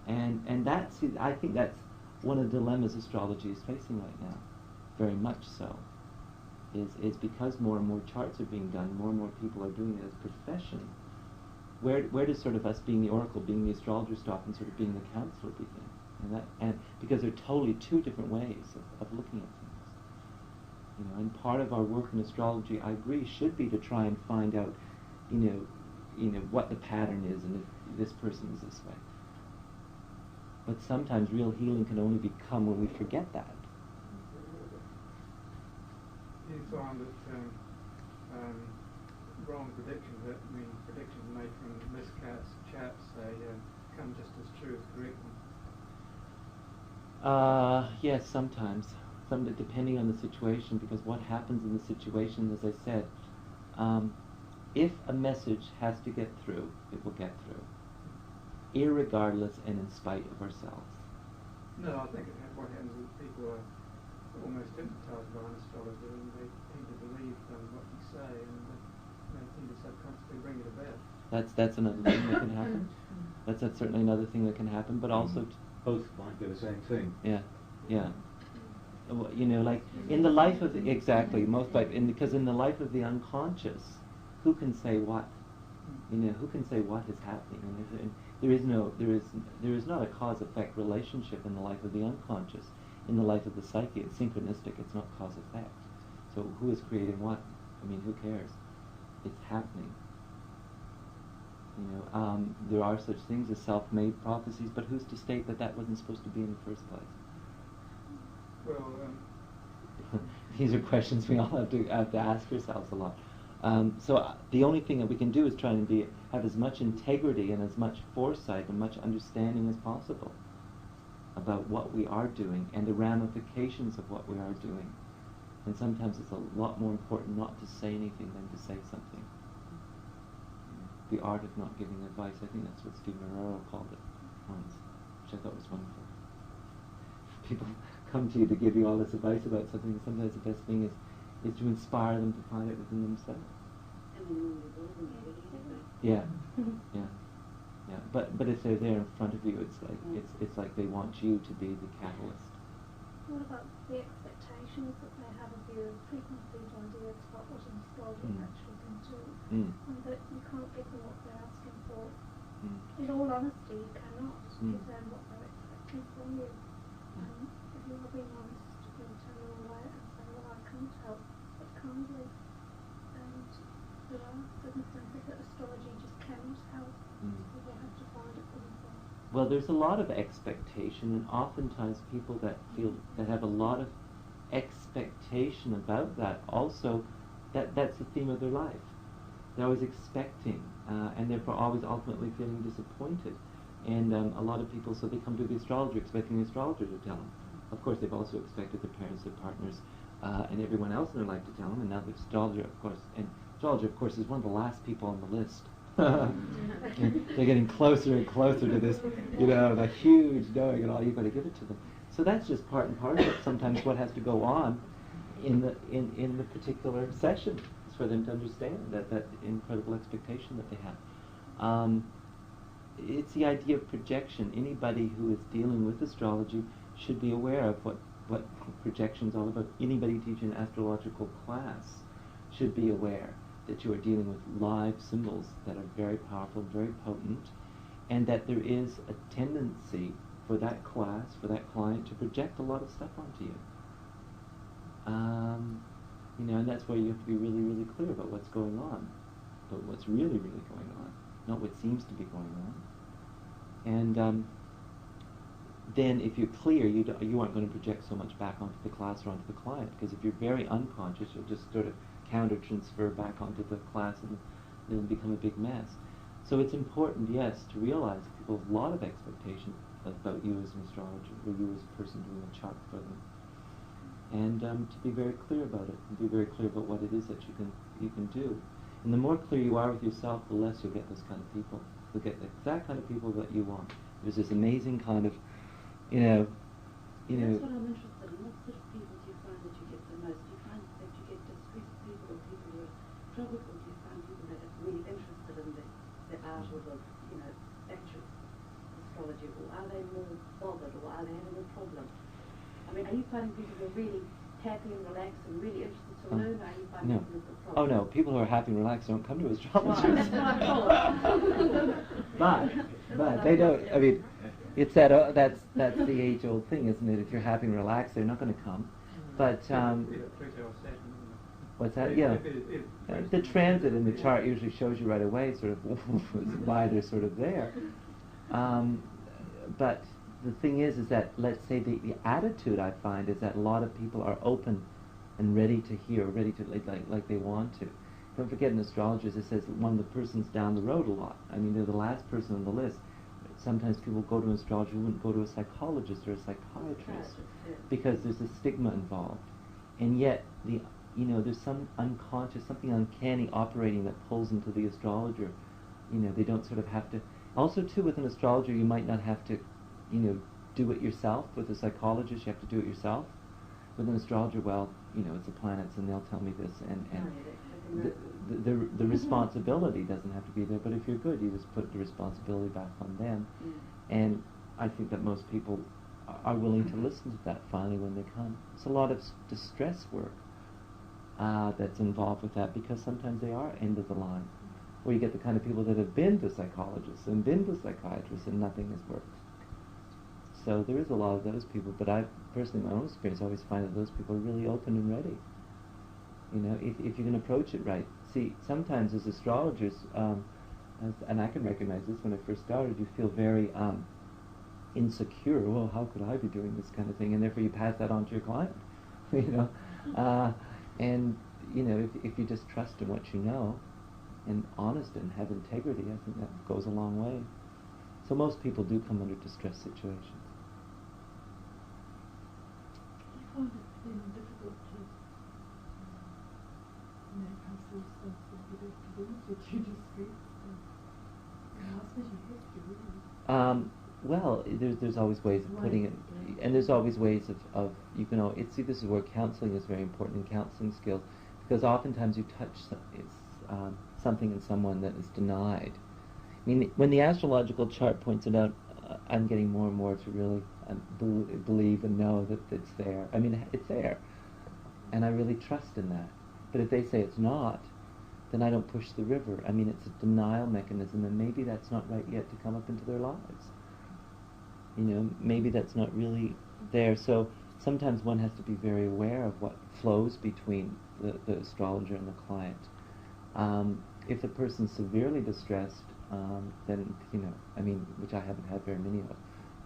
And that's, I think that's one of the dilemmas astrology is facing right now, very much so, is because more and more charts are being done, more and more people are doing it as a profession. Where does sort of us being the oracle, being the astrologer stop, and sort of being the counselor begin? And because they're totally two different ways of looking at things. And part of our work in astrology, I agree, should be to try and find out, what the pattern is, and if this person is this way. But sometimes real healing can only become when we forget that. You find that wrong predictions, predictions made from miscast charts, come just as true as correct ones? Yes, sometimes. Depending on the situation, because what happens in the situation, as I said, if a message has to get through, it will get through, irregardless and in spite of ourselves. No, I think what happens is people are almost hypnotized by an astrologer, and they tend to believe what you say, and they tend to subconsciously bring it about. That's another thing that can happen. That's certainly another thing that can happen, but also both might be the same thing. Yeah. Like in the life of because in the life of the unconscious, who can say what? Who can say what is happening? And there is not a cause-effect relationship in the life of the unconscious. In the life of the psyche, it's synchronistic. It's not cause-effect. So who is creating what? Who cares? It's happening. There are such things as self-made prophecies, but who's to state that wasn't supposed to be in the first place? Well, these are questions we all have to ask ourselves a lot. So the only thing that we can do is try and have as much integrity and as much foresight and much understanding as possible about what we are doing and the ramifications of what we are doing. And sometimes it's a lot more important not to say anything than to say something. The art of not giving advice. I think that's what Stephen Arroyo called it once, which I thought was wonderful. People come to you to give you all this advice about something, and sometimes the best thing is to inspire them to find it within themselves. Yeah. But if they're there in front of you, it's like they want you to be the catalyst. What about the expectations that they have of you, preconceived ideas about what an astrologer actually can do, and that you can't give them what they're asking for? In all honesty, you cannot give them what they're expecting from you. If you are being honest, you'll tell them all right and say, well, I can't help but kindly. And there are circumstances that astrology just cannot help. People have to find it for themselves. Well, there's a lot of expectation, and oftentimes people that have a lot of expectation about that also, that's the theme of their life. They're always expecting, and therefore always ultimately feeling disappointed. And a lot of people, so they come to the astrologer expecting the astrologer to tell them. Of course, they've also expected their parents, their partners, and everyone else in their life to tell them, and now the astrologer, of course, is one of the last people on the list. They're getting closer and closer to this, the huge knowing and all. You've got to give it to them. So that's just part and parcel of sometimes what has to go on in the particular session is for them to understand that incredible expectation that they have. It's the idea of projection. Anybody who is dealing with astrology should be aware of what projection is all about. Anybody teaching an astrological class should be aware that you are dealing with live symbols that are very powerful, very potent, and that there is a tendency for that class, for that client, to project a lot of stuff onto you. And that's why you have to be really, really clear about what's going on, but what's really, really going on, not what seems to be going on. And then if you're clear, you aren't going to project so much back onto the class or onto the client, because if you're very unconscious, you'll just sort of counter-transfer back onto the class and it'll become a big mess. So it's important, yes, to realize people have a lot of expectation about you as an astrologer, or you as a person doing a chart for them. And to be very clear about it, and be very clear about what it is that you can do. And the more clear you are with yourself, the less you'll get those kind of people. You'll get the exact kind of people that you want. There's this amazing kind of, That's what I'm interested in. What sort of people do you find that you get the most? Do you find that you get discreet people or people who are troubled, or do you find people that are really interested in the art or the, actual astrology, or are they more bothered, or are they having a problem? I mean, are you finding people who are really happy and relaxed and really interested to learn, or are you finding people who've got problems? Oh no, people who are happy and relaxed don't come to astrologers. That's what I thought. But they don't. I mean, it's that's the age-old thing, isn't it? If you're happy and relaxed, they're not going to come. But what's that? Yeah, the transit in the chart usually shows you right away, sort of why they're sort of there. But the thing is that, let's say the attitude I find is that a lot of people are open and ready to hear, ready to like they want to. Don't forget, in astrology, it says one of the persons down the road a lot. I mean, they're the last person on the list. Sometimes people go to an astrologer who wouldn't go to a psychologist or a psychiatrist because there's a stigma involved. And yet, there's some unconscious, something uncanny operating that pulls into the astrologer. They don't sort of have to. Also, too, with an astrologer, you might not have to, do it yourself. With a psychologist, you have to do it yourself. With an astrologer, well, it's the planets, and they'll tell me this, and the responsibility doesn't have to be there. But if you're good, you just put the responsibility back on them. And I think that most people are willing to listen to that finally when they come. It's a lot of distress work that's involved with that, because sometimes they are end of the line, where you get the kind of people that have been to psychologists and been to psychiatrists and nothing has worked. So there is a lot of those people, but I personally, in my own experience, always find that those people are really open and ready. If you can approach it right. See, sometimes as astrologers, and I can recognize this when I first started, you feel very insecure. Well, how could I be doing this kind of thing? And therefore you pass that on to your client. And if you just trust in what you know, and honest and have integrity, I think that goes a long way. So most people do come under distress situations. I find it difficult to make ourselves sensitive to them, to discreet, especially history. Well, there's always ways of putting it, and there's always ways of this is where counseling is very important, in counseling skills, because oftentimes you touch something in someone that is denied. I mean, when the astrological chart points it out, I'm getting more and more to really believe and know that it's there. I mean, it's there, and I really trust in that. But if they say it's not, then I don't push the river. I mean, it's a denial mechanism, and maybe that's not right yet to come up into their lives. Maybe that's not really there. So sometimes one has to be very aware of what flows between the astrologer and the client. If the person's severely distressed, then, which I haven't had very many of,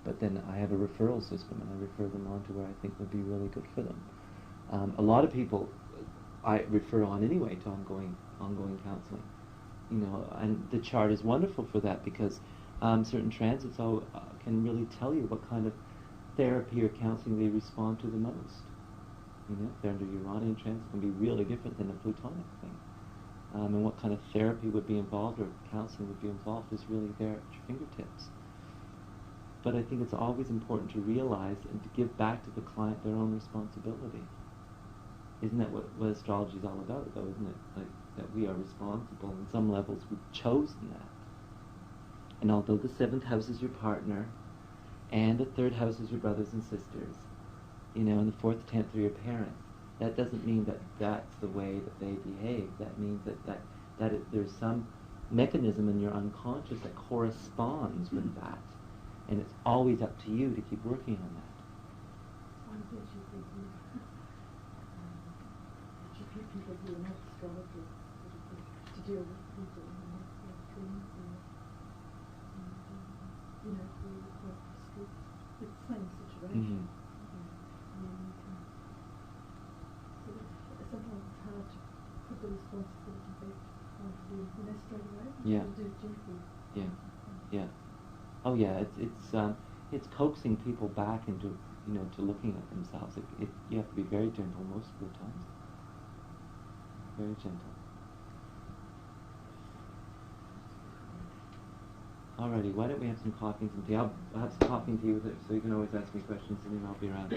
but then I have a referral system, and I refer them on to where I think would be really good for them. A lot of people I refer on anyway to ongoing counseling. And the chart is wonderful for that, because certain transits can really tell you what kind of therapy or counseling they respond to the most. If they're under Uranian transit, it can be really different than a Plutonic thing. And what kind of therapy would be involved or counseling would be involved is really there at your fingertips. but I think it's always important to realize and to give back to the client their own responsibility. Isn't that what astrology is all about, though, isn't it? Like, that we are responsible. On some levels, we've chosen that. And although the 7th house is your partner, and the 3rd house is your brothers and sisters, and the 4th, 10th are your parents, that doesn't mean that that's the way that they behave. That means that there's some mechanism in your unconscious that corresponds with that. And it's always up to you to keep working on that. One thing you think people who are not astrologers to deal with people who are not dreams and who are quite strict. It's the same situation. Sometimes it's hard to put the responsibility back on the straight away. Yeah. To do it gently. Yeah. Yeah. Oh yeah, it's coaxing people back into to looking at themselves. You have to be very gentle most of the times. Very gentle. Alrighty, why don't we have some coffee and some tea? I'll have some coffee and tea with it, so you can always ask me questions and then I'll be around.